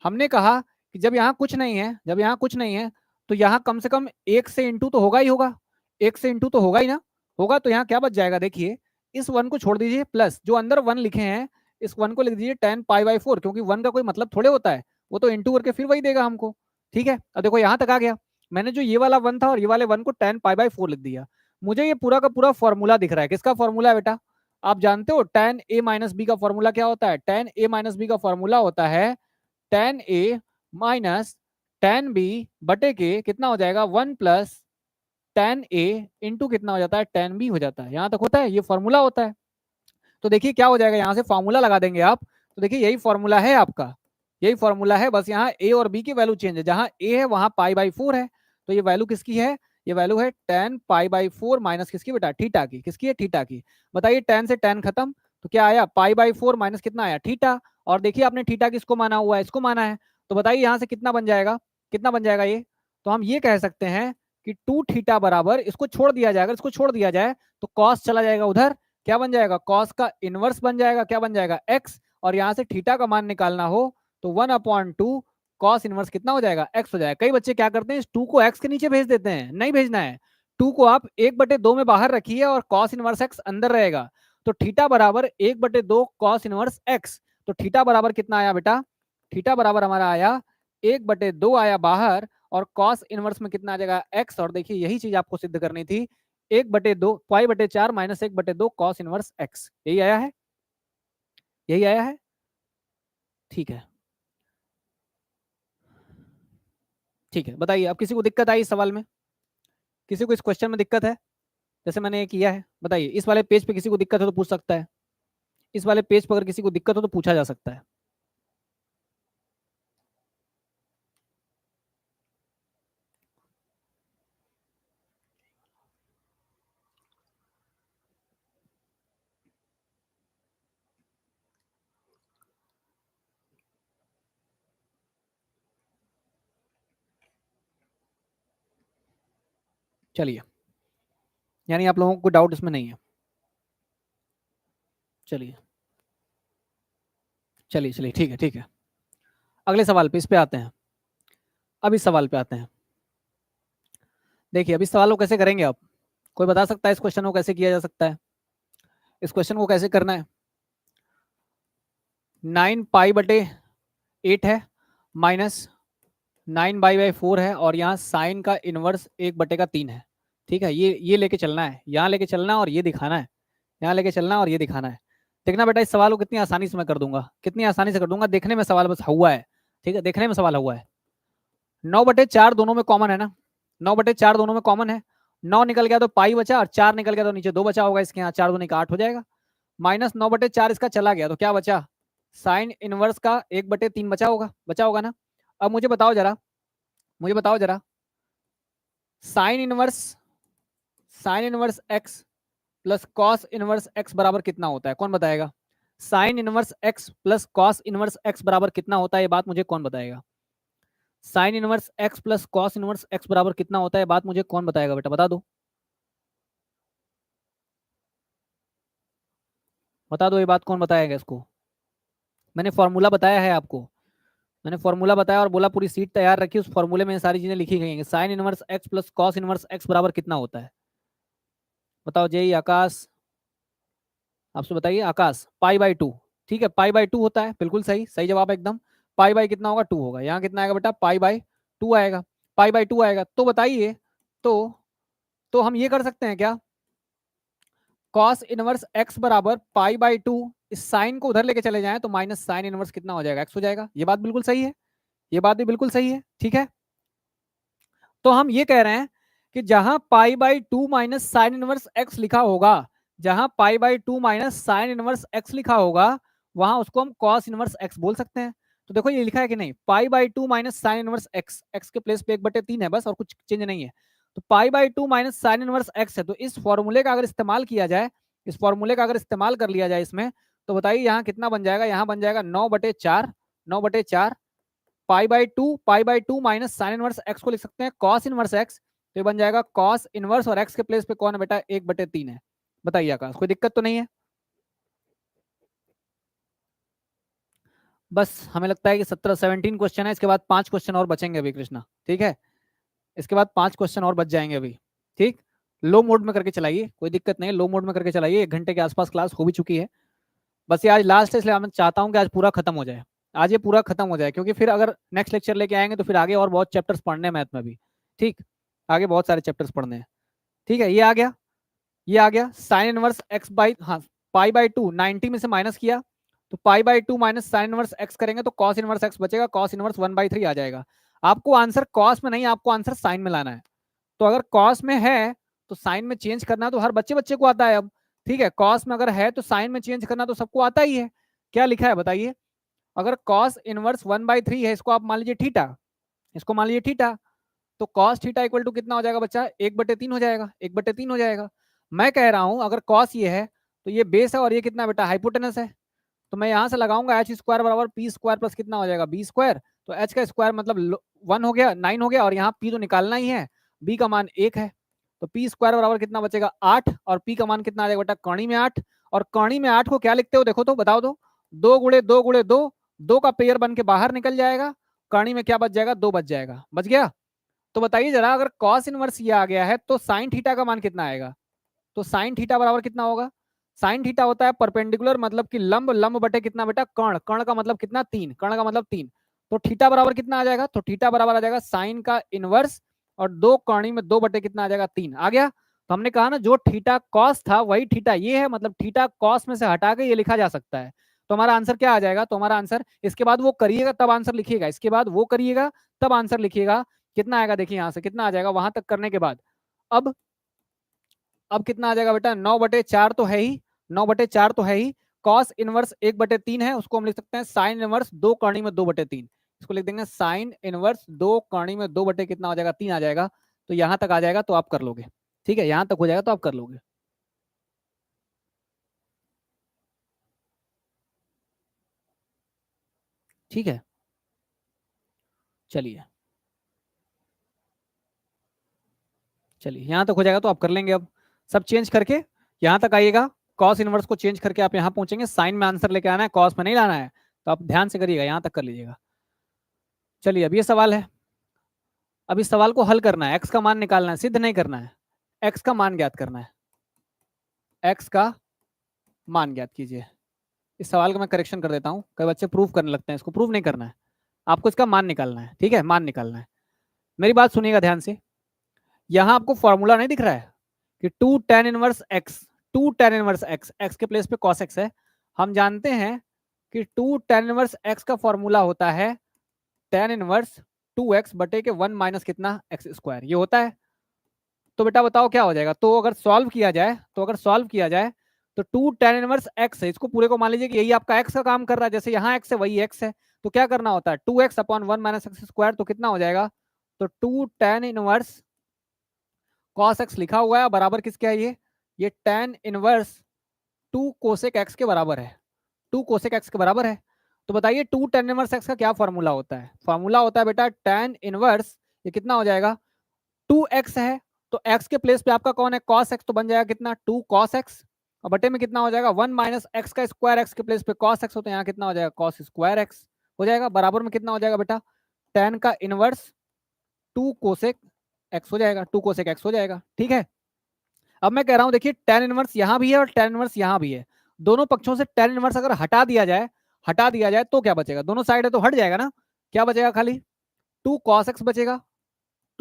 हमने कहा कि जब यहाँ कुछ नहीं है, जब यहाँ कुछ नहीं है तो यहाँ कम से कम 1 से इंटू तो होगा ही होगा, 1 से इंटू तो होगा ही ना, होगा। तो यहाँ क्या बच जाएगा, देखिए इस 1 को छोड़ दीजिए, प्लस जो अंदर 1 लिखे हैं इस 1 को लिख दीजिए tan π/4, क्योंकि 1 का कोई मतलब थोड़े होता है, वो तो इंटू करके फिर वही देगा हमको, ठीक है। अब देखो यहाँ तक आ गया, मैंने जो ये वाला 1 था और ये वाले 1 को tan π/4 लिख दिया। मुझे ये पूरा का पूरा फॉर्मूला दिख रहा है, किसका फॉर्मूला है बेटा, आप जानते हो tan a माइनस बी का फॉर्मूला क्या होता है, tan a माइनस बी का फॉर्मूला होता है tan a minus tan b बटे के कितना हो जाएगा, 1 प्लस tan a इंटू कितना हो जाता है, tan b हो जाता है। यहाँ तक होता है, ये फॉर्मूला होता है। तो देखिए क्या हो जाएगा, यहाँ से फॉर्मूला लगा देंगे आप, तो देखिए यही फॉर्मूला है आपका, यही फॉर्मूला है, बस यहाँ a और b की वैल्यू चेंज है, जहाँ a है वहाँ π/4 है, तो ये वैल्यू किसकी है, ये वैल्यू है tan π/4 माइनस किसकी बेटा, थीटा की, किसकी है, थीटा की। बताइए tan से tan खत्म, तो क्या आया, π/4 माइनस कितना आया, थीटा, और देखिए आपने थीटा किसको माना हुआ है, इसको माना है, तो बताइए यहाँ से कितना बन जाएगा, कितना बन जाएगा ये, तो हम ये कह सकते हैं कि 2 थीटा बराबर, इसको छोड़ दिया जाएगा, इसको छोड़ दिया जाए तो कॉस चला जाएगा उधर, क्या बन जाएगा, कॉस का इनवर्स बन जाएगा, क्या बन जाएगा, एक्स, और यहां से थीटा का मान निकालना हो तो 1/2 कॉस इनवर्स कितना हो जाएगा, एक्स हो जाएगा। कई बच्चे क्या करते हैं, इस 2 को एक्स के नीचे भेज देते हैं, नहीं भेजना है, 2 को आप 1/2 में बाहर रखिए और कॉस इनवर्स एक्स अंदर रहेगा, तो थीटा बराबर 1/2 कॉस इनवर्स एक्स। तो थीटा बराबर कितना आया बेटा, थीटा बराबर हमारा आया 1/2 आया बाहर, और कॉस इनवर्स में कितना आ जाएगा, एक्स। और देखिए यही चीज आपको सिद्ध करनी थी, 1/2 पाई/4 माइनस 1/2 कॉस इनवर्स एक्स, यही आया है, यही आया है, ठीक है, ठीक है। बताइए अब किसी को दिक्कत आई इस सवाल में, किसी को इस क्वेश्चन में दिक्कत है, जैसे मैंने ये किया है, बताइए। इस वाले पेज पे किसी को दिक्कत है तो पूछ सकता है, इस वाले पेज पर अगर किसी को दिक्कत हो तो पूछा जा सकता है। चलिए, यानी आप लोगों को डाउट इसमें नहीं है, चलिए चलिए चलिए, ठीक है ठीक है। अगले सवाल पे, इस पे आते हैं, अब इस सवाल पे आते हैं। देखिए अब इस सवाल को कैसे करेंगे आप, कोई बता सकता है इस क्वेश्चन को कैसे किया जा सकता है, इस क्वेश्चन को कैसे करना है। 9 पाई/8 है माइनस 9 बाई 4 है, और यहाँ साइन का इनवर्स 1/3 है, ठीक है। ये लेके चलना है, यहाँ लेके चलना है और ये दिखाना है, यहाँ लेके चलना है और ये दिखाना है। देखना बेटा, इस सवाल को कितनी आसानी से मैं कर दूंगा, कितनी आसानी से कर दूंगा, देखने में सवाल बस हुआ है, ठीक है, देखने में सवाल हुआ है। 9/4 दोनों में कॉमन है ना, 9/4 दोनों में कॉमन है, 9 निकल गया तो पाई बचा, और 4 निकल गया तो नीचे 2 बचा होगा, इसके यहाँ 4 दूनी का 8 हो जाएगा, माइनस 9/4 इसका चला गया तो क्या बचा, साइन इनवर्स का 1/3 बचा होगा ना। अब मुझे बताओ जरा, मुझे बताओ जरा, sign inverse x plus cos inverse x बराबर कितना होता है, कौन बताएगा। Sign inverse x plus cos inverse x बराबर कितना होता है, ये बात मुझे कौन बताएगा। Sign inverse x plus cos inverse x बराबर कितना होता है, बात मुझे कौन बताएगा बेटा, बता दो, बता दो, ये बात कौन बताएगा इसको। मैंने फॉर्मूला बताया है आपको, मैंने फॉर्मूला बताया और बोला पूरी सीट तैयार रखी, उस फॉर्मूले में सारी चीजें लिखी गई हैं। Sign inverse x plus cos inverse x बराबर कितना होता है, बताओ जय आकाश, आपसे बताइए आकाश। पाई/2, ठीक है, पाई/2 होता है, बिल्कुल सही, सही जवाब एकदम। पाई कितना होगा, 2 होगा, यहाँ कितना आएगा बेटा, पाई/2 आएगा, पाई/2 आएगा। तो बताइए, तो हम ये कर सकते हैं क्या, कॉस इनवर्स एक्स बराबर पाई/2, इस साइन को उधर लेके चले जाएं तो माइनस साइन इनवर्स कितना हो जाएगा, एक्स हो जाएगा। ये बात बिल्कुल सही है, ये बात भी बिल्कुल सही है, ठीक है। तो हम ये कह रहे हैं कि जहां पाई/2 माइनस साइन इनवर्स एक्स लिखा होगा, जहां पाई/2 माइनस साइन इनवर्स एक्स लिखा होगा, वहां उसको हम कॉस इनवर्स एक्स बोल सकते हैं। तो देखो ये लिखा है कि नहीं, पाई/2 minus sine inverse x, x के प्लेस पे 1/3 है बस, और कुछ चेंज नहीं है। तो पाई/2 माइनस साइन इनवर्स एक्स है, तो इस फॉर्मूले का अगर इस्तेमाल किया जाए, इस फॉर्मूले का अगर इस्तेमाल कर लिया जाए इसमें, तो बताइए यहाँ कितना बन जाएगा, यहाँ बन जाएगा 9/4, 9/4 पाई/2 माइनस साइन इनवर्स एक्स को लिख सकते हैं कॉस इनवर्स एक्स, तो ये बन जाएगा कॉस इनवर्स, और एक्स के प्लेस पे कौन है बेटा, 1/3 है। बताइए आकाश, कोई दिक्कत तो नहीं है। बस हमें लगता है कि 17 क्वेश्चन है, इसके बाद 5 क्वेश्चन और बचेंगे अभी कृष्णा, ठीक है, इसके बाद 5 क्वेश्चन और बच जाएंगे अभी, ठीक। लो मोड में करके चलाइए, कोई दिक्कत नहीं, लो मोड में करके चलाइए, 1 घंटे के आसपास क्लास हो भी चुकी है। बस ये आज लास्ट है, इसलिए मैं चाहता हूँ कि आज पूरा खत्म हो जाए, आज ये पूरा खत्म हो जाए, क्योंकि फिर अगर नेक्स्ट लेक्चर लेके आएंगे तो फिर आगे और बहुत चैप्टर्स पढ़ने हैं मैथ में भी, ठीक, आगे बहुत सारे चैप्टर्स पढ़ने हैं, ठीक है। ये आ गया, ये आ गया साइन इनवर्स एक्स बाई, हाँ, पाई/2 90 में से माइनस किया, तो पाई/2 माइनस साइन इनवर्स एक्स करेंगे तो कॉस इनवर्स एक्स बचेगा, कॉस इनवर्स 1/3 आ जाएगा। आपको आंसर कॉस में नहीं, आपको आंसर साइन में लाना है। तो अगर कॉस में है तो साइन में चेंज करना तो हर बच्चे बच्चे को आता है अब, ठीक है। कॉस में अगर है तो साइन में चेंज करना तो सबको आता ही है। क्या लिखा है बताइए, अगर कॉस इनवर्स 1/3 है, इसको आप मान लीजिए थीटा, इसको मान लीजिए थीटा, तो कॉस थीटा इक्वल टू कितना हो जाएगा बच्चा, 1/3 हो जाएगा, 1/3 हो जाएगा। मैं कह रहा हूं अगर कॉस ये है तो ये बेस है, और ये कितना बेटा, हाइपोटेनस है, तो मैं यहां से लगाऊंगा एच स्क्वायर बराबर पी स्क्वायर प्लस कितना हो जाएगा, बी स्क्वायर। तो एच का स्क्वायर मतलब 1 हो गया, 9 हो गया, और यहाँ पी तो निकालना ही है, बी का मान 1 है, तो पी स्क्वायर बराबर कितना बचेगा 8, और पी का मान कितना आ जाएगा बेटा कौणी में 8, और कौणी में 8 को क्या लिखते हो देखो तो बताओ दो, 2 गुणे 2 गुणे 2, 2 का पेयर बन के बाहर निकल जाएगा, कौणी में क्या बच जाएगा 2 बच जाएगा, बच गया। तो बताइए जरा अगर कॉस इनवर्स ये आ गया है तो साइन थीटा का मान कितना आएगा, तो साइन थीटा बराबर कितना होगा, साइन थीटा होता है परपेंडिकुलर मतलब कि लंब, लंब बटे कितना बेटा कर्ण, कर्ण का मतलब कितना 3, कर्ण का मतलब 3, तो थीटा बराबर कितना आ जाएगा, तो थीटा बराबर आ जाएगा साइन का इनवर्स और 2 कौणी में 2 बटे कितना आ जाएगा 3, आ गया। तो हमने कहा ना जो थीटा कॉस था वही थीटा ये है, मतलब थीटा कॉस में से हटा के ये लिखा जा सकता है। तो हमारा आंसर क्या आ जाएगा, तो हमारा आंसर इसके बाद वो करिएगा तब आंसर लिखिएगा, इसके बाद वो करिएगा तब आंसर लिखिएगा, कितना आएगा देखिए यहां से कितना आ जाएगा वहां तक करने के बाद, अब कितना आ जाएगा बेटा 9/4 तो है ही, 9/4 तो है ही, कॉस इनवर्स 1/3 है, उसको हम लिख सकते हैं साइन इनवर्स 2 कौणी में 2/3, इसको लिख देंगे साइन इनवर्स 2 कौणी में 2 बटे कितना आ जाएगा 3 आ जाएगा। तो यहां तक आ जाएगा तो आप कर लोगे, ठीक है, यहां तक हो जाएगा तो आप कर लोगे। ठीक है, चलिए चलिए यहां तक हो जाएगा तो आप कर लेंगे। अब सब चेंज करके यहां तक आइएगा, कॉस इनवर्स को चेंज करके आप यहां पहुंचेंगे, साइन में आंसर लेके आना है, कॉस में नहीं लाना है, तो आप ध्यान से करिएगा, यहां तक कर लीजिएगा। चलिए अब ये सवाल है, अब इस सवाल को हल करना है, एक्स का मान निकालना है, सिद्ध नहीं करना है, एक्स का मान ज्ञात करना है, एक्स का मान ज्ञात कीजिए। इस सवाल को मैं करेक्शन कर देता हूं, कई बच्चे प्रूफ करने लगते हैं, इसको प्रूफ नहीं करना है, आपको इसका मान निकालना है, ठीक है, मान निकालना है। मेरी बात सुनिएगा ध्यान से, यहां आपको फॉर्मूला नहीं दिख रहा है कि 2 tan inverse x, 2 tan inverse x, x के प्लेस पे cos x है, हम जानते हैं कि 2 tan इनवर्स एक्स का फॉर्मूला होता है tan इनवर्स 2x बटे के 1 माइनस कितना एक्स स्क्वायर, ये होता है। तो बेटा बताओ क्या हो जाएगा, तो अगर सॉल्व किया जाए, तो अगर सॉल्व किया जाए तो 2 tan इनवर्स x है, इसको पूरे को मान लीजिए कि यही आपका x का काम कर रहा है, जैसे यहाँ x है वही x है, तो क्या करना होता है 2x upon 1 minus x square, तो कितना हो जाएगा, तो 2 tan इनवर्स cos x लिखा हुआ है, बराबर किसके है ये tan इनवर्स 2 कोसेक x के बराबर है, 2 कोसेक x के बराबर है। तो बताइए 2 tan इनवर्स x का क्या फॉर्मूला होता है, फॉर्मूला होता है बेटा tan इनवर्स, ये कितना हो जाएगा 2x है, तो x के प्लेस पे आपका कौन है cos x, तो बन जाएगा कितना 2 cos x, और बटे में कितना हो जाएगा 1 माइनस एक्स का स्क्वायर, x के प्लेस पे cos x हो, तो यहाँ कितना हो जाएगा cos स्क्वायर x हो जाएगा, बराबर में कितना हो जाएगा बेटा tan का इनवर्स 2 कोसेक x हो जाएगा, 2 कोसेक x हो जाएगा, ठीक है। अब मैं कह रहा हूं देखिए tan इनवर्स यहां भी है और tan इनवर्स यहां भी है, दोनों पक्षों से tan इनवर्स अगर हटा दिया जाए तो क्या बचेगा, दोनों साइड है तो हट जाएगा ना, क्या बचेगा खाली 2 cos x बचेगा,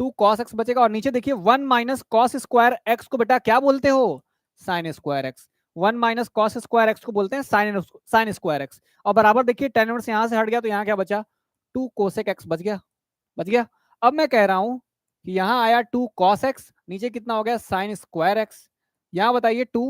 2 cos x बचेगा, और नीचे देखिए 1 माइनस कॉस स्क्वायर एक्स को बेटा क्या बोलते हो sign square x, 1 minus cos square x को बोलते हैं साइन स्क्वायर एक्स, और बराबर देखिए tan इनवर्स यहां से हट गया तो यहाँ क्या बचा 2 कोसेक x बच गया, बच गया। अब मैं कह रहा हूं कि यहां आया 2 cos x, नीचे कितना हो गया साइन स्क्वायर एक्स, यहां बताइए 2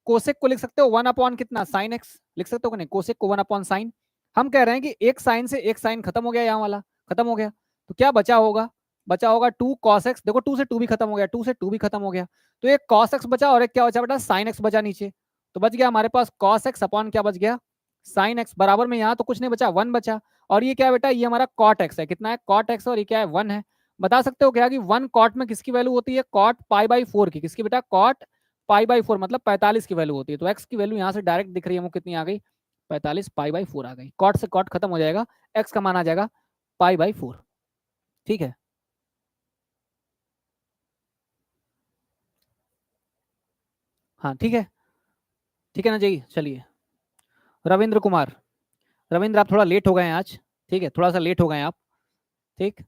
कोसेक को लिख सकते हो 1 अपॉन कितना साइन एक्स, लिख सकते हो कि नहीं, कोसेक को 1 अपॉन साइन, हम कह रहे हैं कि एक साइन से एक साइन खत्म हो गया, यहाँ वाला खत्म हो गया, तो क्या बचा होगा, बचा होगा 2 cos x, देखो 2 से 2 भी खत्म हो गया, 2 से 2 भी खत्म हो गया, तो एक cos x बचा और एक क्या बचा बेटा sin x बचा नीचे, तो बच गया हमारे पास cos x अपॉन क्या बच गया sin x, बराबर में यहाँ तो कुछ नहीं बचा 1 बचा, और ये क्या बेटा ये हमारा cot x है, कितना है cot x, और ये क्या है 1 है। बता सकते हो क्या कि 1 cot में किसकी वैल्यू होती है cot π/4 की, किसकी बेटा cot π/4 मतलब 45 की वैल्यू होती है, तो x की वैल्यू यहाँ से डायरेक्ट दिख रही है, वो कितनी आ गई 45 π/4 आ गई, cot से cot खत्म हो जाएगा, x का मान आ जाएगा π/4, ठीक है। हाँ ठीक है, ठीक है ना जी, चलिए रविंद्र कुमार, रविंद्र आप थोड़ा लेट हो गए हैं आज, ठीक है, थोड़ा सा लेट हो गए हैं आप, ठीक।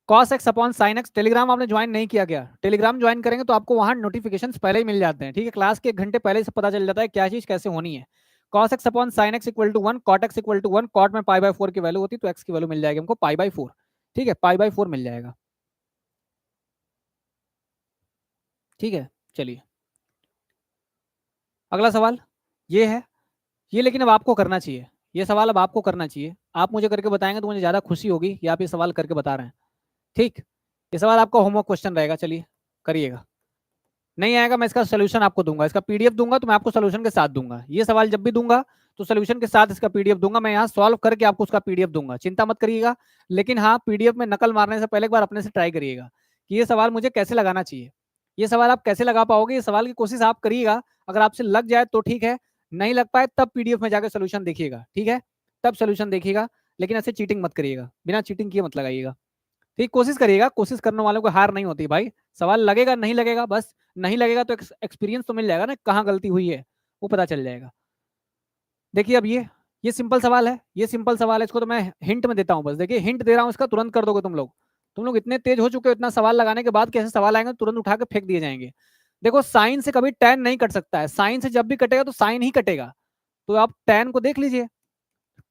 cos x upon sine x, Telegram आपने ज्वाइन नहीं किया गया, टेलीग्राम ज्वाइन करेंगे तो आपको वहां नोटिफिकेशंस पहले ही मिल जाते हैं, ठीक है, क्लास के 1 घंटे पहले से पता चल जाता है क्या चीज कैसे होनी है। cos x upon sine x equal to 1, cot x equal to 1, cot में π/4 की वैल्यू होती है तो x की वैल्यू मिल जाएगी हमको π/4, ठीक है, π/4 मिल जाएगा, ठीक है। चलिए अगला सवाल ये है, ये लेकिन अब आपको करना चाहिए, ये सवाल अब आपको करना चाहिए, आप मुझे करके बताएंगे तो मुझे ज्यादा खुशी होगी कि आप ये सवाल करके बता रहे हैं, ठीक। ये सवाल आपका होमवर्क क्वेश्चन रहेगा, चलिए करिएगा, नहीं आएगा मैं इसका सोल्यूशन आपको दूंगा, इसका पीडीएफ दूंगा तो मैं आपको सोल्यूशन के साथ दूंगा, ये सवाल जब भी दूंगा तो सोल्यूशन के साथ इसका पीडीएफ दूंगा, मैं यहाँ सॉल्व करके आपको उसका पीडीएफ दूंगा, चिंता मत करिएगा। लेकिन हाँ पीडीएफ में नकल मारने से पहले एक बार अपने से ट्राई करिएगा कि ये सवाल मुझे कैसे लगाना चाहिए। ये सवाल आप कैसे लगा पाओगे, ये सवाल की कोशिश आप करिएगा। अगर आपसे लग जाए तो ठीक है, नहीं लग पाए तब पीडीएफ में जाकर सोल्यूशन देखिएगा, ठीक है, तब सोल्यूशन देखिएगा। लेकिन ऐसे चीटिंग मत करिएगा, बिना चीटिंग किए मत लगाइएगा, ठीक। कोशिश करिएगा, कोशिश करने वालों को हार नहीं होती भाई। सवाल लगेगा नहीं लगेगा, बस नहीं लगेगा तो एक्सपीरियंस तो मिल जाएगा ना, कहाँ गलती हुई है वो पता चल जाएगा। देखिए अब ये सिंपल सवाल है, ये सिंपल सवाल है, इसको तो मैं हिंट में देता हूँ बस। देखिए हिंट दे रहा हूँ, इसका तुरंत कर दोगे तुम लोग इतने तेज हो चुके हो, इतना सवाल लगाने के बाद कैसे सवाल आएंगे तुरंत उठा के फेंक दिए जाएंगे। देखो साइन से कभी tan नहीं कट सकता है, साइन से जब भी कटेगा तो साइन ही कटेगा। तो आप tan को देख लीजिए,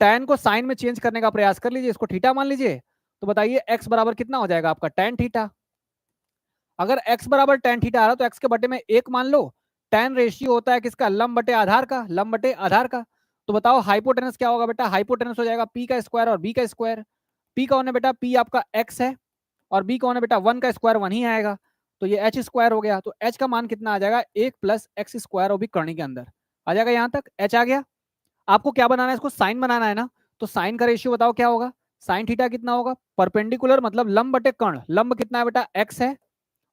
tan को साइन में चेंज करने का प्रयास कर लीजिए, इसको थीटा मान लीजिए। तो बताइए x बराबर कितना हो जाएगा आपका tan थीटा। अगर x बराबर tan थीटा आ रहा तो x के बटे में 1 मान लो। tan रेशियो होता है किसका, लंब बटे आधार का, लंब बटे आधार का। तो बताओ हाइपोटेनस क्या होगा बेटा, हाइपोटेनस हो जाएगा p का स्क्वायर और b का स्क्वायर। p कौन है बेटा, p आपका x है, और b कौन है बेटा, 1 का स्क्वायर 1 ही आएगा। तो ये h स्क्वायर हो गया, तो h का मान कितना आ जाएगा, 1 प्लस एक्स स्क्वायर, वो भी करनी के अंदर आ जाएगा। यहाँ तक h आ गया। आपको क्या बनाना है, इसको साइन बनाना है ना। तो साइन का रेशियो बताओ क्या होगा, साइन थीटा कितना होगा, परपेंडिकुलर मतलब लंब बटे कर्ण। लंब कितना है बेटा, x है,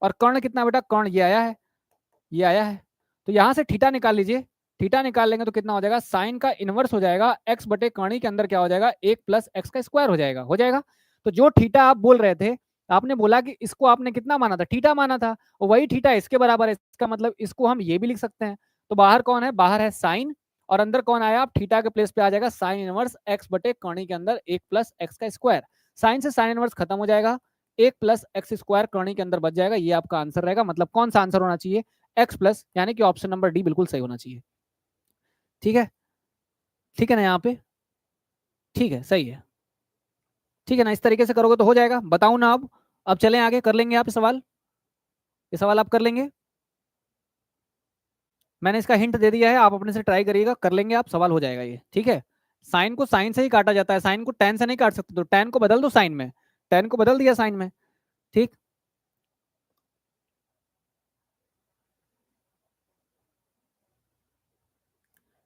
और कर्ण कितना बेटा, कर्ण ये आया है, ये आया है। तो यहां से थीटा निकाल लीजिए, थीटा निकाल लेंगे तो कितना हो जाएगा, साइन का इनवर्स हो जाएगा x बटे कर्णी के अंदर क्या हो जाएगा, 1 प्लस एक्स का स्क्वायर हो जाएगा, हो जाएगा। तो जो थीटा आप बोल रहे थे, आपने बोला कि इसको आपने कितना माना था, थीटा माना था, और वही थीटा इसके बराबर है। इसका मतलब इसको हम ये भी लिख सकते हैं। तो बाहर कौन है, बाहर है साइन, और अंदर कौन आया, आप थीटा के प्लेस पे आ जाएगा साइन इनवर्स x बटे कर्णी के अंदर 1 प्लस एक्स का स्क्वायर। साइन से साइन इनवर्स खत्म हो जाएगा, 1 प्लस एक्स स्क्वायर कर्णी के अंदर बच जाएगा। ये आपका आंसर रहेगा। मतलब कौन सा आंसर होना चाहिए, x प्लस, यानी कि ऑप्शन नंबर डी बिल्कुल सही होना चाहिए। ठीक है, ठीक है ना, यहाँ पे ठीक है, सही है, ठीक है ना। इस तरीके से करोगे तो हो जाएगा, बताऊं ना। अब चलें आगे, कर लेंगे आप सवाल, ये सवाल आप कर लेंगे। मैंने इसका हिंट दे दिया है, आप अपने से ट्राई करिएगा, कर लेंगे आप, सवाल हो जाएगा ये, ठीक है। साइन को साइन से ही काटा जाता है, साइन को tan से नहीं काट सकते, तो tan को बदल दो साइन में, tan को बदल दिया साइन में, ठीक।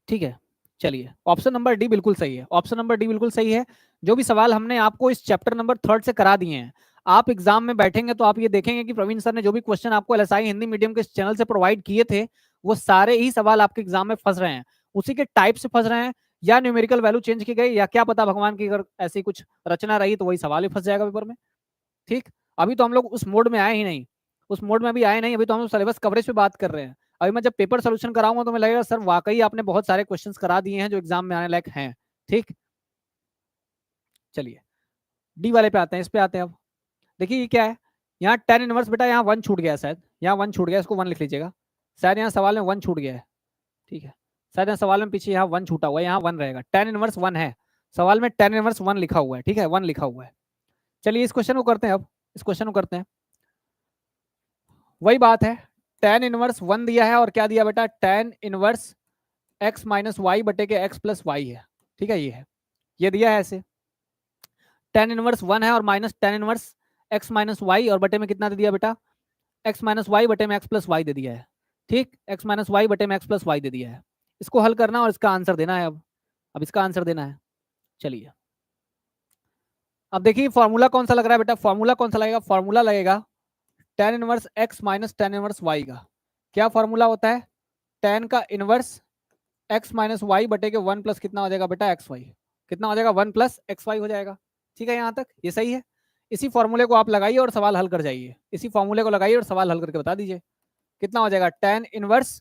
ठीक है, चलिए ऑप्शन नंबर डी बिल्कुल सही है, ऑप्शन नंबर डी बिल्कुल सही है। जो भी सवाल हमने आपको इस चैप्टर नंबर 3 से करा दिए हैं, आप एग्जाम में बैठेंगे तो आप ये देखेंगे कि प्रवीण सर ने जो भी क्वेश्चन आपको एलएसआई हिंदी मीडियम के चैनल से प्रोवाइड किए थे, वो सारे ही सवाल आपके एग्जाम में फंस रहे हैं, उसी के टाइप से फंस रहे हैं, या न्यूमेरिकल वैल्यू चेंज की गई, या क्या पता भगवान की अगर ऐसी कुछ रचना रही तो वही सवाल ही फंस जाएगा पेपर में, ठीक। अभी तो हम लोग उस मोड में आए ही नहीं, उस मोड में अभी आए नहीं, अभी तो हम लोग सिलेबस कवरेज पे बात कर रहे हैं। अभी मैं जब पेपर सोल्यूशन कराऊंगा तो मैं लगेगा सर वाकई आपने बहुत सारे क्वेश्चंस करा दिए हैं जो एग्जाम में आने लायक हैं, ठीक। चलिए डी वाले पे आते हैं, इस पे आते हैं अब। देखिए ये क्या है, यहाँ tan इनवर्स बेटा, यहाँ 1 छूट गया, शायद यहाँ 1 छूट गया, इसको 1 लिख लीजिएगा। शायद यहाँ सवाल में 1 छूट गया है, ठीक है, शायद यहाँ सवाल में पीछे यहाँ 1 छूटा हुआ है, यहाँ 1 रहेगा, tan इनवर्स 1 है, सवाल में tan इनवर्स 1 लिखा हुआ है, ठीक है, 1 लिखा हुआ है। चलिए इस क्वेश्चन को करते हैं, अब इस क्वेश्चन को करते हैं। वही बात है, tan इनवर्स 1 दिया है, और क्या दिया बेटा, tan inverse x minus y बटे के x प्लस वाई है, ठीक है, ये है, ये दिया है ऐसे। tan इनवर्स 1 है और minus tan inverse x minus y, और बटे में कितना दे दिया बेटा, x माइनस वाई बटे में x प्लस वाई दे दिया है, ठीक, x माइनस वाई बटे में x प्लस वाई दे दिया है। इसको हल करना और इसका आंसर देना है। अब इसका आंसर देना है। चलिए अब देखिए फॉर्मूला कौन सा लग रहा है बेटा, फॉर्मूला कौन सा लगेगा, फॉर्मूला लगेगा tan inverse x minus tan inverse y का। क्या फॉर्मूला होता है, tan का इनवर्स x माइनस वाई बटे के 1 प्लस कितना हो जाएगा बेटा, एक्स वाई, कितना हो जाएगा, 1 प्लस एक्स वाई हो जाएगा, ठीक है। यहाँ तक ये सही है। इसी फॉर्मूले को आप लगाइए और सवाल हल कर जाइए, इसी फॉर्मूले को लगाइए और सवाल हल करके बता दीजिए कितना हो जाएगा। tan इनवर्स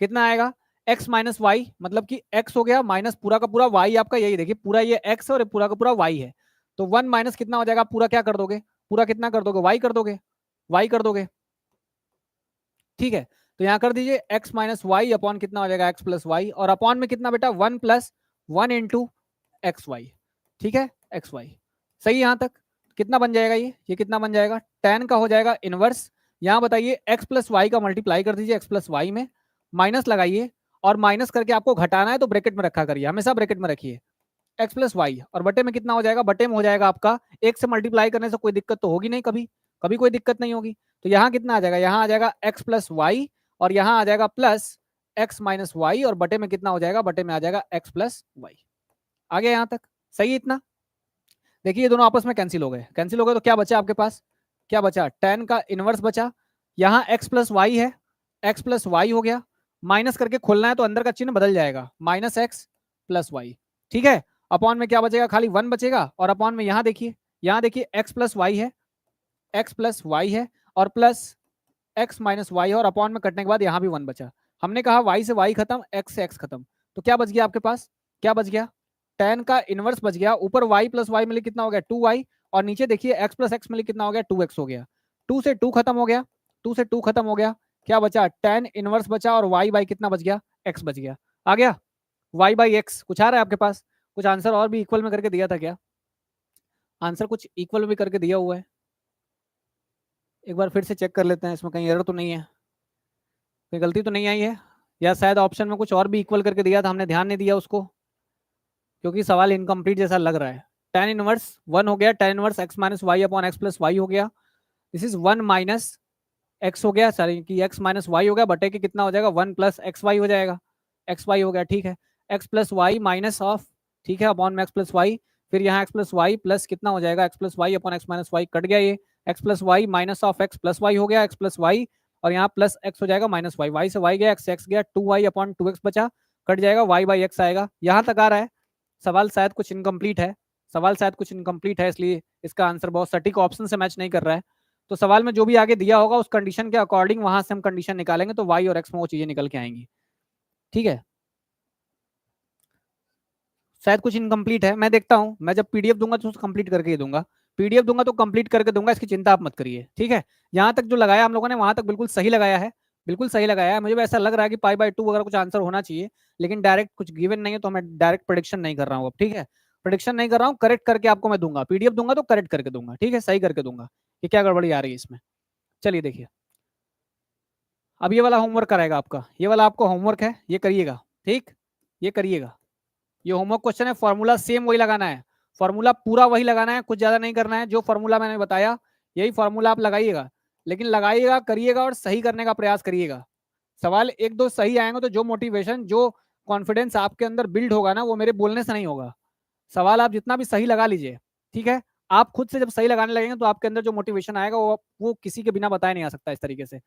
कितना आएगा, x माइनस वाई, मतलब कि x हो गया माइनस पूरा का पूरा y, आपका यही देखिए पूरा ये x और पूरा का पूरा y है, तो 1 माइनस कितना हो जाएगा, पूरा क्या कर दोगे, पूरा कितना कर दोगे, y कर दोगे, y कर दोगे, ठीक है। तो यहाँ कर दीजिए x माइनस वाई अपॉन कितना हो जाएगा, x प्लस वाई, और अपॉन में कितना बेटा, 1 प्लस 1 इंटू एक्स वाई, ठीक है, एक्स वाई, सही। यहाँ तक कितना बन जाएगा, ये कितना बन जाएगा, tan का हो जाएगा इनवर्स, यहाँ बताइए x प्लस वाई का मल्टीप्लाई कर दीजिए x प्लस वाई में, माइनस लगाइए, और माइनस करके आपको घटाना है तो ब्रैकेट में रखा करिए, हमेशा ब्रैकेट में रखिए, x प्लस वाई, और बटे में कितना हो जाएगा, बटे में हो जाएगा आपका, एक से मल्टीप्लाई करने से कोई दिक्कत तो होगी नहीं, कभी कभी कोई दिक्कत नहीं होगी। तो यहाँ कितना आ जाएगा, यहाँ आ जाएगा x प्लस वाई, और यहाँ आ जाएगा प्लस x माइनस वाई, और बटे में कितना हो जाएगा, बटे में आ जाएगा x प्लस वाई। आ गया यहाँ तक, सही है इतना। देखिए ये दोनों आपस में कैंसिल हो गए, कैंसिल हो गए तो क्या बचा आपके पास, क्या बचा, tan का इनवर्स बचा, यहाँ x प्लस वाई है, x प्लस वाई हो गया, माइनस करके खोलना है तो अंदर का चिन्ह बदल जाएगा, माइनस एक्स प्लस वाई, ठीक है। अपॉन में क्या बचेगा, खाली 1 बचेगा, और अपॉन में यहाँ देखिए x प्लस वाई है, x प्लस वाई है, और प्लस x माइनस वाई है, और अपॉन में कटने के बाद यहाँ भी 1 बचा। हमने कहा y से y खत्म, x से x खत्म, तो क्या बच गया आपके पास, क्या बच गया, tan का इनवर्स बच गया, ऊपर y प्लस वाई मिले कितना हो गया 2y, और नीचे देखिए x प्लस एक्स मिले कितना हो गया 2x हो गया, 2 से 2 खत्म हो गया, 2 से 2 खत्म हो गया, क्या बचा, tan इनवर्स बचा, और y बाई कितना बच गया, x बच गया, आ गया y बाई एक्स। कुछ आ रहा है आपके पास, कुछ आंसर और भी इक्वल में करके दिया था क्या, आंसर कुछ इक्वल भी करके दिया हुआ है, एक बार फिर से चेक कर लेते हैं, इसमें कहीं एरर तो नहीं है, कोई गलती तो नहीं आई है, या शायद ऑप्शन में कुछ और भी इक्वल करके दिया था, हमने ध्यान नहीं दिया उसको, क्योंकि सवाल इनकम्प्लीट जैसा लग रहा है। tan इनवर्स 1 हो गया, tan inverse x minus y upon x plus y हो गया, दिस इज 1 माइनस एक्स हो गया, सॉरी कि x माइनस वाई हो गया, बटे के कितना हो जाएगा 1 प्लस एक्स वाई हो जाएगा, एक्स वाई हो गया, ठीक है, x plus y minus of, ठीक है, अपॉन में एक्स प्लस वाई, फिर यहाँ एक्स प्लस वाई प्लस कितना हो जाएगा x plus y upon x minus y, cut गया ये, x plus y minus of x plus y हो गया, एक्स प्लस वाई, और यहाँ प्लस एक्स हो जाएगा माइनस वाई, वाई से वाई गया, एक्स से एक्स गया, 2y अपॉन 2x बचा, कट जाएगा, y बाई एक्स आएगा। यहाँ तक आ रहा है, सवाल शायद कुछ इनकम्प्लीट है, सवाल शायद कुछ इनकम्प्लीट है, इसलिए इसका आंसर बहुत सटीक ऑप्शन से मैच नहीं कर रहा है, तो सवाल में जो भी आगे दिया होगा उस कंडीशन के अकॉर्डिंग वहां से हम कंडीशन निकालेंगे, तो y और x में वो चीजें निकल के आएंगी, ठीक है। शायद कुछ इनकम्प्लीट है, मैं देखता हूं, मैं जब पीडीएफ दूंगा तो कंप्लीट करके ही दूंगा, पीडीएफ दूंगा तो कंप्लीट करके दूंगा, इसकी चिंता आप मत करिए, ठीक है। यहाँ तक जो लगाया हम लोगों ने वहां तक बिल्कुल सही लगाया है, बिल्कुल सही लगाया है, मुझे भी ऐसा लग रहा है कि पाई बाई 2 वगैरह कुछ आंसर होना चाहिए, लेकिन डायरेक्ट कुछ गिवन नहीं है, तो मैं डायरेक्ट प्रेडिक्शन नहीं कर रहा हूँ अब, ठीक है, प्रेडिक्शन नहीं कर रहा हूँ, करेक्ट करके आपको मैं दूंगा, पीडीएफ दूंगा तो करेक्ट करके दूंगा, ठीक है, सही करके दूंगा कि क्या गड़बड़ी आ रही है इसमें। चलिए देखिए, अब ये वाला होमवर्क कराएगा आपका, ये वाला आपको होमवर्क है, ये करिएगा, ठीक, ये करिएगा, ये होमवर्क क्वेश्चन है, फॉर्मूला सेम वही लगाना है, फॉर्मूला पूरा वही लगाना है, कुछ ज्यादा नहीं करना है, जो फॉर्मूला मैंने बताया यही फॉर्मूला आप लगाइएगा, लेकिन लगाइएगा, करिएगा और सही करने का प्रयास करिएगा। सवाल एक दो सही आएंगे तो जो मोटिवेशन, जो कॉन्फिडेंस आपके अंदर बिल्ड होगा ना, वो मेरे बोलने से नहीं होगा, सवाल आप जितना भी सही लगा लीजिए, ठीक है, आप खुद से जब सही लगाने लगेंगे तो आपके अंदर जो मोटिवेशन आएगा वो किसी के बिना बताए नहीं आ सकता इस तरीके से।